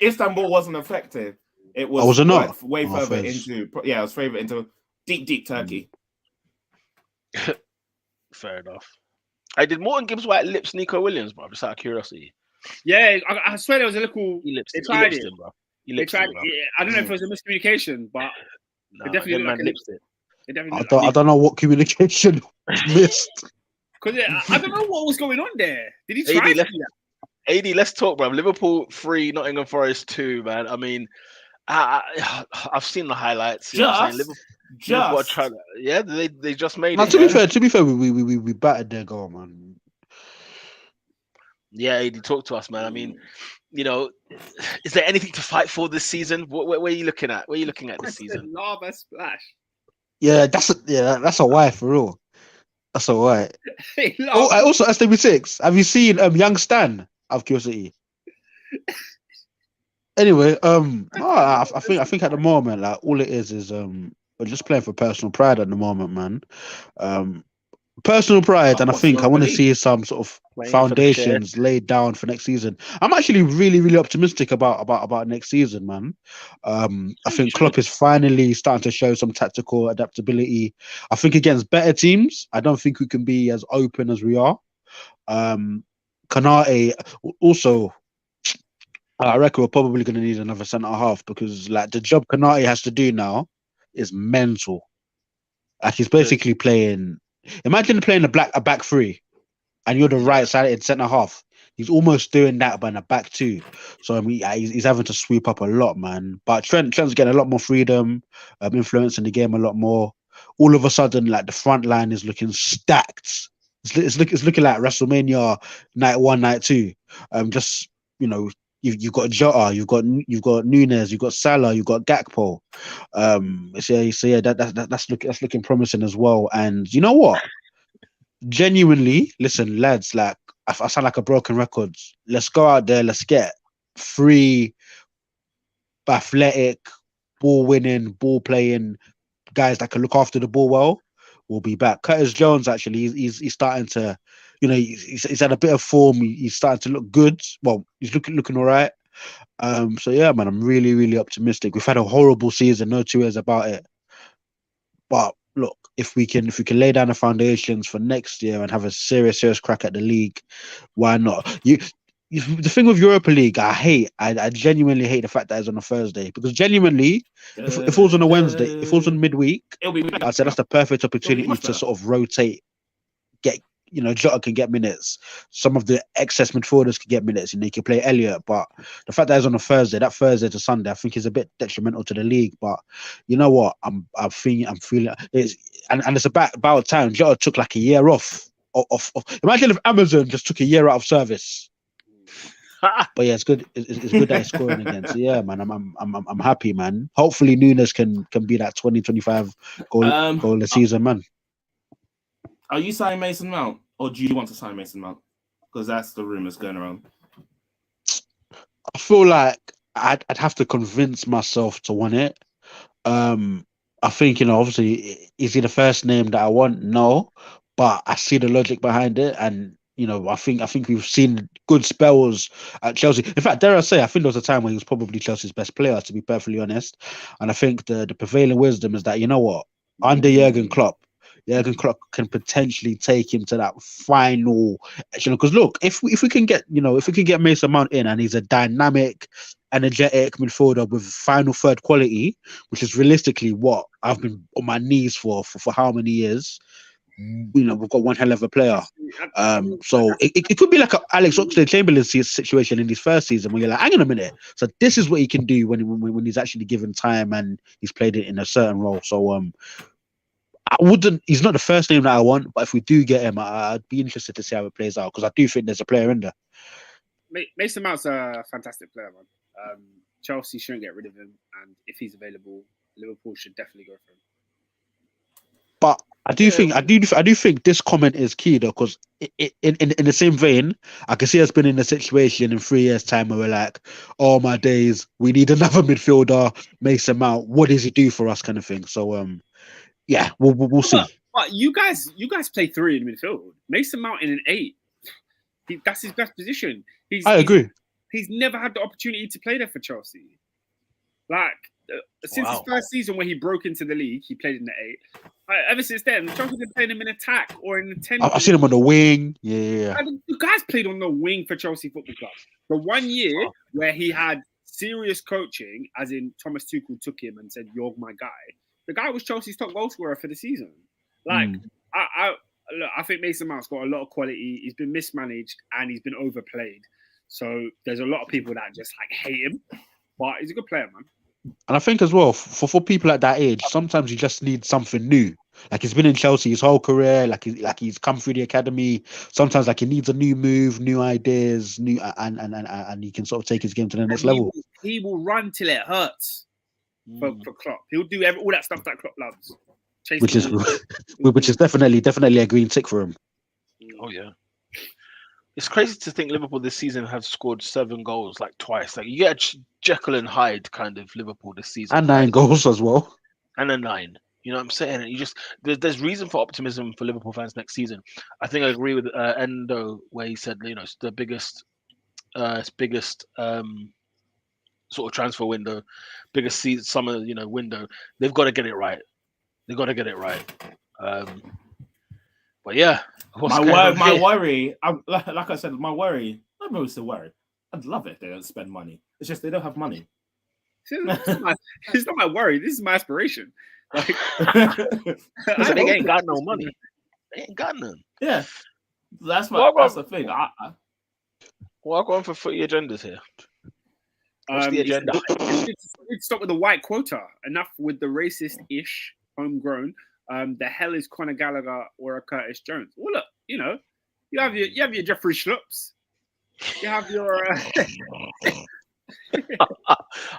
Istanbul wasn't affected. It was, was it not? Way further into. Yeah, it was further into deep Turkey. Fair enough. I did Morton Gibbs White lips Nico Williams, bro. Just out of curiosity. Yeah, I swear there was a little. They tried it, bro. They tried it. Yeah, I don't know if it was a miscommunication, but it definitely lips it. I don't know what communication missed. Because I don't know what was going on there. Did he try? AD, let's talk, bro. Liverpool 3, Nottingham Forest 2, man. I mean, I've seen the highlights. Liverpool are trying. Yeah, they just made it. To be fair, we battered their goal, man. Yeah, AD, talk to us, man. I mean, you know, is there anything to fight for this season? Where are you looking at? Where are you looking at this season? Lava splash. Yeah, that's a why for real. That's a why. Also, SW6. Have you seen Young Stan? Out of curiosity. Anyway, I think at the moment, like all it is we're just playing for personal pride at the moment, man. Personal pride, and I think I want to see some sort of foundations laid down for next season. I'm actually really optimistic about next season, man. I think Klopp is finally starting to show some tactical adaptability. I think against better teams, I don't think we can be as open as we are. Kanate also, I reckon we're probably going to need another centre half because like the job Kanate has to do now is mental. Like he's basically playing. Imagine playing a back three, and you're the right-sided centre half. He's almost doing that, but in a back two. So I mean, he's having to sweep up a lot, man. But Trent's getting a lot more freedom, influencing the game a lot more. All of a sudden, like the front line is looking stacked. It's looking like WrestleMania night 1, night 2. Just you know, you've got Jota, you've got Nunez, you've got Salah, you've got Gakpo. So yeah, that's looking promising as well. And you know what? Genuinely, listen, lads, like I sound like a broken record. Let's go out there. Let's get 3 athletic, ball winning, ball playing guys that can look after the ball well. We'll be back. Curtis Jones, actually, he's starting to, you know, he's had a bit of form. He's starting to look good. Well, he's looking all right. So yeah, man, I'm really optimistic. We've had a horrible season, no two ways about it. But look, if we can lay down the foundations for next year and have a serious crack at the league, why not? The thing with Europa League, I genuinely hate the fact that it's on a Thursday because genuinely, if it was on a Wednesday, if it was on midweek, I'd say that's the perfect opportunity to sort of rotate, Jota can get minutes. Some of the excess midfielders can get minutes, and they can play Elliott. But the fact that it's on a Thursday, that Thursday to Sunday, I think is a bit detrimental to the league. But you know what? I'm feeling it's and it's about time. Jota took like a year off. Imagine if Amazon just took a year out of service. But yeah, it's good. It's good that he's scoring again. So yeah, man, I'm happy, man. Hopefully Nunez can be that 20-25 goal a season, man. Are you signing Mason Mount, or do you want to sign Mason Mount? Because that's the rumors going around. I feel like I'd have to convince myself to want it. I think, obviously, is he the first name that I want? No, but I see the logic behind it, and I think we've seen good spells at Chelsea. In fact, dare I say, I think there was a time when he was probably Chelsea's best player, to be perfectly honest. And I think the prevailing wisdom is that, you know what, under Jurgen Klopp can potentially take him to that final echelon. Because look, if we can get Mason Mount in, and he's a dynamic, energetic midfielder with final third quality, which is realistically what I've been on my knees for how many years. We've got one hell of a player. So it could be like a Alex Oxlade-Chamberlain situation in his first season, where you're like, hang on a minute. So this is what he can do when he's actually given time and he's played it in a certain role. So he's not the first name that I want, but if we do get him, I'd be interested to see how it plays out, because I do think there's a player in there. Mason Mount's a fantastic player, man. Chelsea shouldn't get rid of him, and if he's available, Liverpool should definitely go for him. But I do think this comment is key, though, because in the same vein, I can see us been in a situation in 3 years' time where we're like, oh my days, we need another midfielder, Mason Mount. What does he do for us, kind of thing? So yeah, we'll see. But you guys play 3 in midfield. Mason Mount in an 8. That's his best position. I agree. He's never had the opportunity to play there for Chelsea. Like, since his first season where he broke into the league, he played in the 8. Ever since then, Chelsea's been playing him in attack or in the 10. I've seen him on the wing. Yeah. You guys played on the wing for Chelsea Football Club. The 1 year where he had serious coaching, as in Thomas Tuchel took him and said, "You're my guy." The guy was Chelsea's top goal scorer for the season. Like, I think Mason Mount's got a lot of quality. He's been mismanaged and he's been overplayed. So there's a lot of people that just hate him, but he's a good player, man. And I think as well, for people at that age, sometimes you just need something new. Like, he's been in Chelsea his whole career. Like he's come through the academy. Sometimes he needs a new move, new ideas, and he can sort of take his game to the next level. He will run till it hurts for Klopp. He'll do all that stuff that Klopp loves. Which is definitely a green tick for him. Oh yeah. It's crazy to think Liverpool this season have scored 7 goals like twice. Like, you get Jekyll and Hyde kind of Liverpool this season, and 9 goals as well, and a 9. You know what I'm saying? And you just there's reason for optimism for Liverpool fans next season. I think I agree with Endo, where he said, it's the biggest sort of transfer window, biggest summer window. They've got to get it right. But yeah, my worry, like I said, my worry. I'm always still worried. I'd love it if they don't spend money. It's just they don't have money. It's not my worry. This is my aspiration. Like, they ain't got no money. They ain't got none. Yeah, that's the thing. Walk on for footy agendas here. What's the agenda? Let's stop with the white quota. Enough with the racist-ish, homegrown. The hell is Conor Gallagher or a Curtis Jones? Well, look, you have your Jeffrey Schlups. You have your.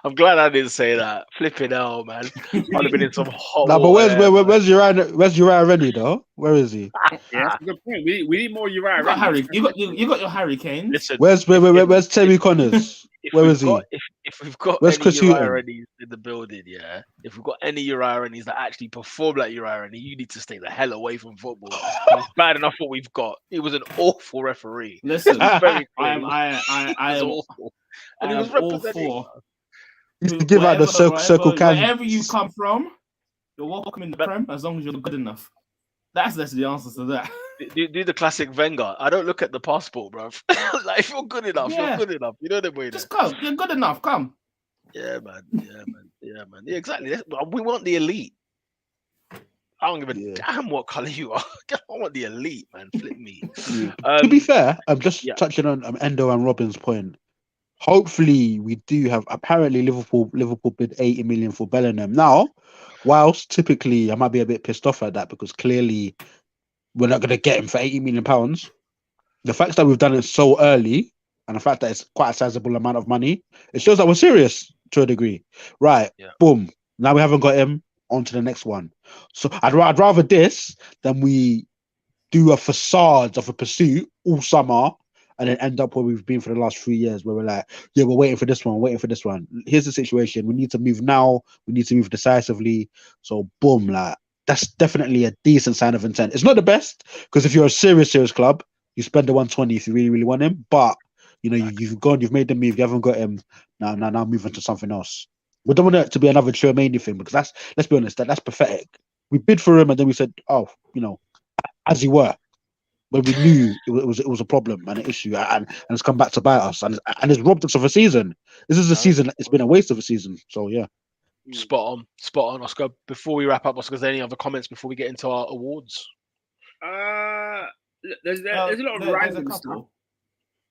I'm glad I didn't say that. Flipping hell, man. I'd have been in some hot. But where's Uriah Rennie though? Where is he? Yeah, that's a good point. We need more Uriah Rennie. You got your Harry Kane. Listen, where's Terry Connors? Where is he? If we've got Where's any Uriah Rennies in the building, yeah. If we've got any Uriah Rennies that actually perform like Uriah Rennie, you need to stay the hell away from football. It's bad enough what we've got. He was an awful referee. Listen, I am awful. And he was representing. To give out the circle can. Wherever you come from, you're welcome in the Prem as long as you're good enough. That's the answer to that. Do the classic Wenger. I don't look at the passport, bro. Like, if you're good enough, you're good enough. You know the way. Just come. You're good enough. Come. Yeah, man. Yeah, exactly. We want the elite. I don't give a damn what color you are. I want the elite, man. Flip me. To be fair, I'm just touching on Endo and Robin's point. Hopefully, we do have. Apparently, Liverpool bid 80 million for Bellingham. Now, whilst typically I might be a bit pissed off at that, because clearly we're not going to get him for 80 million pounds. The fact that we've done it so early, and the fact that it's quite a sizable amount of money, it shows that we're serious to a degree. Right? Yeah. Boom. Now we haven't got him. On to the next one. So I'd rather this than we do a facade of a pursuit all summer and then end up where we've been for the last 3 years, where we're like, yeah, we're waiting for this one. Here's the situation. We need to move now. We need to move decisively. So boom, like, that's definitely a decent sign of intent. It's not the best, because if you're a serious club, You spend the 120 if you really, really want him. But you've gone, you've made the move. You haven't got him. Now move on to something else. We don't want it to be another Tchouaméni thing because let's be honest, that's pathetic. We bid for him and then we said, oh, as he were, when we knew it was a problem and an issue, and it's come back to bite us, and it's robbed us of a season. This is a season. It's been a waste of a season. So yeah. Spot on, Oscar. Before we wrap up, Oscar, is there any other comments before we get into our awards? There's a lot of random stuff.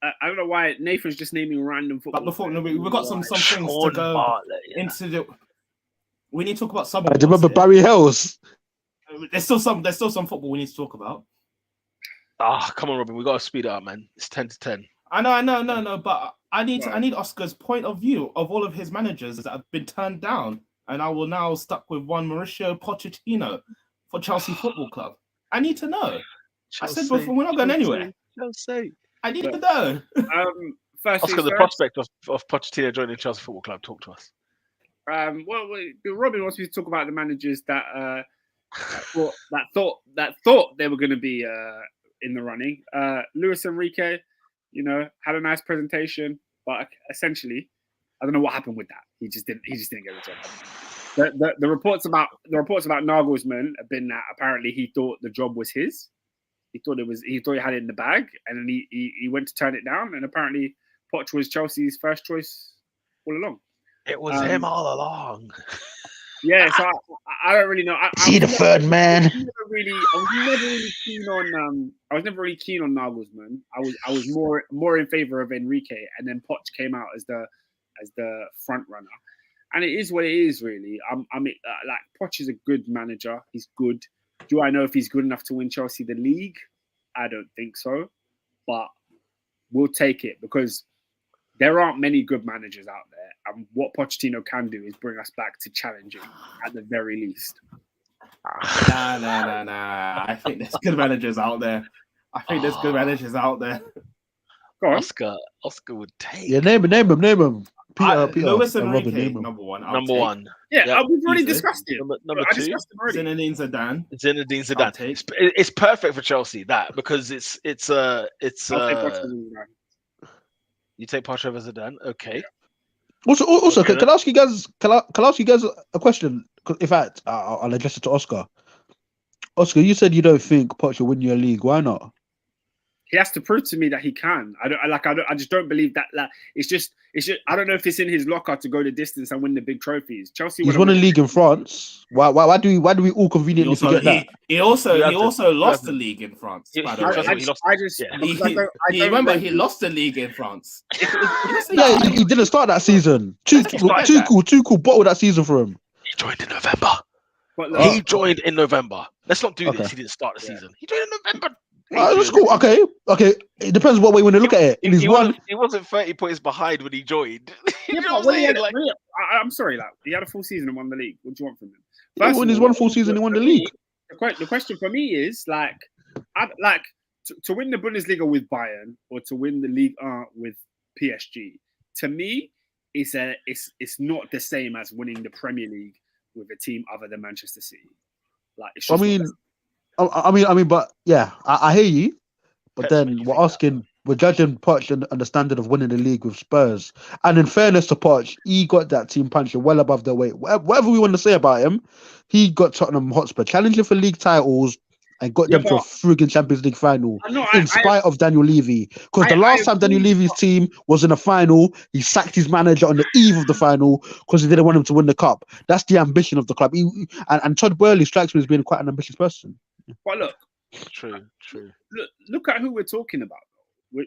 I don't know why Nathan's just naming random football. But before we've got some things to go into. We need to talk about some. I remember Barry Hills. There's still some football we need to talk about. Come on, Robin. We got to speed it up, man. It's 10-10. I know, but I need Oscar's point of view of all of his managers that have been turned down, and I will now stuck with one Mauricio Pochettino for Chelsea Football Club. I need to know. Chelsea, I said before, we're not going anywhere. Chelsea. I need to know. Oscar, the prospect of Pochettino joining Chelsea Football Club. Talk to us. Robin wants me to talk about the managers that thought they were going to be in the running. Luis Enrique, had a nice presentation, but essentially, I don't know what happened with that. He just didn't get the job. The reports about Nagelsmann have been that apparently he thought the job was his. He thought he had it in the bag, and then he went to turn it down, and apparently Poch was Chelsea's first choice all along. It was him all along. Yeah, so I don't really know. See the third man. I was never really keen on Nagelsmann. I was more in favor of Enrique, and then Poch came out as the front runner. And it is what it is, really. Poch is a good manager. He's good. Do I know if he's good enough to win Chelsea the league? I don't think so, but we'll take it because there aren't many good managers out there. And what Pochettino can do is bring us back to challenging at the very least. Nah. I think there's good managers out there. Go on. Oscar would take. Yeah, name him. Peter, Luis Enrique, number one. Number one. Yeah, we've already discussed it. Number two. Zinedine Zidane. It's perfect for Chelsea because it's you take Poch over Zidane, okay. Also, can I ask you guys? Can I ask you guys a question? In fact, I'll address it to Oscar. Oscar, you said you don't think Poch will win your league. Why not? He has to prove to me that he can. I just don't believe that. It's just. I don't know if it's in his locker to go the distance and win the big trophies. Chelsea. He's won a league in France. Why do we all conveniently forget that? He also lost the league in France. He lost the league in France. Yeah, he didn't start that season. Tuchel bottled that season for him. He joined in November. Let's not do this. He didn't start the season. He joined in November. That's cool. Okay. It depends what way you want to look at it. He wasn't 30 points behind when he joined. I'm sorry, he had a full season and won the league. What do you want from him? When he's won full season, he won the league. The question for me is to win the Bundesliga with Bayern or to win the Ligue 1 with PSG. To me, it's not the same as winning the Premier League with a team other than Manchester City. But yeah, I hear you. But then we're judging Poch on the standard of winning the league with Spurs. And in fairness to Poch, he got that team punching well above their weight. Whatever we want to say about him, he got Tottenham Hotspur challenging for league titles and got them to a frigging Champions League final in spite of Daniel Levy. Because the last time Daniel Levy's team was in a final, he sacked his manager on the eve of the final because he didn't want him to win the cup. That's the ambition of the club. And Todd Boehly strikes me as being quite an ambitious person. But look, true. Look at who we're talking about.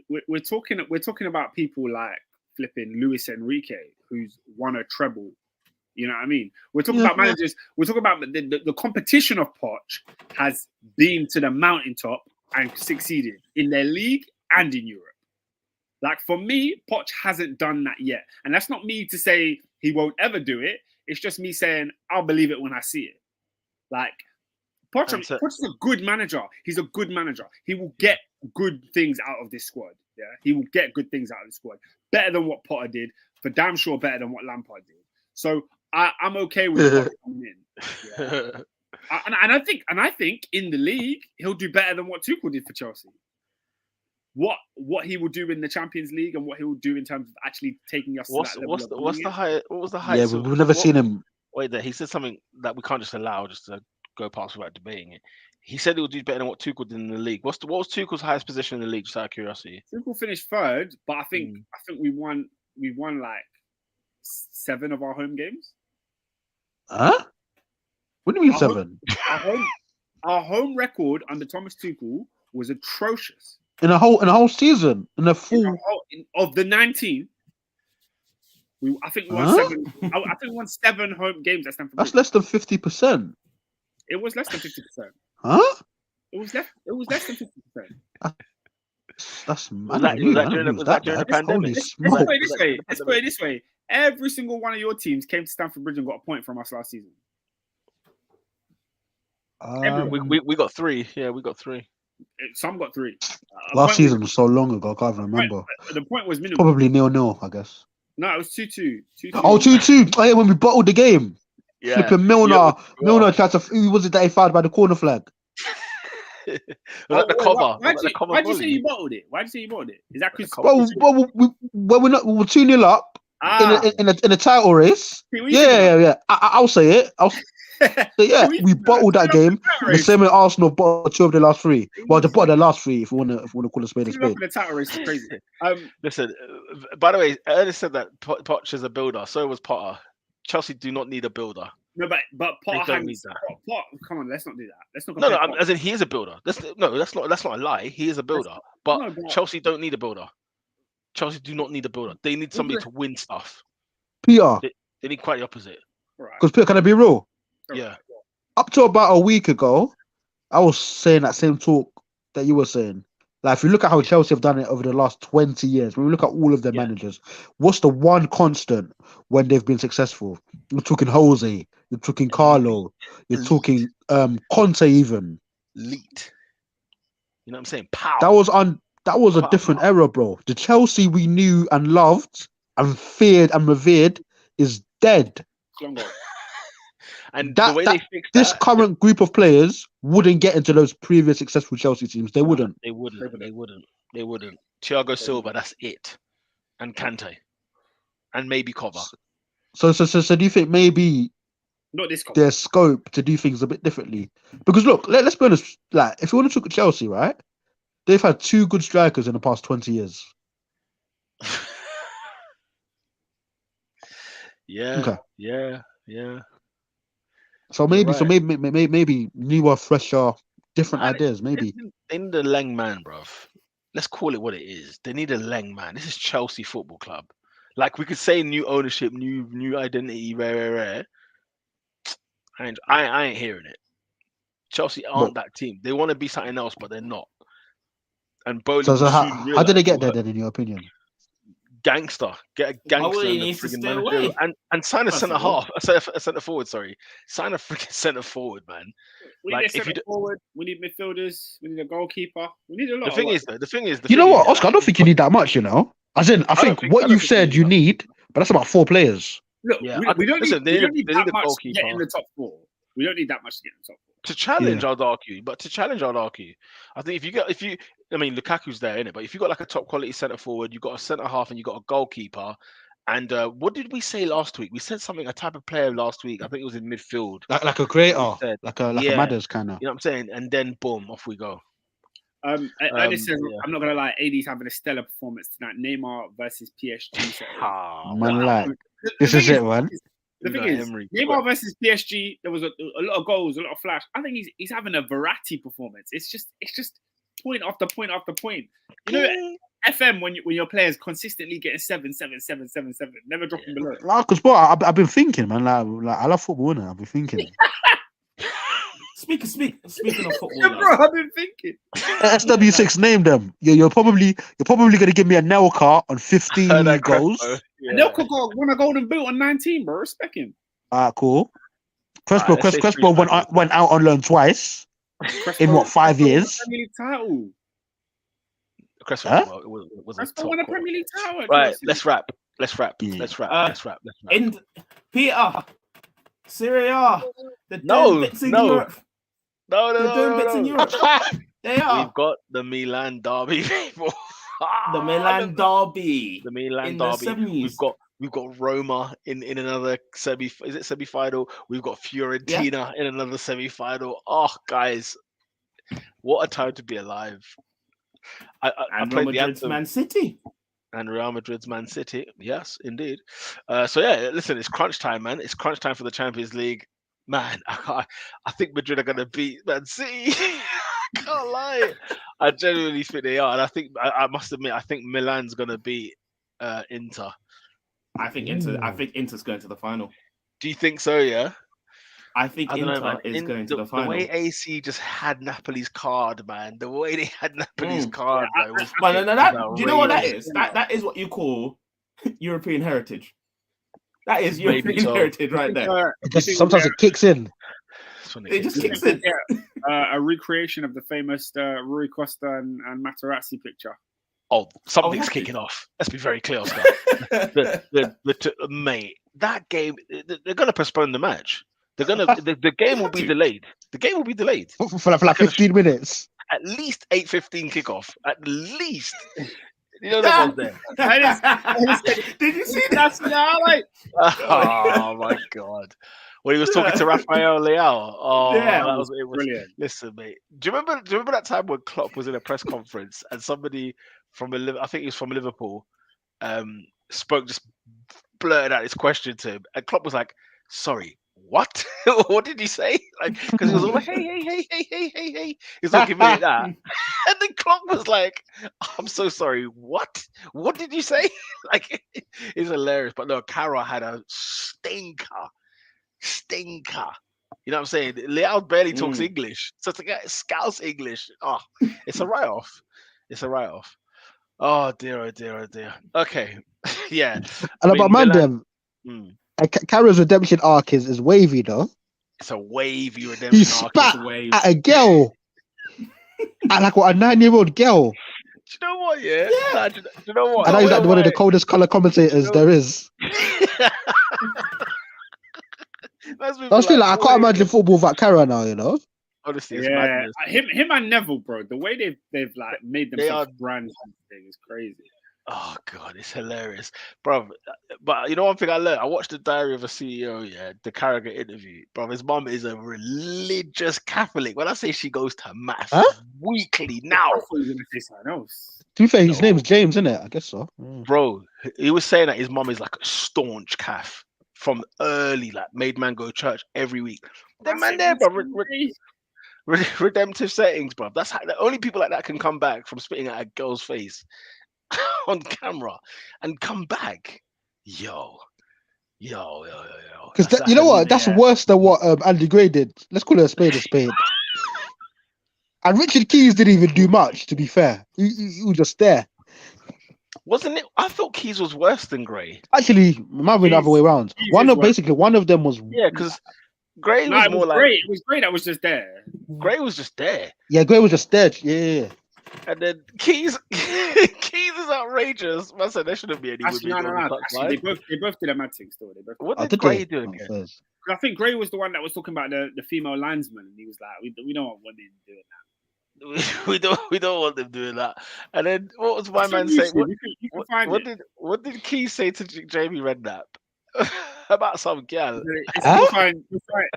We're talking about people like flipping Luis Enrique, who's won a treble. You know what I mean? We're talking about managers. We're talking about the competition of Poch has been to the mountaintop and succeeded in their league and in Europe. Like for me, Poch hasn't done that yet, and that's not me to say he won't ever do it. It's just me saying I'll believe it when I see it. Like. Poch is a good manager. He's a good manager. He will get good things out of this squad. Yeah, he will get good things out of the squad. Better than what Potter did. For damn sure, better than what Lampard did. So I'm okay with Poch coming in. Yeah. And I think in the league he'll do better than what Tuchel did for Chelsea. what he will do in the Champions League and what he will do in terms of actually taking us to that level. What's the high? What was the Yeah, highest? we've never seen him. Wait, there. He said something that we can't just allow just to go past without debating it. He said he would do better than what Tuchel did in the league. What was Tuchel's highest position in the league? Just out of curiosity. Tuchel finished third, but I think we won like 7 of our home games. Huh? What do you mean 7? Our home record under Thomas Tuchel was atrocious. In a whole season, in a full of the 19. I think we won 7. I think we won 7 home games at Stamford Bridge. That's less than 50%. It was less than 50%. Huh? It was less than 50%. Was That's that during the pandemic? Let's put it this way. Every single one of your teams came to Stamford Bridge and got a point from us last season. We got 3. Yeah, we got 3. Some got 3. Last season was so long ago, I can't even remember. The point was minimal. Probably 0-0, I guess. No, it was 2-2. 2-2. Oh, 2-2. Oh, yeah, when we bottled the game. Yeah. Flipping Milner. Milner tried to. Who was it that he fouled by the corner flag? Was that the cover? Why did you say you bottled it? Why did you say you bottled it? Is that because? Well, we were 2-0 up in a title race. Yeah. I'll say it. We bottled that game. The same way Arsenal bottled 2 of the last 3. Well, they bottled the last 3 if we want to call a spade a spade. The title race is crazy. Listen, by the way, Ernest said that Poch is a builder. So was Potter. Chelsea do not need a builder. No, but Potter don't need that. Potter, come on, let's not do that. Let's not. No, as in he is a builder. That's not a lie. He is a builder. But Chelsea don't need a builder. Chelsea do not need a builder. They need somebody to win stuff. Peter. They need quite the opposite. Because Peter, can I be real? Yeah. Up to about a week ago, I was saying that same talk that you were saying. Like, if you look at how Chelsea have done it over the last 20 years, when we look at all of their managers, what's the one constant when they've been successful? You're talking Jose, you're talking Carlo, you're talking Conte even. Elite. You know what I'm saying? Pow. That was a different era, bro. The Chelsea we knew and loved and feared and revered is dead. And the way they fixed this current group of players wouldn't get into those previous successful Chelsea teams. They wouldn't. They wouldn't. Thiago Silva, that's it. And Kante. And maybe Kova. So do you think maybe not this Kova, there's scope to do things a bit differently? Because look, let's be honest, like if you want to look at Chelsea, right? They've had 2 good strikers in the past 20 years. Yeah. Okay. Yeah. So maybe newer, fresher, different ideas. Maybe they need a Leng man, bruv. Let's call it what it is. They need a Leng man. This is Chelsea Football Club. Like we could say, new ownership, new identity, rare. I ain't hearing it. Chelsea aren't that team. They want to be something else, but they're not. And Bowley. So how did they get there then, in your opinion? Gangster, get a gangster in the friggin' manager and sign a centre half, a centre forward. Sorry, sign a freaking centre forward, man. We need a centre forward. We need midfielders. We need a goalkeeper. We need a lot. The thing is, you know what, Oscar? I don't think you need that much. You know, as in, I think what you've said you need, but that's about 4 players. Look, we don't need that much to get in the top 4. We don't need that much to get in the top 4. To challenge, I'd argue. I think I mean, Lukaku's there, innit? But if you got like a top quality centre forward, you got a centre half, and you got a goalkeeper. And what did we say last week? We said something, a type of player last week. I think it was in midfield, like a creator, like a Madders kind of. You know what I'm saying? And then boom, off we go. Ernest says, I'm not gonna lie, AD's having a stellar performance tonight. Neymar versus PSG. This is it, man. The thing is, Neymar versus PSG, there was a lot of goals, a lot of flash. I think he's having a Verratti performance. It's just point after point after point. You know, FM when your players consistently getting 7, never dropping below. Like, cause I've been thinking, man. Like I love football, innit? I've been thinking. Speaking of football, bro, I've been thinking. SW6, name them. You're probably gonna give me a Nelka on 15 goals. Yeah. Nelka won a golden boot on 19, bro. Respect him. Cool. Crespo went out on loan twice. In what, 5 years? Premier League title. Crespo won a Premier League title. Right, let's wrap. In Peter, Serie A. No. They're doing bits in Europe. They are. We've got the Milan derby, people. The Milan derby. The Milan in derby. the semis. We've got Roma in another semi-final? We've got Fiorentina in another semi-final. Oh, guys, what a time to be alive! I Real played the Madrid's anthem. Man City. And Real Madrid's Man City. Yes, indeed. So yeah, listen, it's crunch time, man. It's crunch time for the Champions League. Man, I think Madrid are gonna beat Man City. Can't lie. I genuinely think they are, and I must admit, I think Milan's gonna beat Inter. I think Inter's going to the final. Do you think so? Yeah. I think Inter is going to the final. The way AC just had Napoli's card, man. The way they had Napoli's card, man, was do you know what that is? That is what you call European heritage. That is European heritage right there. Sometimes it kicks in. It just kicks in. A recreation of the famous Rui Costa and Materazzi picture. Oh, something's kicking off. Let's be very clear, Oscar. Mate, that game, they're going to postpone the match. They're gonna. The game will be delayed. The game will be delayed for like 15 minutes. At least 8:15 kickoff. At least. You know that was there. Did you see that? Oh my god! When he was talking to Rafael Leao. Oh, yeah, that was brilliant. Listen, mate. Do you remember that time when Klopp was in a press conference and somebody I think he was from Liverpool, just blurted out his question to him, and Klopp was like, "Sorry. What? What did he say?" Like, because he was all like, hey. He's like, giving me that. And then Klopp was like, "I'm so sorry. What? What did you say?" Like, it's hilarious. But no, Cara had a stinker. You know what I'm saying? Leao barely talks English. So to get Scouse English, it's a write-off. Oh dear. Okay. Yeah. And about Mandem. Cara's redemption arc is wavy though. It's a wavy redemption he spat at a girl. At like what, a 9-year-old girl. Do you know what? Yeah. Do you know what? I know he's like one of the coldest color commentators there is. I was feeling like I can't imagine football without Cara now, you know. Honestly, it's madness. Him and Neville, bro. The way they've like made themselves brand thing is crazy. Oh god, it's hilarious, bro. But you know one thing I learned? I watched the Diary of a CEO, the Carragher interview, bro. His mum is a religious Catholic. When I say she goes to mass weekly now, I thought you were gonna say something else. To be fair, his name's James, isn't it? I guess so. Bro, he was saying that his mum is like a staunch Cath from early, like made man go to church every week. That man there, bro. Redemptive settings, bro. That's how the only people like that can come back from spitting at a girl's face on camera and come back. Yo. Because you know what? That's worse than what Andy Gray did. Let's call it a spade a spade. And Richard Keys didn't even do much, to be fair. He was just there. Wasn't it? I thought Keys was worse than Gray. Actually, it might be the other way around. One of them was. Yeah, because Gray was more like. It was Gray that was just there. Gray was just there. Yeah, Gray was just there. Yeah. And then Keys is outrageous. Man said there shouldn't be any women. Actually, they both did a mad thing still. What did Gray do again? I think Gray was the one that was talking about the female linesman, and he was like, "We don't want women doing that. We don't want them doing that." And then what was my man saying? What did Keys say to Jamie Redknapp about some girl?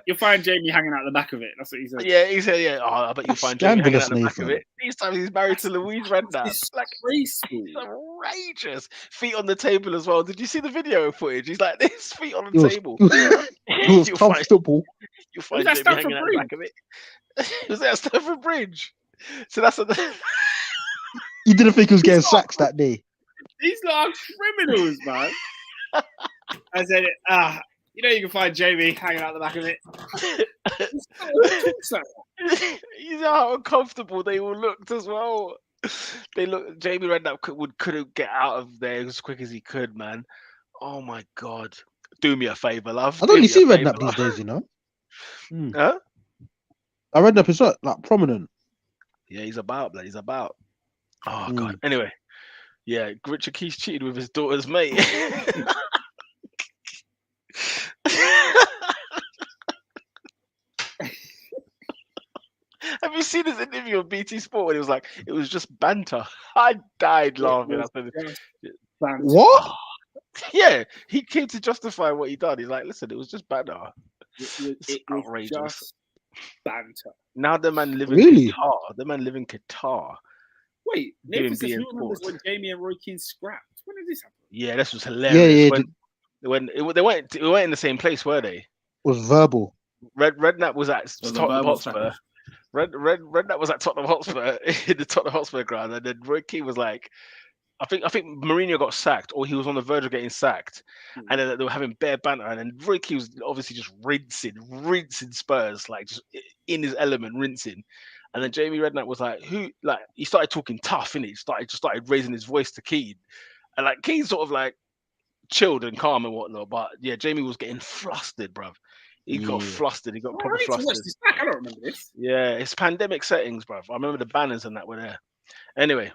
You'll find Jamie hanging out the back of it. That's what he said. Yeah, he said, "Yeah, I bet you'll find Jamie hanging out the back of it." These times he's married to Louise Redknapp. It's like outrageous. Feet on the table as well. Did you see the video footage? He's like this, feet on the table. It was comfortable. You'll find Jamie hanging out the back of it. Was that Stamford Bridge? So that's You didn't think he was getting sacked that day. These are criminals, man. I said, you can find Jamie hanging out the back of it. You know how uncomfortable they all looked as well. Jamie Redknapp couldn't get out of there as quick as he could, man. Oh my god. Do me a favour, love. I don't really see Redknapp these days, you know. Huh? Redknapp is like prominent. Yeah, he's about. Oh god. Anyway, yeah, Richard Keys cheated with his daughter's mate. Have you seen his interview on BT Sport when he was like, it was just banter? I died laughing. What? Yeah, he came to justify what he done. He's like, listen, it was just banter. It was outrageous. just banter. Now the man live in Really? Qatar. The man live in Qatar. Wait, Doing Nathan says BN who remembers Sports. when Jamie and Roy Keane scrapped? When did this happen? Yeah, this was hilarious. Yeah, They weren't in the same place, were they? was verbal. Redknapp was at was a Tottenham verbal Hotspur. scrappage. Redknapp was at Tottenham Hotspur in the Tottenham Hotspur ground, and then Roy Keane was like, I think Mourinho got sacked, or he was on the verge of getting sacked, and then they were having bare banter, and then Roy Keane was obviously just rinsing Spurs, like just in his element, rinsing. And then Jamie Redknapp was like, he started talking tough, innit? He started raising his voice to Keane, and like Keane sort of like chilled and calm and whatnot, but yeah, Jamie was getting flustered, bruv. He got flustered. He got proper flustered. I don't remember this. Yeah, it's pandemic settings, bruv. I remember the banners and that were there. Anyway.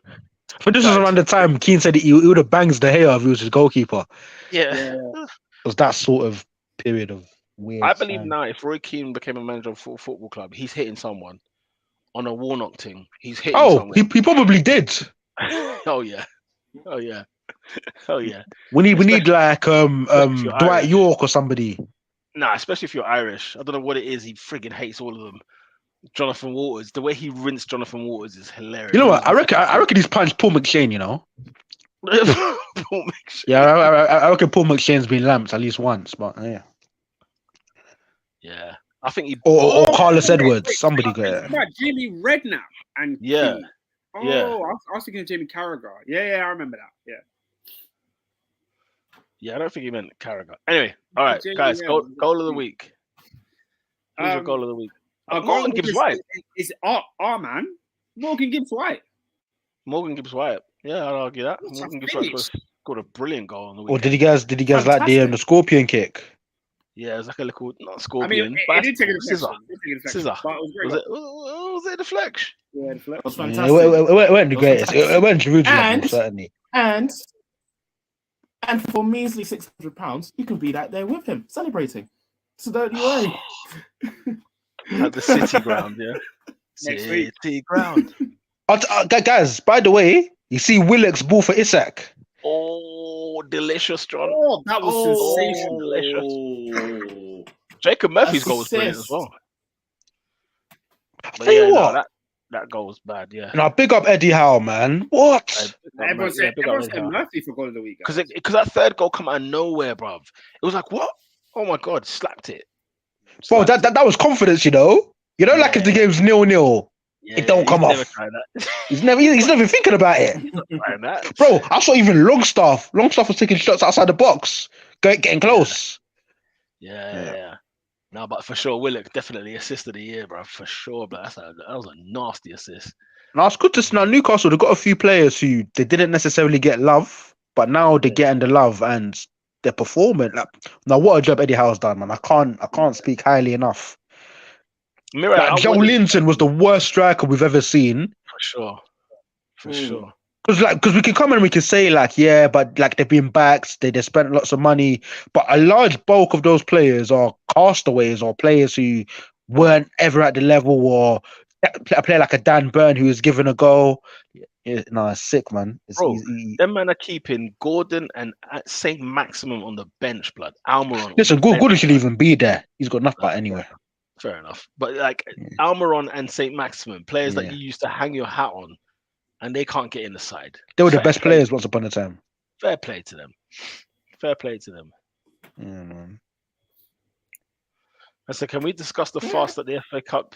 But this was around the time Keane said he would have banged the hair if he was his goalkeeper. Yeah. It was that sort of period of weird. I believe now if Roy Keane became a manager of a football club, he's hitting someone on a Warnock thing. He's hitting someone. He probably did. Oh yeah. We need like Dwight Irish. York or somebody. Nah, especially if you're Irish. I don't know what it is. He friggin' hates all of them. Jonathan Waters, the way he rinsed Jonathan Waters is hilarious. You know what? I reckon he's punched Paul McShane. You know. Paul McShane. Yeah, I reckon Paul McShane's been lamped at least once, but yeah. Yeah, I think he or Carlos Edwards. Somebody got it. Jamie Redknapp and yeah. Keane. I was thinking of Jamie Carragher. Yeah, I remember that. Yeah, I don't think he meant Carragher. Anyway, all right, Jamie, guys, goal of the week. Who's your goal of the week? Morgan Gibbs White. Is our man Morgan Gibbs White? Morgan Gibbs White. Yeah, I'd argue that. Morgan Gibbs White scored a brilliant goal on the weekend. Or did you guys like the scorpion kick? Yeah, it was like a little not scorpion. I mean, it did take a deflection. Scissor. Was it a deflection? Yeah, deflection. It was fantastic. It weren't the greatest. It weren't Jerusalem, certainly. And for measly £600, you can be out there with him celebrating. So don't you worry. At the City ground, yeah. City ground. Guys, by the way, you see Willock's ball for Isak. Oh, delicious, John. Oh, that was sensational. Delicious. Jacob Murphy's goal was brilliant as well. Tell you what, that goal was bad, yeah. Now, big up Eddie Howe, man. What? Everyone said Murphy for goal of the week. Because that third goal come out of nowhere, bruv. It was like, what? Oh my God, slapped it. Bro, that was confidence, you know? You know, like if the game's 0-0, it don't come off. He's never thinking about it. Bro, I saw even Longstaff. Longstaff was taking shots outside the box, getting close. Yeah. No, but for sure, Willock definitely assist of the year, bro. For sure, but that was a nasty assist. Now it's good to see. Now Newcastle, they've got a few players who they didn't necessarily get love, but now they're getting the love and they're performing. Like, now, what a job Eddie Howe's done, man. I can't speak highly enough. Joe Linton was the worst striker we've ever seen. For sure. Because we can come and we can say but they've been backed, they spent lots of money, but a large bulk of those players are castaways or players who weren't ever at the level, or a player like a Dan Burn who was given a go. It's sick, man. Them man are keeping Gordon and Saint Maximum on the bench, blood. Almiron. Listen, Gordon should even be there. He's got enough but anyway. Fair enough. But Almiron and Saint Maximum, players that you used to hang your hat on, and they can't get in the side. They were the best players once upon a time. Fair play to them. Yeah, man. So can we discuss the fast at the FA Cup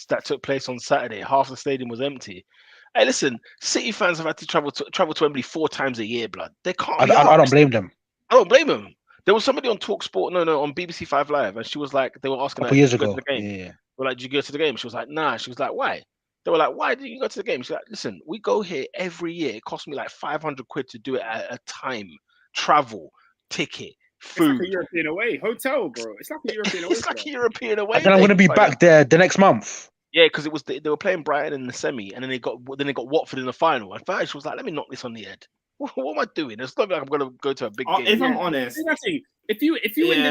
that took place on Saturday? Half the stadium was empty. Hey, listen, City fans have had to travel to Wembley 4 times a year, blood. They can't. I don't blame them. I don't blame them. There was somebody on TalkSport, on BBC 5 Live, and she was like, they were asking her, years ago. to the game. Yeah. We're like, did you go to the game? She was like, nah. She was like, why? They were like, why did you go to the game? She's like, listen, we go here every year. It cost me like 500 quid to do it at a time. Travel, ticket, food. It's like a European away. Hotel, bro. It's like a European away. It's like a European away. And then I'm going to be back there the next month. Yeah, because it was they were playing Brighton in the semi, and then they got Watford in the final. And first, she was like, let me knock this on the head. What am I doing? It's not like I'm going to go to a big game. If I'm honest, if you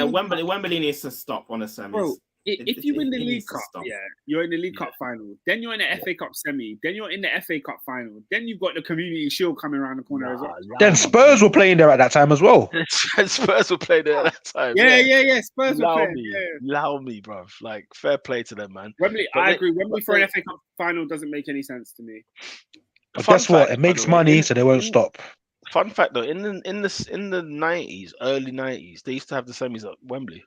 Wembley needs to stop on the semis. Bro, If you win the it League needs to Cup, stop. yeah, you're in the League Cup final. Then you're in the FA Cup semi. Then you're in the FA Cup final. Then you've got the Community Shield coming around the corner as well. Then Spurs were playing there at that time as well. Spurs were playing there at that time. Yeah. Spurs were playing. Allow me, bruv. Like, fair play to them, man. Wembley, I agree. Wembley for an FA Cup final doesn't make any sense to me. But guess what? It makes money, so they won't stop. Fun fact though, in the 90s, early 90s, they used to have the semis at Wembley.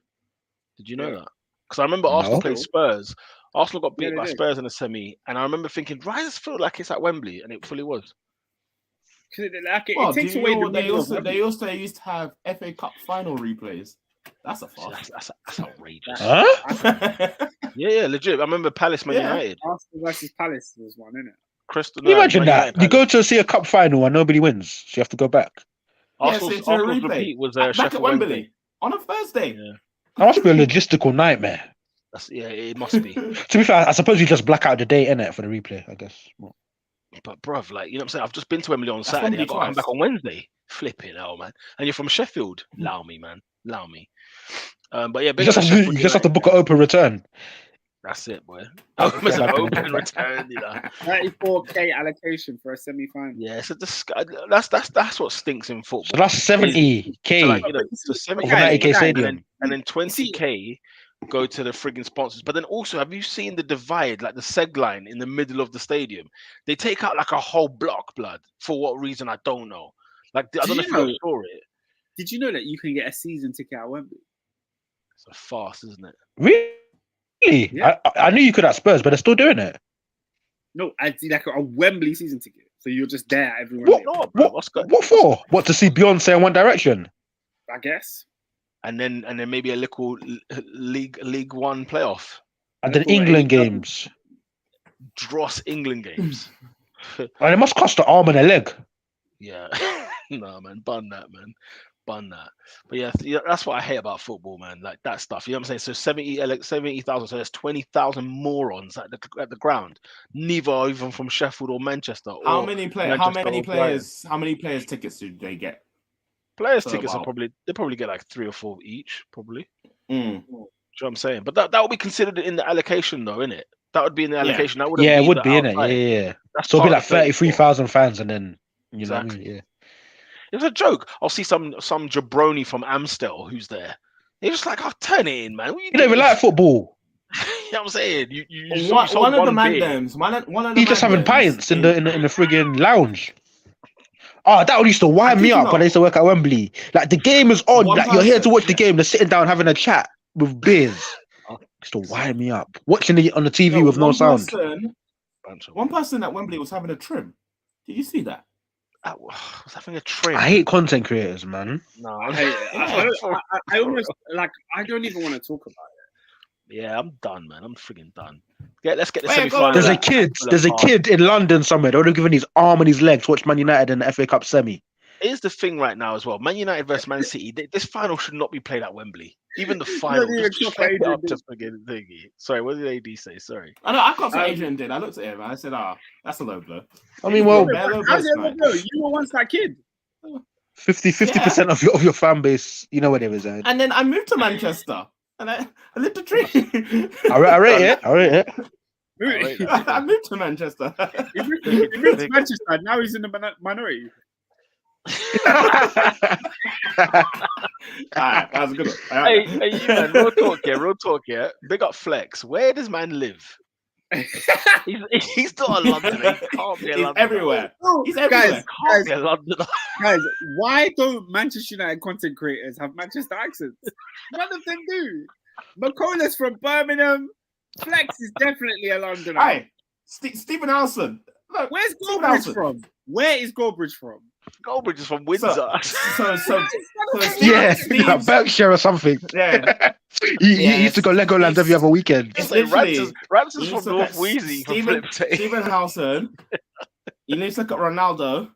Did you know that? Because I remember Arsenal played Spurs. Arsenal got beat by Spurs in a semi, and I remember thinking, "Why does it feel like it's at Wembley?" And it fully was. It takes away the. They also used to have FA Cup final replays. That's a farce. That's outrageous. Huh? Yeah, legit. I remember Palace Man United. Arsenal versus Palace was one, isn't it? Can you imagine that? You go to see a cup final and nobody wins, so you have to go back. Arsenal's repeat was back Sheffield at Wembley on a Thursday. Yeah. That must be a logistical nightmare. It must be. To be fair, I suppose you just black out the date, innit, for the replay, I guess. But bruv, like, you know what I'm saying? I've just been to Wembley on Saturday. I've got to come back on Wednesday. Flipping hell, man. And you're from Sheffield. Allow me, man. Allow me. But yeah, you just have to book an open return. That's it, boy. Open return, you know. 34k allocation for a semi-final. Yeah, so that's what stinks in football. So that's 70k. So like, you know, so 90k stadium, and then 20k go to the frigging sponsors. But then also, have you seen the divide, like the seg line in the middle of the stadium? They take out like a whole block, blood. For what reason, I don't know. Like, I don't know if you saw it. Did you know that you can get a season ticket at Wembley? It's a farce, isn't it? Really? Yeah. I knew you could at Spurs, but they're still doing it. No, I see like a Wembley season ticket. So you're just there every What for? What, to see Beyonce in One Direction? I guess. And then maybe a little League One playoff. And then England games. Dross England games. And it must cost an arm and a leg. Yeah. No, man. Bun that. But yeah, that's what I hate about football, man. Like that stuff. You know what I'm saying? So 70,000. So there's 20,000 morons at the ground. Neither are even from Sheffield or Manchester. How many players tickets do they get? Players tickets they probably get like 3 or 4 each, probably. Mm. Do you know what I'm saying? But that would be considered in the allocation, though, innit? That would be in the allocation. That wouldn't it would be, innit? Yeah. So it'll be like 33,000 fans, and then you know what I mean? Yeah. It was a joke. I'll see some jabroni from Amstel who's there. They're just like, turn it in, man. You don't even like football. You know what I'm saying? You one of the mandems. He's just having pints in the friggin' lounge. Oh, that used to wind me up when I used to work at Wembley. Like, the game is on. Like, you're here to watch the game. They're sitting down having a chat with beers. Used to wind me up. Watching it on the TV with no sound. One person at Wembley was having a trim. Did you see that? I was having a trim. I hate content creators, man. No, I hate it. I almost I don't even want to talk about it. Yeah, I'm done, man. I'm friggin' done. Let's get the semi-final. There's a kid in London somewhere. They would have given his arm and his leg to watch Man United in the FA Cup semi. Here's the thing right now as well. Man United versus Man City. This final should not be played at Wembley. Even the final. Sorry, what did AD say? Sorry. I know. I got what Adrian did. I looked at him and I said, that's a low blow. I mean, well, how's it low blow? You were once that kid. 50% of your fan base, you know what it is. And then I moved to Manchester and I lived a dream. I rate it. I moved to Manchester. He moved to Manchester. Now he's in the minority. That was a good one. Hey, you man, real talk here. Big up Flex. Where does man live? He's not a Londoner. He can't be a Londoner. Everywhere. He's everywhere. Can't be a Londoner. Guys, why don't Manchester United content creators have Manchester accents? None of them do. McCollum's from Birmingham. Flex is definitely a Londoner. Hey, Stephen Alson. Look, where's Goldbridge from? Where is Goldbridge from? Goldbridge is from Windsor. Berkshire or something. Yeah. He used to go Legoland every other weekend. Ramsey's from North Wheezy. Stephen Howson. You need to look at Ronaldo.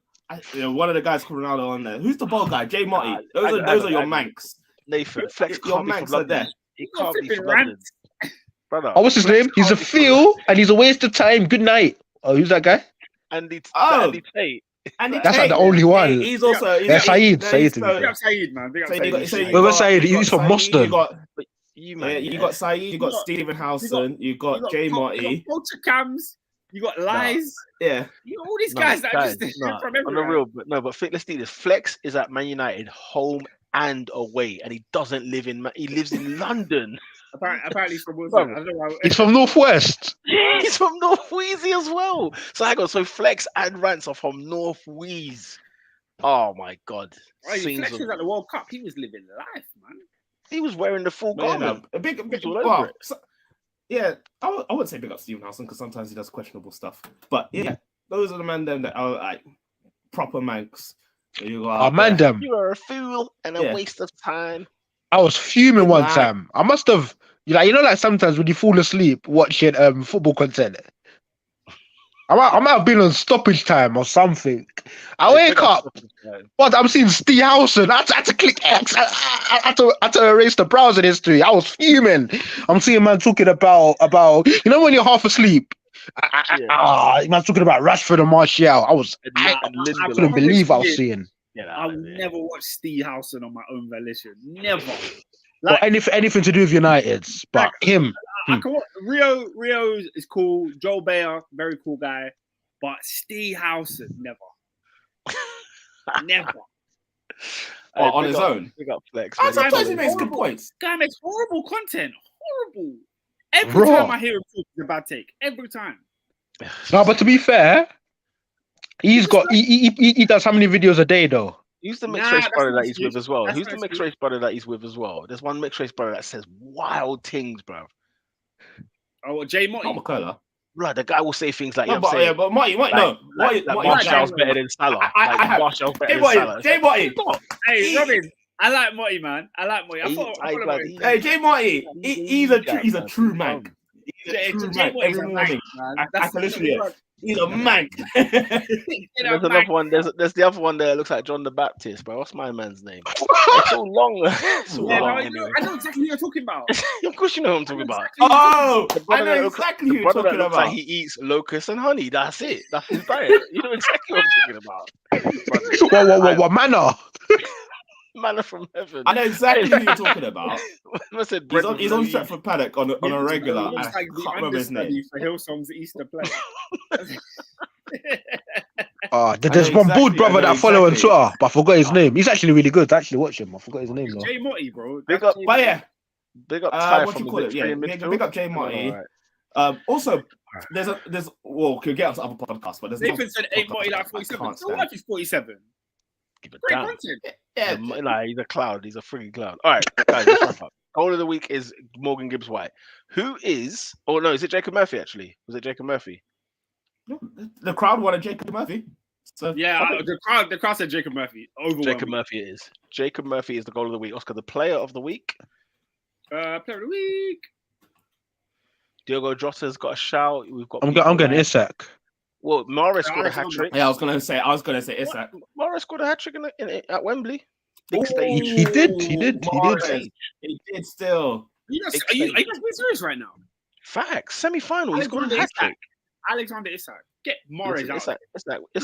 One of the guys called Ronaldo on there. Who's the ball guy? Jay Motti. Those are your Manx. Nathan, Flex your Manx are there. He can't be from London. Brother. Oh, what's his name? He's a Phil and he's a waste of time. Good night. Oh, who's that guy? Andy Tate. That's like the only one. He's also Saeed. Big up Saeed, man. Where's Saeed? He's from Moston. You man, Yeah, you got Saeed, you got Stephen Howson, you got Jay Marty, Culture Cams, you got Lies. Yeah, you got all these guys that are just from everywhere. On the real, but let's do this. Flex is at Man United, home and away, and he doesn't live in. He lives in London. Apparently he's from Wilson. I don't know why. He's from Northwest. He's from North Wheezy as well. So hang on. So Flex and Rance are from North Wheeze. Oh my God. Right, Flex was at the World Cup. He was living life, man. He was wearing the full garment. A big wow. Yeah, I wouldn't say big up Stephen Howson because sometimes he does questionable stuff. But yeah, those are the men them that are like proper manx. You are a fool and a waste of time. I was fuming one time. I must have, like sometimes when you fall asleep watching football content. I might have been on stoppage time or something. I wake up, but I'm seeing Steve Howson. I had to click X. I had to erase the browser history. I was fuming. I'm seeing man talking about when you're half asleep. Man talking about Rashford and Martial. I couldn't believe I was seeing. I would never watch Steve Howson on my own volition. Never. Or anything to do with United's, but him. I can watch Rio is cool. Joel Bayer, very cool guy. But Steve Howson, never. Never. On his own. Sometimes he makes good points. Guy makes horrible content. Horrible. Every time I hear him talk, it's a bad take. Every time. No, but to be fair, he does how many videos a day though? Who's the mixed race brother that he's with as well? Who's the mixed race brother that he's with as well? There's one mixed race brother that says wild things, bro. Oh, Jay Marty. Blood, the guy will say things like, but Marty, Martial's better than Salah. Martial's better than Salah. Jay Marty. Hey, Robin, I like Marty, man. I like Marty. Hey, Jay Marty, he's a true man. He's a true man every morning. I can listen to it. He's a man. There's another one. There's the other one there. Looks like John the Baptist, bro. What's my man's name? It's so long. I know exactly who you're talking about. Of course, you know who I'm talking about. I know exactly who you're talking about. Looks like he eats locusts and honey. That's it. That's his diet. You know exactly what I'm talking about. What manner? Manna from heaven. I know exactly who you're talking about. He's on Stratford Paddock on a regular. I can't remember his name. For Hillsong's Easter play. There's one bald brother that I follow on Twitter, but I forgot his name. He's actually really good. Actually, watch him. I forgot his name though. Jay Marty, bro. Big up. Big up. What you call it? Yeah, big up Jay Marty. Also, we'll get onto other podcasts, but there's. Nathan said 8 Marty like 47. Still like he's 47. Great content. Yeah, he's a cloud. He's a freaking cloud. All right, guys, let's wrap up. Goal of the week is Morgan Gibbs White. Who is? Oh no, is it Jacob Murphy? Actually, was it Jacob Murphy? The crowd wanted Jacob Murphy. So the crowd said Jacob Murphy. Jacob Murphy it is. Jacob Murphy is the goal of the week. Oscar, the player of the week. Player of the week. Diogo Jota's got a shout. I'm getting Isak. Well, Mahrez scored a hat trick. Yeah, I was gonna say Isak. Mahrez scored a hat trick at Wembley. Big stage. He did. He did still. Are you guys being serious right now? Facts. Semi-final. He scored a hat trick. Alexander Isak. Get Mahrez out. No.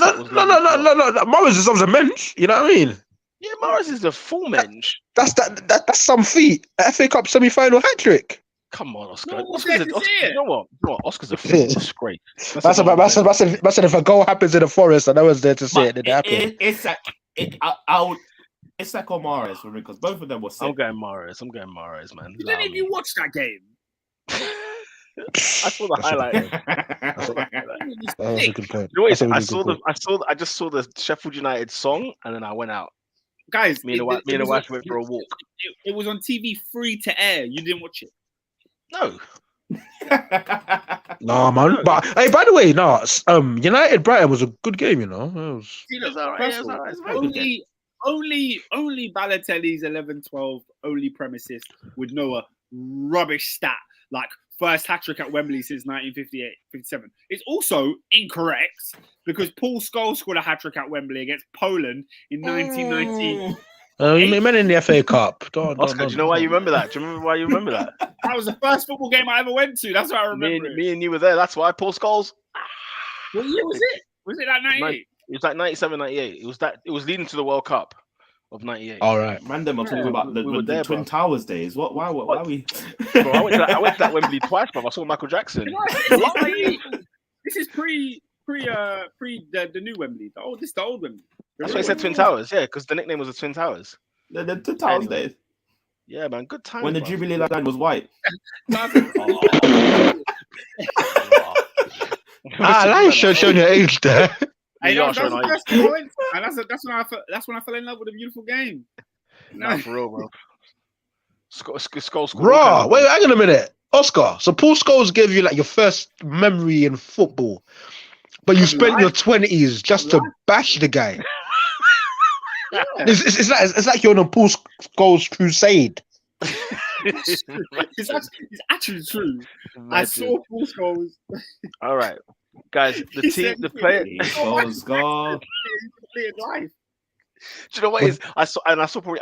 Mahrez is on the bench. You know what I mean? Yeah, Mahrez is the full bench. That's some feat. FA Cup semi-final hat trick. Come on, Oscar. No, you know what? Oscar's a disgrace. That's if a goal happens in the Forest and I was there to see it. It happened. Isak or Mahrez for me because both of them were sick. I'm going Mahrez, man. You didn't even watch that game. I saw the highlight. That was a good point. I just saw the Sheffield United song and then I went out. Guys, me and the wife went for a walk. It was on TV free to air. You didn't watch it. No. No, man. But hey, by the way, United Brighton was a good game, you know. Only Balotelli's 11-12 only premises would know a rubbish stat like first hat trick at Wembley since 1958-57. It's also incorrect because Paul Scholes scored a hat trick at Wembley against Poland in 1990. You meant in the FA Cup. Oscar, do you know why you remember that? Do you remember why you remember that? That was the first football game I ever went to. That's what I remember. Me and you were there. That's why. Paul Scholes. What year was it? Was it like 98? It was like 97, 98. It was leading to the World Cup. of '98. All right. Man, them are talking about we were the there, Twin bro. Towers days. Why we? Bro, I went to that Wembley twice, bro. I saw Michael Jackson. This is pre the new Wembley. This is the old Wembley. That's why I said Twin Towers, yeah, because the nickname was the Twin Towers. The Twin Towers Anyway. days. Yeah, man, good time. When the Jubilee line was white. Like showing your age there. Hey, Yeah, that's sure, the no, first time I went, and that's when I fell in love with a beautiful game. Nah, for real, bro. Skull. Raw. Wait, hang on a minute. Oscar. So Paul Scholes gave you like your first memory in football, but you spent your 20s just to bash the guy. Yeah. It's like you're on a Paul Scholes crusade. It's actually true. I saw Paul Scholes. All right, guys. The player. Go. Life. Do you know what it is? I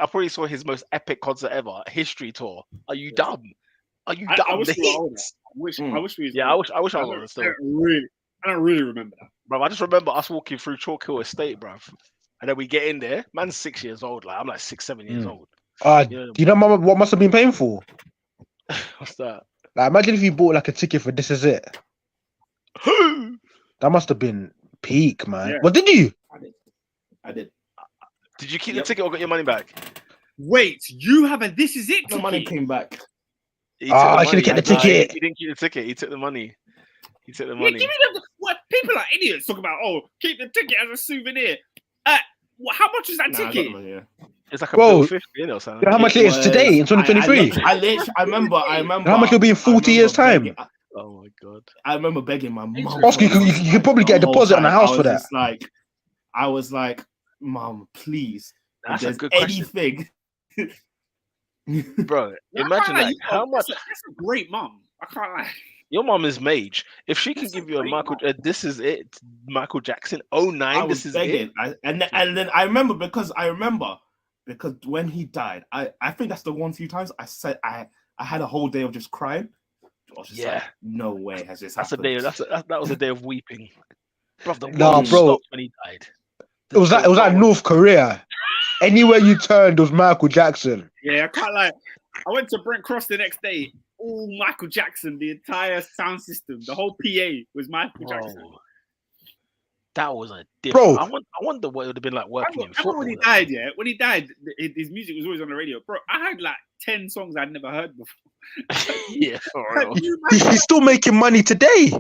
probably saw his most epic concert ever, History Tour. Are you dumb? Are you dumb? I wish we were older. I wish we was. Yeah, I wish I was older still. I don't really remember that. Bro, I just remember us walking through Chalk Hill Estate, bro. And then we get in there. Man's 6 years old. Like I'm like 6, 7 years old. Do you know what must have been painful? What's that? Like, imagine if you bought like a ticket for This Is It. That must have been peak, man. Yeah. What did you? I did. Did you keep the ticket or get your money back? Wait, you have a This Is It The money came back. I should have kept the ticket. He didn't keep the ticket. He took the money. He took the Yeah, money. give me what people are idiots talk about. Oh, keep the ticket as a souvenir. How much is that Nah, I got ticket? the money, yeah. It's like a Bro, bill 50, you know, son. You know how much it is today in 2023? I remember. How much it'll be in 40 years' time? Oh my god. I remember begging my mum. Oscar, you could probably get a deposit on a house for that. I was like, Mum, please. That's if a good there's question. anything. Bro, imagine like how much. That's a great mum. I can't lie. Your mom is Mage. If she can give you a Michael, This Is It, Michael Jackson, 09, I was This Is begging. It. And then I remember because when he died, I think that's the one few times I said I had a whole day of just crying. I was just like, no way has this happened. That was a day of weeping. Bro, the Nah, world bro. stopped when he died. It was like North Korea. Anywhere you turned was Michael Jackson. Yeah, I can't lie. I went to Brent Cross the next day. All Michael Jackson, the entire sound system, the whole PA was Michael Jackson. That was a Bro. different. I wonder what it would have been like working in football. When he died, when he died, his music was always on the radio. Bro, I had like 10 songs I'd never heard before. Yeah, for real. He's still making money today.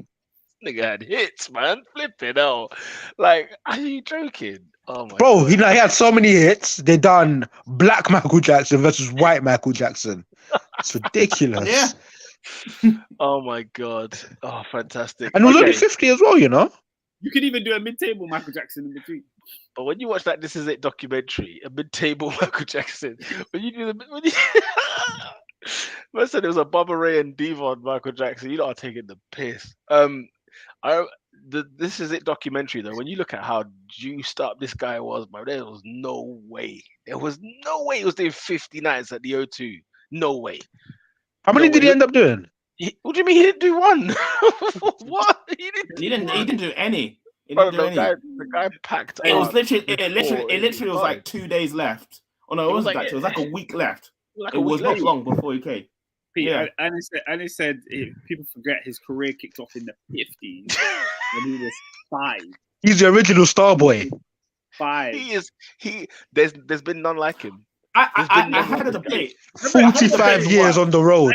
Nigga had hits, man. Flipping hell. Like, are you joking? Oh my Bro, god. he had so many hits. They done Black Michael Jackson versus White Michael Jackson. It's ridiculous. Yeah. Oh my god. Oh, fantastic. And it was only 50 as well, you know? You could even do a mid-table Michael Jackson in between. But when you watch that This Is It documentary, a mid-table Michael Jackson, when you do I said it was a Bubba Ray and Devon Michael Jackson. You know, are taking the piss. This Is It documentary though. When you look at how juiced up this guy was, bro, there was no way. There was no way he was doing 50 nights at the O2. No way. How many did he end up doing? What do you mean he didn't do one? What? He didn't do any. The guy packed. It was up literally was like 2 days left. Oh no, it wasn't actually. It was like a week left. It was not long before he came. Yeah, and it said people forget his career kicked off in the 50s when he was 5. He's the original star boy. 5. There's been none like him. I had a debate. 45 years on the road.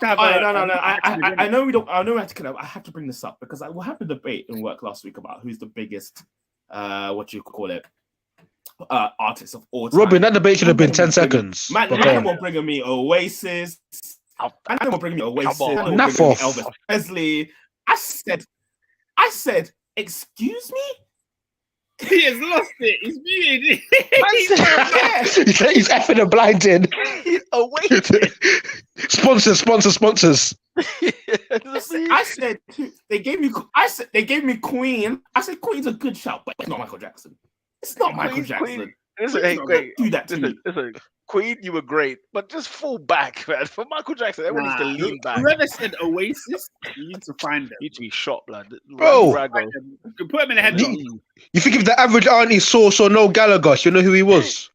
I know we don't. I know we have to. I have to bring this up because we had a debate in work last week about who's the biggest, what you call it, artist of all time. Robin, that debate should have been 10 seconds. Man were bringing me Oasis. Man were bringing me Oasis. Elvis Presley. I said, excuse me. He has lost it. He's muted. He's effing and blinding. Sponsors. I said they gave me Queen. I said Queen's a good shout, but it's not Michael Jackson. It's not Michael Jackson. Hey, great. Do that to me. Listen, Queen, you were great, but just fall back, man. For Michael Jackson, everyone needs to lean back. Whoever said Oasis, you need to find them. You need to be shot, blood. Bro, you can put him in a headlock. You think if the average auntie saw no Gallagher, you know who he was?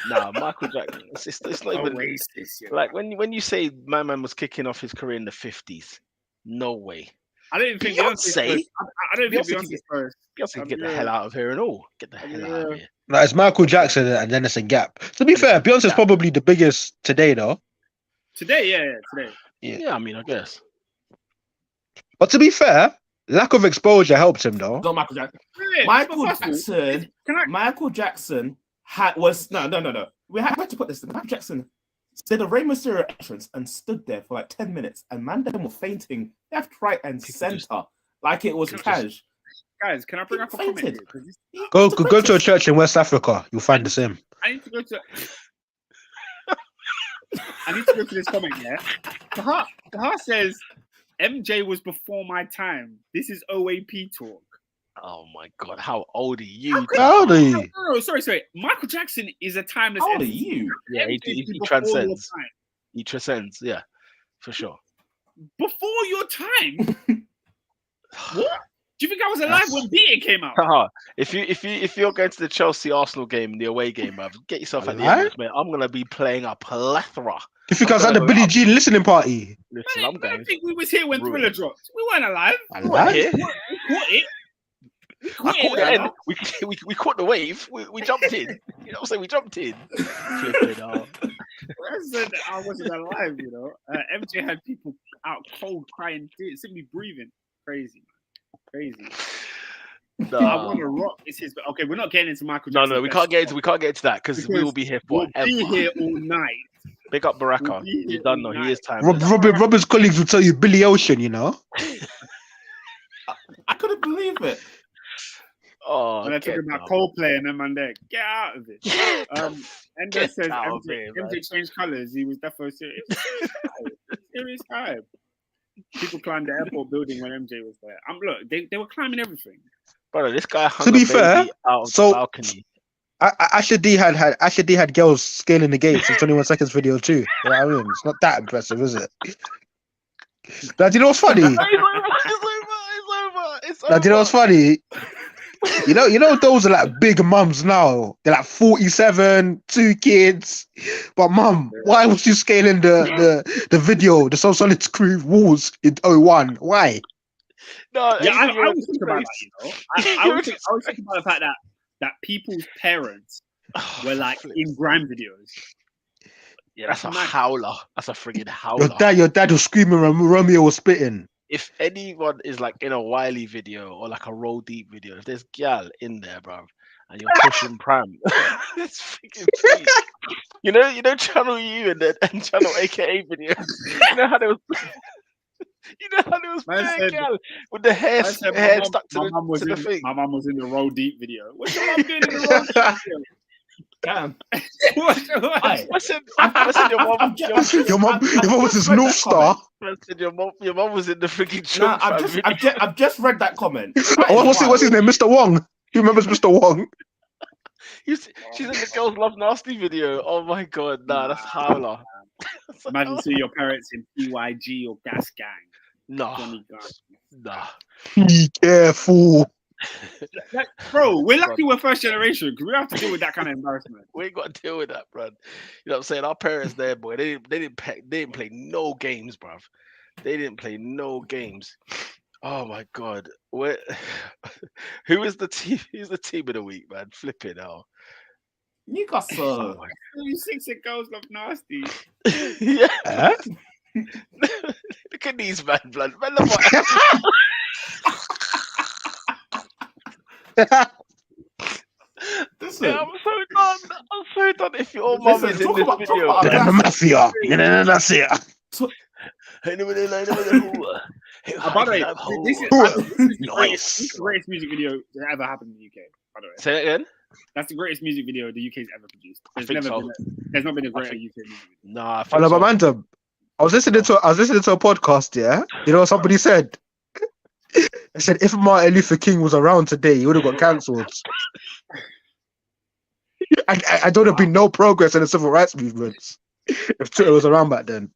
Nah, Michael Jackson. It's not even Oasis, yeah. like when you say my man was kicking off his career in the 50s. No way. I don't even think Beyonce? Beyonce's first. I don't think Beyonce can Beyonce's first. Beyonce can get the hell out of here and all. Get the hell out of here. No, it's Michael Jackson and then it's a gap. To be fair, Beyonce's probably the biggest today, though. Today, today. Yeah, I mean, I guess. But to be fair, lack of exposure helped him, though. Not Michael Jackson. Yeah, Michael but first of all, Jackson. can I- Michael Jackson was no. We have to put this. Michael Jackson did a Rey Mysterio entrance and stood there for like 10 minutes, and man, them were fainting left, right, and center like it was cash. Guys, can I bring up a comment fainted. here? 'Cause this- Go to a church in West Africa. You'll find the same. I need to go to. I need to go to this comment. Yeah, Tahar says MJ was before my time. This is OAP talk. Oh my God, how old are you? How old are you? No, sorry. Michael Jackson is a timeless. How old are MC. you? Yeah, MJ he is before transcends. your time. He transcends. Yeah, for sure. Before your time. What? Do you think I was alive when Beating came out? If you're going to the Chelsea Arsenal game, the away game, bruv, get yourself at the Alive? end, mate. I'm gonna be playing a plethora. You think I was at the Billie Jean listening party? Listen, Man, I'm I going. don't think we was here when Ruined. Thriller dropped. We weren't alive. Alive? Here. We caught it. We I caught caught the it. end. We caught the wave. We jumped in. You know what I'm saying? We jumped in. Flipping out. I said I wasn't alive, you know. MJ had people out cold crying, simply breathing. Crazy, man. Crazy. I want to rock. It's his. Okay, we're not getting into Michael Jackson. No, we can't get into that because we will be here We'll forever. be here all night. Big up Baraka. We'll be You here done all know he night. is time. Robin's colleagues will tell you Billy Ocean, you know? I couldn't believe it. Oh, When I talk about Coldplay and them and there, get out of it. Endo Get says out of MJ, here, man. MJ changed colours. He was definitely serious. Serious guy. People climbed the airport building when MJ was there. Look, they were climbing everything. brother, this guy hung To be a baby fair, out of so- the balcony. Asher D had girls scaling the gates in 21 seconds video too. You know what I mean? It's not that impressive, is it? Now, do you know what's funny? It's over. Now, do you know what's funny? You know those are like big mums now. They're like 47, 2 kids. But mum, why was you scaling the video, the So Solid Crew walls in 01? Why? No, Yeah, I was thinking about that, you know. I was thinking about the fact that people's parents were like in grime videos. Yeah, that's a Mad. howler. That's a friggin' howler. Your dad was screaming when Romeo was spitting. If anyone is like in a Wiley video or like a Roll Deep video, if there's gal in there, bro, and you're pushing pram, it's freaking peak. You know, Channel U and Channel AKA videos. You know how there was. Man bare said- gal with the hair, I said hair my stuck to mum was the in thing. my mum was in the Roll Deep video. What's your mum doing in the Roll Deep video? Damn. I said your mom. Your mum was his North Star. I said your mom was in the freaking No, chunk fam video. I've just read that comment. Oh, what's his name? Mr. Wong. Who remembers Mr. Wong? She's in the Girls Love Nasty video. Oh my god, nah, that's howler. Imagine seeing your parents in PYG or Gas Gang. Nah, Johnny Guys. nah. Be careful. Bro, we're lucky we're first generation because we don't have to deal with that kind of embarrassment. We ain't got to deal with that, bruv. You know what I'm saying? Our parents there, boy, they didn't play no games, bruv. They didn't play no games. Oh my god. Who is the team? Who's the team of the week, man? Flipping hell. Newcastle. 36 and girls love nasty. Yeah. Huh? Look at these man, blood. Man, look what- Listen, Yeah, I'm so done. I'm so done. If your mum Listen, is in talk this about- video, talk about- The mafia. Mafia. By the way, this is the greatest music video that ever happened in the UK. By the way, Say it again. that's the greatest music video the UK's ever produced. I think so. There's not been a greater think- UK music video. Nah, I Oh, think no, so. but Mantum, I was listening to a podcast, yeah? You know what somebody said? They said if Martin Luther King was around today, he would have got cancelled. I don't have been no progress in the civil rights movements if Twitter was around back then.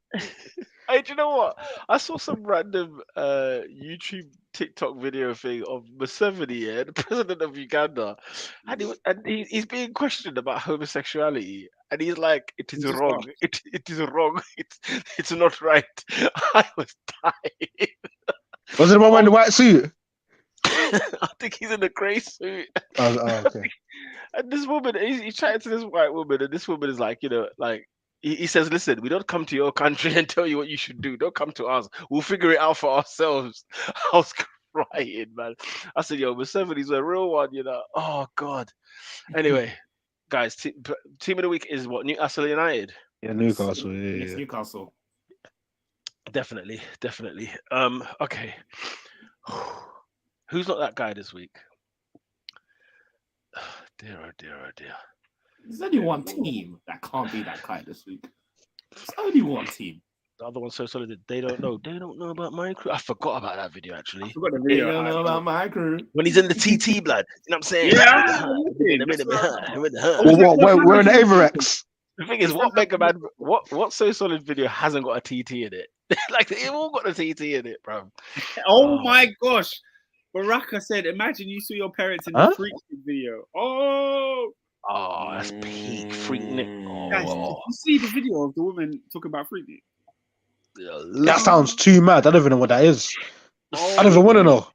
Hey, do you know what? I saw some random YouTube TikTok video thing of Museveni, yeah, the president of Uganda, and he's being questioned about homosexuality, and he's like, "It is He's just wrong. laughed. It is wrong. It's not right." I was dying. Was it the one in the white suit? I think he's in a grey suit. Okay. And this woman, he's chatting to this white woman, and this woman is like, like he says, "Listen, we don't come to your country and tell you what you should do. Don't come to us. We'll figure it out for ourselves." I was crying, man. I said, "Yo, Museveni's a real one. Oh God." Anyway, guys, team of the week is what? Newcastle United. Yeah, Newcastle. Yes, Yeah. Newcastle. Definitely. Okay. Who's not that guy this week? Dear, oh dear, oh dear. There's only one team that can't be that guy this week. There's only one team. The other one's so solid that they don't know. They don't know about my crew. I forgot about that video I actually. forgot the They video. don't know about my crew. When he's in the TT blood, you know what I'm saying? Yeah, Well, we're in the Averex. The thing is, what Mega Man, what so solid video hasn't got a TT in it? Like they've all got a TT in it, bro. Oh my gosh. Baraka said, imagine you saw your parents in the Huh? Freak video. Oh, That's peak Freaknik. guys, did you see the video of the woman talking about Freaknik? That sounds too mad. I don't even know what that is. I don't even want to know.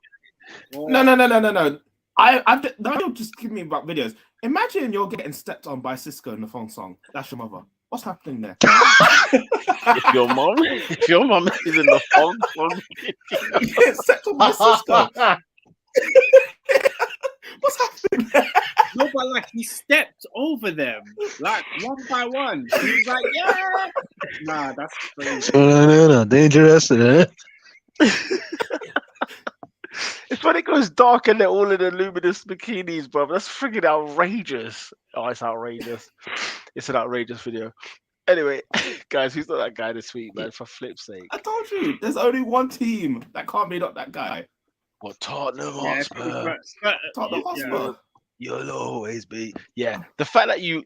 No. Don't just give me about videos. Imagine you're getting stepped on by Cisco in the phone song. That's your mother. What's happening there? If your mom is in the phone, You get stepped on by Cisco. What's happening there? No, but like he stepped over them, like one by one. He was like, yeah. Nah, that's crazy. No, dangerous. it's when it goes dark and they're all in the luminous bikinis, bro. That's freaking outrageous. Oh, it's outrageous. It's an outrageous video. Anyway, guys, who's not that guy this week, man? For flip's sake. I told you, there's only one team that can't be not that guy. What, Tottenham Yeah, Hotspur? Tottenham Hotspur. You'll always be. Yeah, the fact that you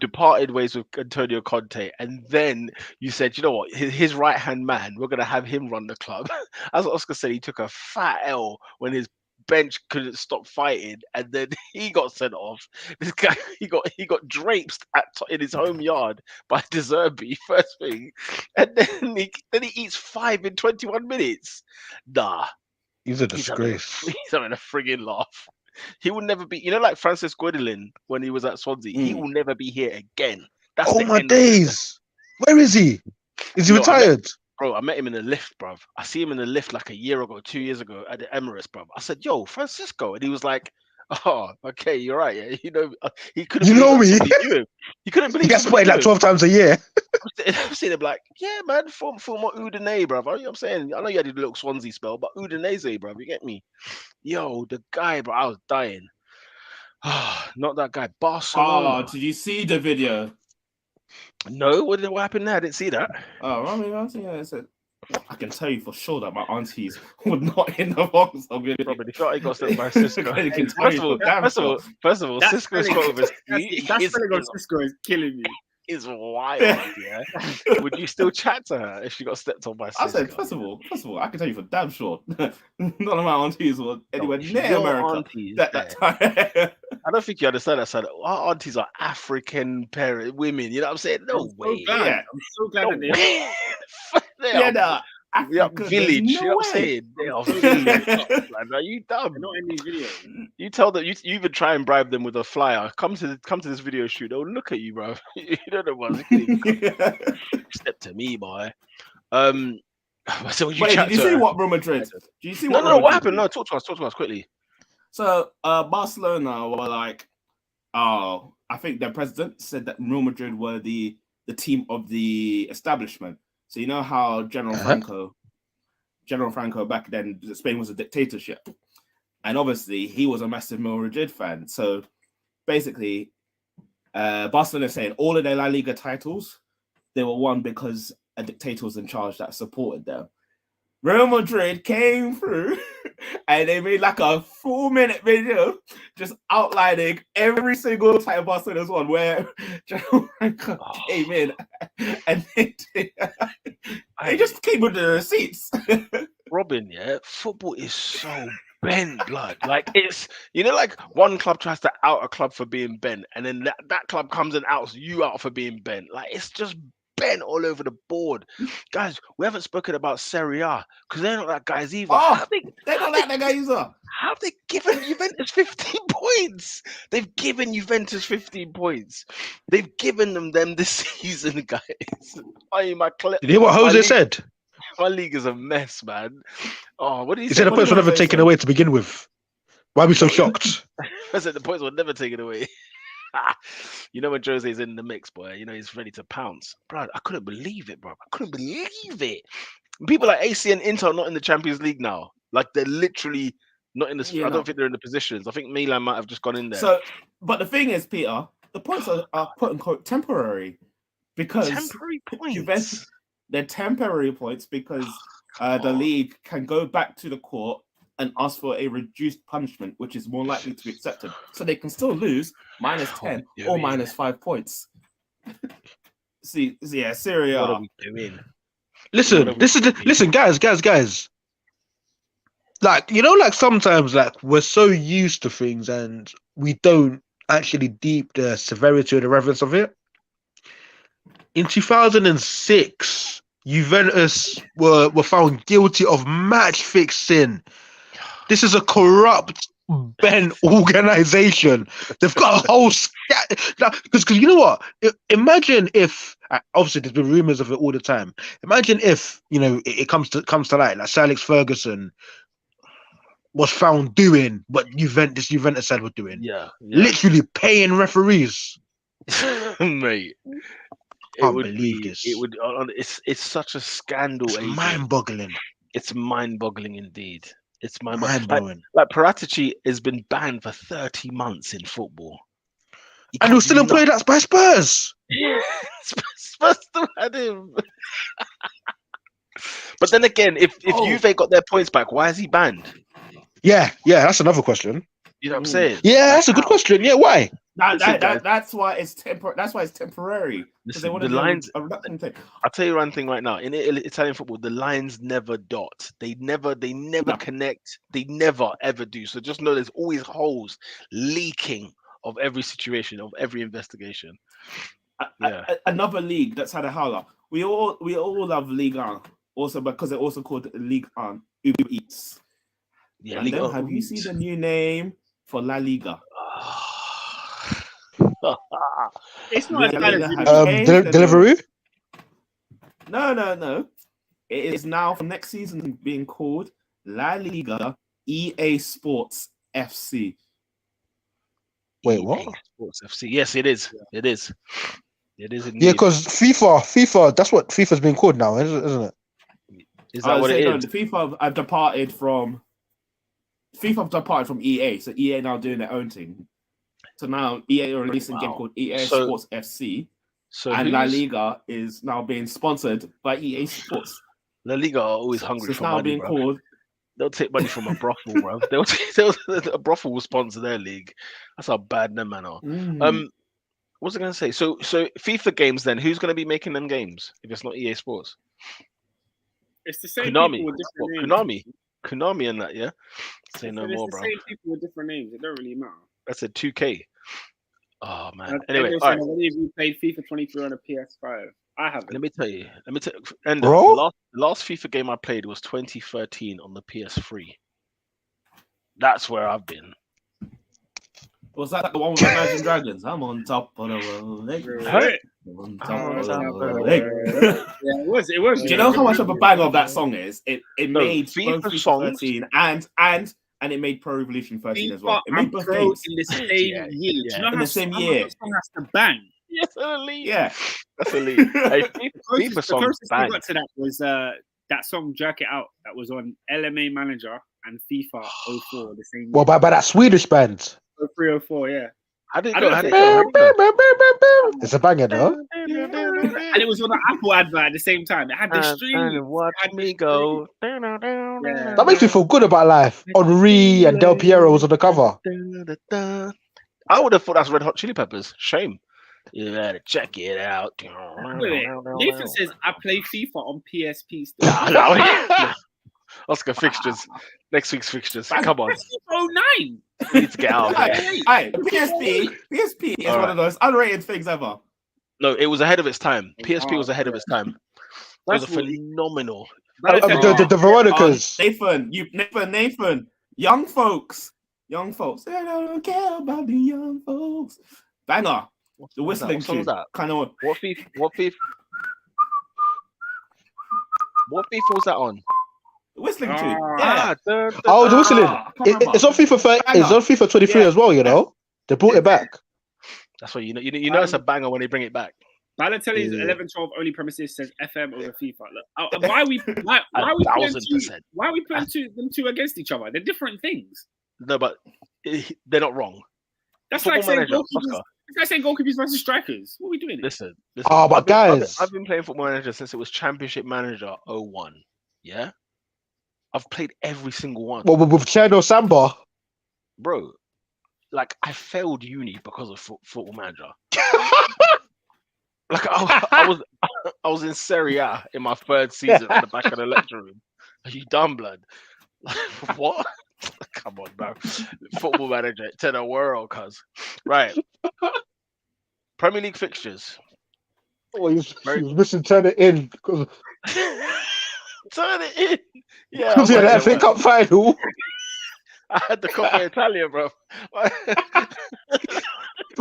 departed ways with Antonio Conte, and then you said, you know what, his right hand man, we're gonna have him run the club. As Oscar said, he took a fat L when his bench couldn't stop fighting, and then he got sent off. This guy, he got draped in his home yard by De Zerbi first thing, and then he eats 5 in 21 minutes. Nah, He's a disgrace. he's having a friggin' laugh. He will never be, like Francis Guidolin when he was at Swansea. He will never be here again. That's Oh my days! Where is he? Is he retired? I met him in the lift, bruv. I see him in the lift like a year ago, 2 years ago at the Emirates, bruv. I said, "Yo, Francisco," and he was like, "Oh, okay, you're right. Yeah, he couldn't. You know me. He couldn't believe. He gets played like 12 times a year. I've seen him like, yeah, man, former Udinese, bruv. You know what I'm saying? I know you had a little Swansea spell, but Udinese, bruv. You get me? Yo, the guy, bro, I was dying. Not that guy. Barcelona. Oh, did you see the video? No, what happened there? I didn't see that. Oh, I can tell you for sure that my aunties were not in the box. Probably the shot he got sent by Cisco. First of all, Cisco's got over. That's Cisco is killing me. Is wild, yeah. Would you still chat to her if she got stepped on by Cisco? I said, first of all, I can tell you for damn sure, none of my aunties were anywhere near America that time. I don't think you understand that side. Our aunties are African women. You know what I'm saying? No way. I'm so glad that they are village. You know what I'm saying? They are village. Like, are you dumb? They're not in these videos. You tell them. You even try and bribe them with a flyer. Come to this video shoot. They'll look at you, bro. You don't know what. Step to me, boy. So Wait, did you see what Real Madrid? Did you see what? No. What happened? No, talk to us quickly. So Barcelona were like, I think their president said that Real Madrid were the team of the establishment. So you know how General Franco back then, Spain was a dictatorship, and obviously he was a massive Real Madrid fan. So basically, Barcelona is saying all of their La Liga titles, they were won because a dictator was in charge that supported them. Real Madrid came through and they made like a 4-minute video just outlining every single time Barcelona's won where Franco came in and they just came with the receipts. Robin, yeah, football is so bent, blood. Like it's, like one club tries to out a club for being bent, and then that club comes and outs you out for being bent. Like it's just bent all over the board. Guys, we haven't spoken about Serie A because they're not that guys either. They're not like that guy either. How they given Juventus 15 points? They've given Juventus 15 points. They've given them this season, guys. Did you hear what Jose said? My league is a mess, man. Oh, what did he say? He said the points were never taken away to begin with. Why are we so shocked? I said the points were never taken away. When Jose's in the mix, boy, he's ready to pounce. Bro, I couldn't believe it, bro. I couldn't believe it. People like AC and Inter are not in the Champions League now. Like, they're literally not in the... I don't think they're in the positions. I think Milan might have just gone in there. So, but the thing is, Peter, the points are quote-unquote temporary. Because... Temporary points? They're temporary points because the league can go back to the court and ask for a reduced punishment, which is more likely to be accepted. So they can still lose -10 or -5 points. See, yeah, Serie A. What are we doing? Listen, guys. Like, sometimes, like, we're so used to things and we don't actually deep the severity or the reverence of it. In 2006, Juventus were found guilty of match fixing. This is a corrupt, bent organization. They've got a whole because you know what? Imagine if obviously there's been rumors of it all the time. Imagine if it comes to light, like Sir Alex Ferguson was found doing what Juventus said were doing. Yeah. Literally paying referees. Mate. Can't believe this. It's such a scandal. It's mind-boggling. It's mind-boggling indeed. It's mind-blowing. Like Paratici has been banned for 30 months in football. And he was still employed by Spurs. Yeah, Spurs still had him. But then again, if Juve got their points back, why is he banned? Yeah, that's another question. You know what I'm saying? Yeah, that's a good question. Yeah, why? That's why it's temporary. That's why it's temporary. Listen, the lines. I'll tell you one thing right now. In Italian football, the lines never dot. They never connect. They never ever do. So just know there's always holes leaking of every situation, of every investigation. Another league that's had a howler. We all love Ligue 1, also because they're also called Ligue 1 Uber Eats. Yeah, have you seen the new name for La Liga? It's not as bad as Deliveroo? No. It is now for next season being called La Liga EA Sports FC. Wait, what? Sports FC. Yes, it is. Yeah. It is. It is indeed. Yeah, because FIFA, that's what FIFA's been called now, isn't it? Is that what it is? FIFA have departed from EA, so EA now doing their own thing. So now EA are releasing a game called EA Sports FC, and La Liga is now being sponsored by EA Sports. La Liga are always hungry for money, now being called. They'll take money from a brothel, bro. A brothel will sponsor their league. That's how bad them man are. What was I going to say? So FIFA games then, who's going to be making them games if it's not EA Sports? It's the same Konami. people with different names. Konami and that, yeah? Say no more, bro. It's the same people with different names. It don't really matter. That's a 2K. Oh, man. Anyway, all right. I believe you played FIFA 23 on a PS5. I haven't. Let me tell you. And bro? the last FIFA game I played was 2013 on the PS3. That's where I've been. Was that the one with Imagine Dragons? I'm on top of the world. On top of the world. Yeah, it was. Do you know how much of a banger that song is? It made FIFA both songs 13 and it made Pro Evolution 13 as well. It made both Pro games in the same year. Do you know in the same year. That song has to bang. Yes, elite. Yeah, that's elite. Hey, FIFA songs closest we got to that was that song "Jerk It Out" that was on LMA Manager and FIFA 04 the same year. Well, by that Swedish band. 03, 04, yeah. How did it I go? don't How did know. it go? It's a banger, though. And it was on the Apple advert at the same time. It had the stream. Watch It had the me stream. go. Yeah. That makes me feel good about life. Henri and Del Piero was on the cover. I would have thought that's Red Hot Chili Peppers. Shame. You better check it out. Wait. Nathan says I play FIFA on PSP still. Oscar fixtures. Next week's fixtures. Come on. FIFA 09. We need to get out of here. Hey, PSP is one of those underrated things ever. No, it was ahead of its time. PSP was ahead of its time. It was That's a phenomenal. The Veronicas. Nathan. Young folks. They don't care about the young folks. Banger. The whistling tune. Kind of. What FIFA was that on? The whistling tune. The whistling. It's on FIFA 30. It's on FIFA 23 as well. You know, they brought it back. That's what you know. You know it's a banger when they bring it back. Balotelli's 11-12 only premises says FM over FIFA. Look, why are we putting them two against each other? They're different things. No, but they're not wrong. That's like saying goalkeepers versus strikers. What are we doing? Listen. Oh, but guys, I've been playing Football Manager since it was Championship Manager 01. Yeah, I've played every single one. Well, with Cherno Samba, bro. Like I failed uni because of Football Manager. Like I was in Serie A in my third season at the back of the lecture room. Are you dumb, blood? What? Come on, bro. Football Manager to the world, cuz. Right. Premier League fixtures. Oh, he was missing turn it in because turn it in. Yeah. Because he had the FA Cup final. I had the Coppa Italia, bro.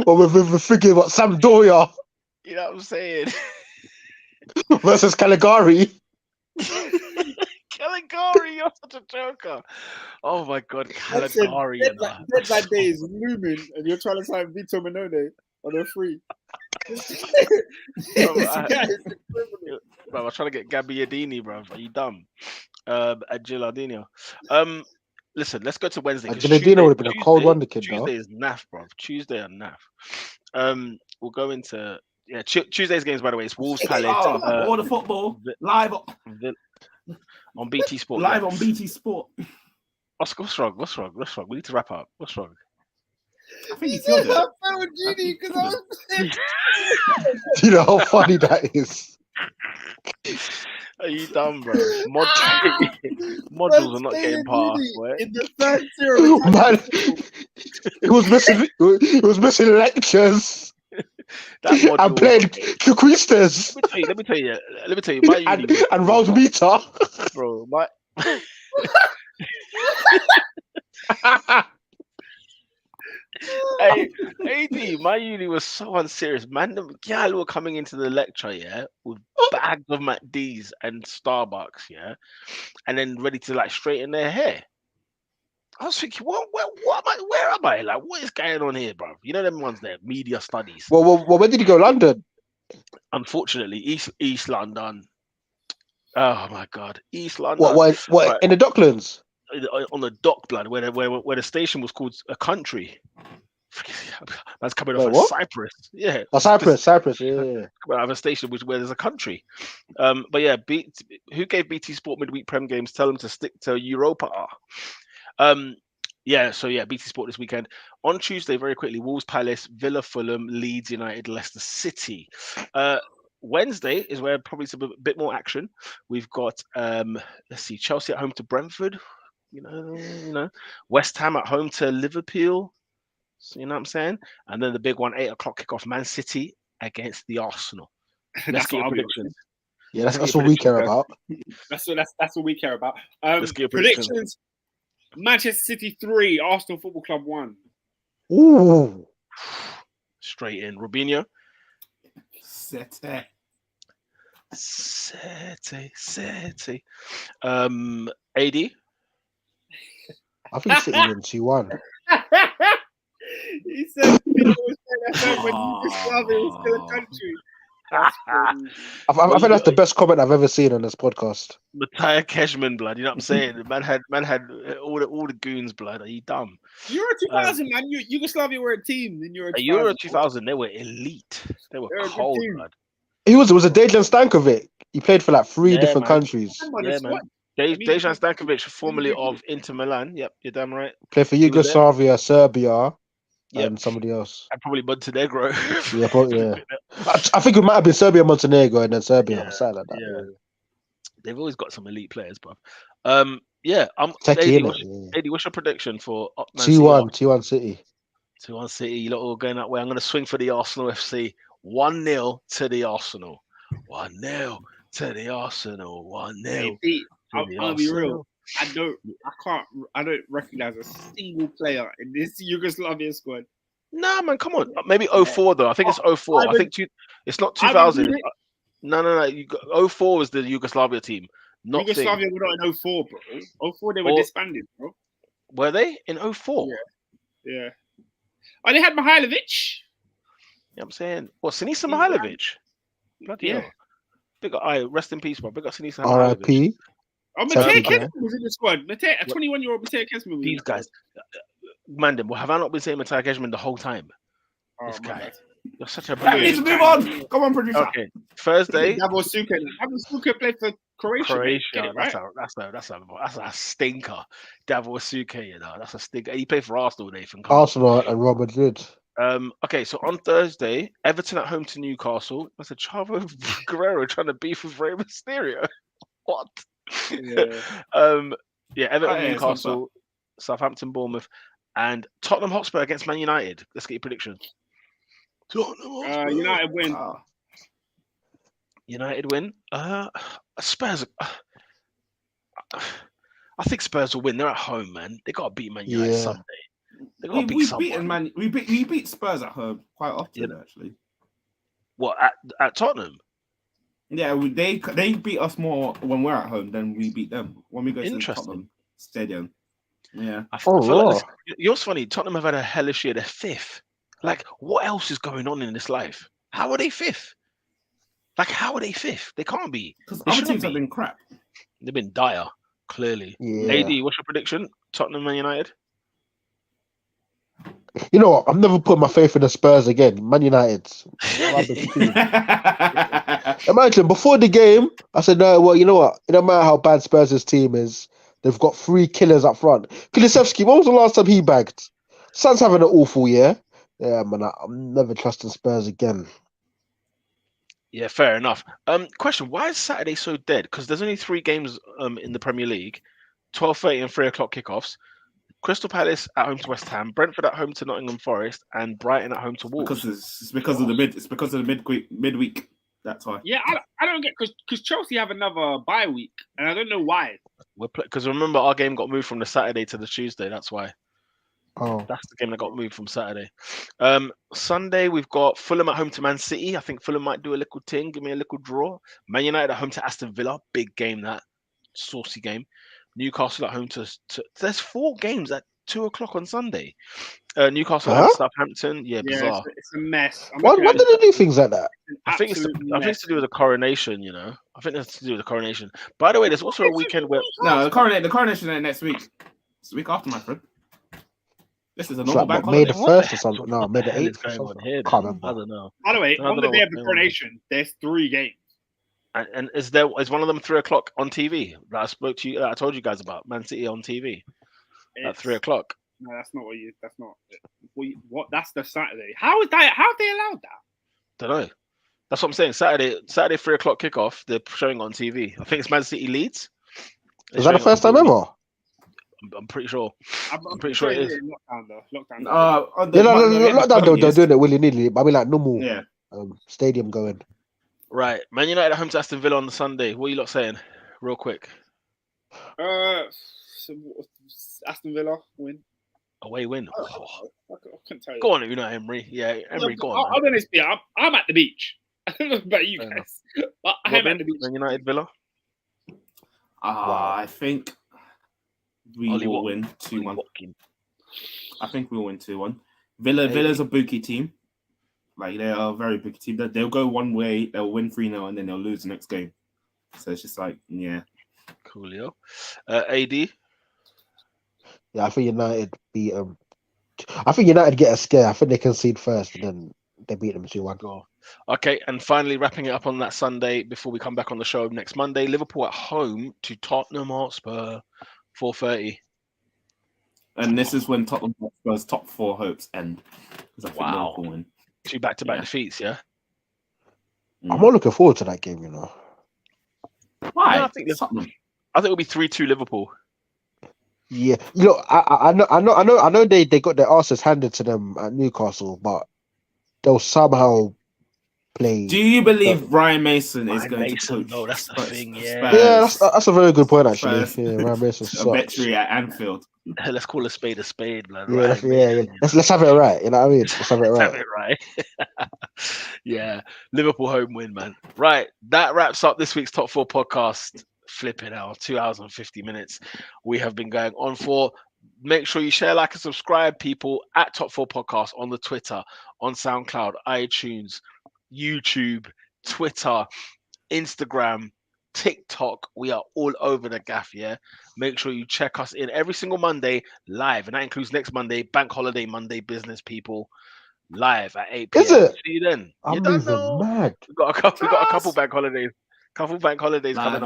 Well, with the figure about Sampdoria. You know what I'm saying? Versus Caligari. Caligari, you're such a joker. Oh my god, Caligari. Deadline day is looming, and you're trying to sign Vito Minone on a free. Bro, I'm trying to get Gabbiadini, bro. Are you dumb? Gilardino. Listen, let's go to Wednesday. Gilardino would have been a cold wonder kid, Tuesday is naff, bro. Tuesday and naff. We'll go into Tuesday's games, by the way. It's Wolves Palace. All the football live on BT Sport. Live on BT Sport. Oscar, what's wrong? We need to wrap up. What's wrong? I think he's killed it. You know how funny that is. Are you dumb, bro? Modules are not getting past. In the third series, man, it was missing lectures. I played Conquistas. Let me tell you. My uni and Raul's meter, bro. Hey, AD, my uni was so unserious. Man, the gal were coming into the lecture, yeah, with bags of McD's and Starbucks, yeah, and then ready to like straighten their hair. I was thinking, what am I? Where am I? Like, what is going on here, bro? You know them ones there, media studies. Well, when did you go? London? Unfortunately, East London. Oh my God, East London. What right. In the Docklands? On the dock, blood, where the station was called a country. That's coming off of Cyprus. Yeah. Oh, Cyprus. Yeah. I have a station where there's a country. But yeah, who gave BT Sport midweek Prem games? Tell them to stick to Europa. BT Sport this weekend. On Tuesday, very quickly, Wolves Palace, Villa Fulham, Leeds United, Leicester City. Wednesday is where probably some a bit more action. We've got Chelsea at home to Brentford. You know, West Ham at home to Liverpool. So, you know what I'm saying? And then the big one, 8 o'clock kickoff, Man City against the Arsenal. Let's get your predictions. Yeah, that's what we care about. That's what we care about. Let's get your predictions. Manchester City 3, Arsenal Football Club 1. Ooh. Straight in. Robinho. Sete. AD. I think City win 2-1. He said it was when Yugoslavia was still a country. I think that's the best comment I've ever seen on this podcast. Mattia Keshman, blood. You know what I'm saying? The man had all the goons, blood. Are you dumb? Euro 2000, man. Yugoslavia were a team in Euro 2000. Euro 2000, they were elite. They were cold, blood. It was a Dejan Stankovic. He played for like three different countries. Yeah, man. Dejan Stankovic, formerly of Inter Milan. Yep, you're damn right. Played for Yugoslavia, Serbia, and somebody else. And probably Montenegro. I think it might have been Serbia, Montenegro, and then Serbia. Something like that. Yeah. They've always got some elite players, bro. I'm Techie, Eddie, what's your prediction for 2-1 City? 2-1 City, you lot all going that way. I'm going to swing for the Arsenal FC. 1-0 to the Arsenal. 1-0 to the Arsenal. 1-0. I'll be real. I don't recognize a single player in this Yugoslavia squad. Nah, man, come on. Maybe 04 though. I think it's 04. I think it's not 2000. No. 04 was the Yugoslavia team. Yugoslavia were not in 04, bro. 04 they were disbanded, bro. Were they in 04? Yeah. Oh, they had Mihailovic. Yeah, I'm saysaying. What, Sinisa Mihailovic? Bloody hell. Big up, rest in peace, bro. Big up Sinisa Mihailovic. R.I.P. Oh, Mattia Keshman was in the squad. A 21-year-old Mattia Keshman was These guys. Man, have I not been saying Mattia Keshman the whole time? This guy. You're such a brilliant. Let's move on. Come on, producer. Okay. Thursday. Davor Suker played for Croatia. That's a stinker. Davor Suker, you know, that's a stinker. He played for Arsenal, Nathan. Arsenal and Real Madrid. Okay, so on Thursday, Everton at home to Newcastle. That's a Chavo Guerrero trying to beef with Rey Mysterio. What? Everton, Newcastle, Southampton, Bournemouth, and Tottenham Hotspur against Man United. Let's get your prediction. United win. United win. Spurs. I think Spurs will win. They're at home, man. They got to beat Man United Sunday. They got to beat someone. We beat Spurs at home quite often, actually. What at Tottenham? Yeah, they beat us more when we're at home than we beat them when we go to the Tottenham Stadium. Yeah. I feel like you know what's funny? Tottenham have had a hellish year. They're fifth. Like, what else is going on in this life? How are they fifth? Like, how are they fifth? They can't be. Because other teams have been crap. They've been dire, clearly. Yeah. AD, what's your prediction? Tottenham Man United? You know what? I've never put my faith in the Spurs again. Man United. Imagine, before the game, I said, no, well, you know what? It don't matter how bad Spurs' team is. They've got three killers up front. Kulusevski, when was the last time he bagged? Son's having an awful year. Yeah, man, I'm never trusting Spurs again. Yeah, fair enough. Question, why is Saturday so dead? Because there's only 3 games in the Premier League, 12:30 and 3 o'clock kickoffs. Crystal Palace at home to West Ham, Brentford at home to Nottingham Forest, and Brighton at home to Wolves. It's because of the midweek. That's why. Yeah, I don't get because Chelsea have another bye week, and I don't know why. Because remember, our game got moved from the Saturday to the Tuesday. That's why. Oh, that's the game that got moved from Saturday. Sunday we've got Fulham at home to Man City. I think Fulham might do a little thing, give me a little draw. Man United at home to Aston Villa, big game, that saucy game. Newcastle at home to there's 4 games at 2 o'clock on Sunday. Newcastle at Southampton. Yeah, bizarre. It's a mess. Why do they do things like that? I think it's to do with the coronation. You know, I think it's to do with the coronation. By the way, there's also a weekend where the coronation is next week. It's the week after, my friend. This is a normal bank May holiday. the 1st or something. No, May the 8th or something. Here, I don't know. By the way, on the day of the coronation, there's 3 games. And is one of them 3 o'clock on TV that I spoke to you? I told you guys about Man City on TV at 3 o'clock. No, that's not what you. That's not. What? That's the Saturday. How is that? How have they allowed that? Don't know. That's what I'm saying. Saturday 3 o'clock kickoff. They're showing on TV. I think it's Man City Leeds. Is that the first time ever? I'm pretty sure. I'm pretty sure it is. Lockdown though. Lockdown. They're doing it willy nilly. But I mean, like normal. Yeah. Stadium going. Right, Man United at home to Aston Villa on the Sunday. What are you lot saying, real quick? Aston Villa win. Away win. I couldn't tell you. Go on, you know Emery. Yeah, Emery. Go on. I'm honest. Yeah, I'm at the beach. I don't know about you guys, but I'm at the beach. Man United Villa. I think we will win 2-1. I think we'll win 2-1. Villa's a bookie team. Like they are a very big team. They'll go one way, they'll win 3-0, and then they'll lose the next game. So it's just like, yeah. Coolio. AD. Yeah, I think United beat them. I think United get a scare. I think they concede first, and then they beat them 2-1. Go. Okay, and finally wrapping it up on that Sunday before we come back on the show next Monday, Liverpool at home to Tottenham Hotspur, 4:30. And this is when Tottenham Hotspur's top 4 hopes end. I think Wow. Liverpool win. 2 back-to-back defeats, yeah? I'm not looking forward to that game, you know. Why? No, I think it'll be 3-2 Liverpool. Yeah, you know, I know they got their asses handed to them at Newcastle, but they'll somehow play. Do you believe Ryan Mason is Ryan going Mason, to coach? no, that's the thing, yeah. Yeah, that's a very good point actually. Spurs. Yeah, Ryan Mason A sucks. victory at Anfield. Let's call a spade, man. Yeah, Right? yeah. Let's have it right. You know what I mean? Let's have it Let's right. have it right. Yeah, Liverpool home win, man. Right, that wraps up this week's Top 4 podcast. Flipping out, 2 hours and 50 minutes. We have been going on for. Make sure you share, like, and subscribe, people, at Top 4 Podcast on the Twitter, on SoundCloud, iTunes, YouTube, Twitter, Instagram, TikTok. We are all over the gaff, yeah? Make sure you check us in every single Monday live, and that includes next Monday, Bank Holiday Monday, business people, live at 8 p.m. Is it? See you then. I'm you don't moving know. mad. We got a couple bank holidays. Coming up.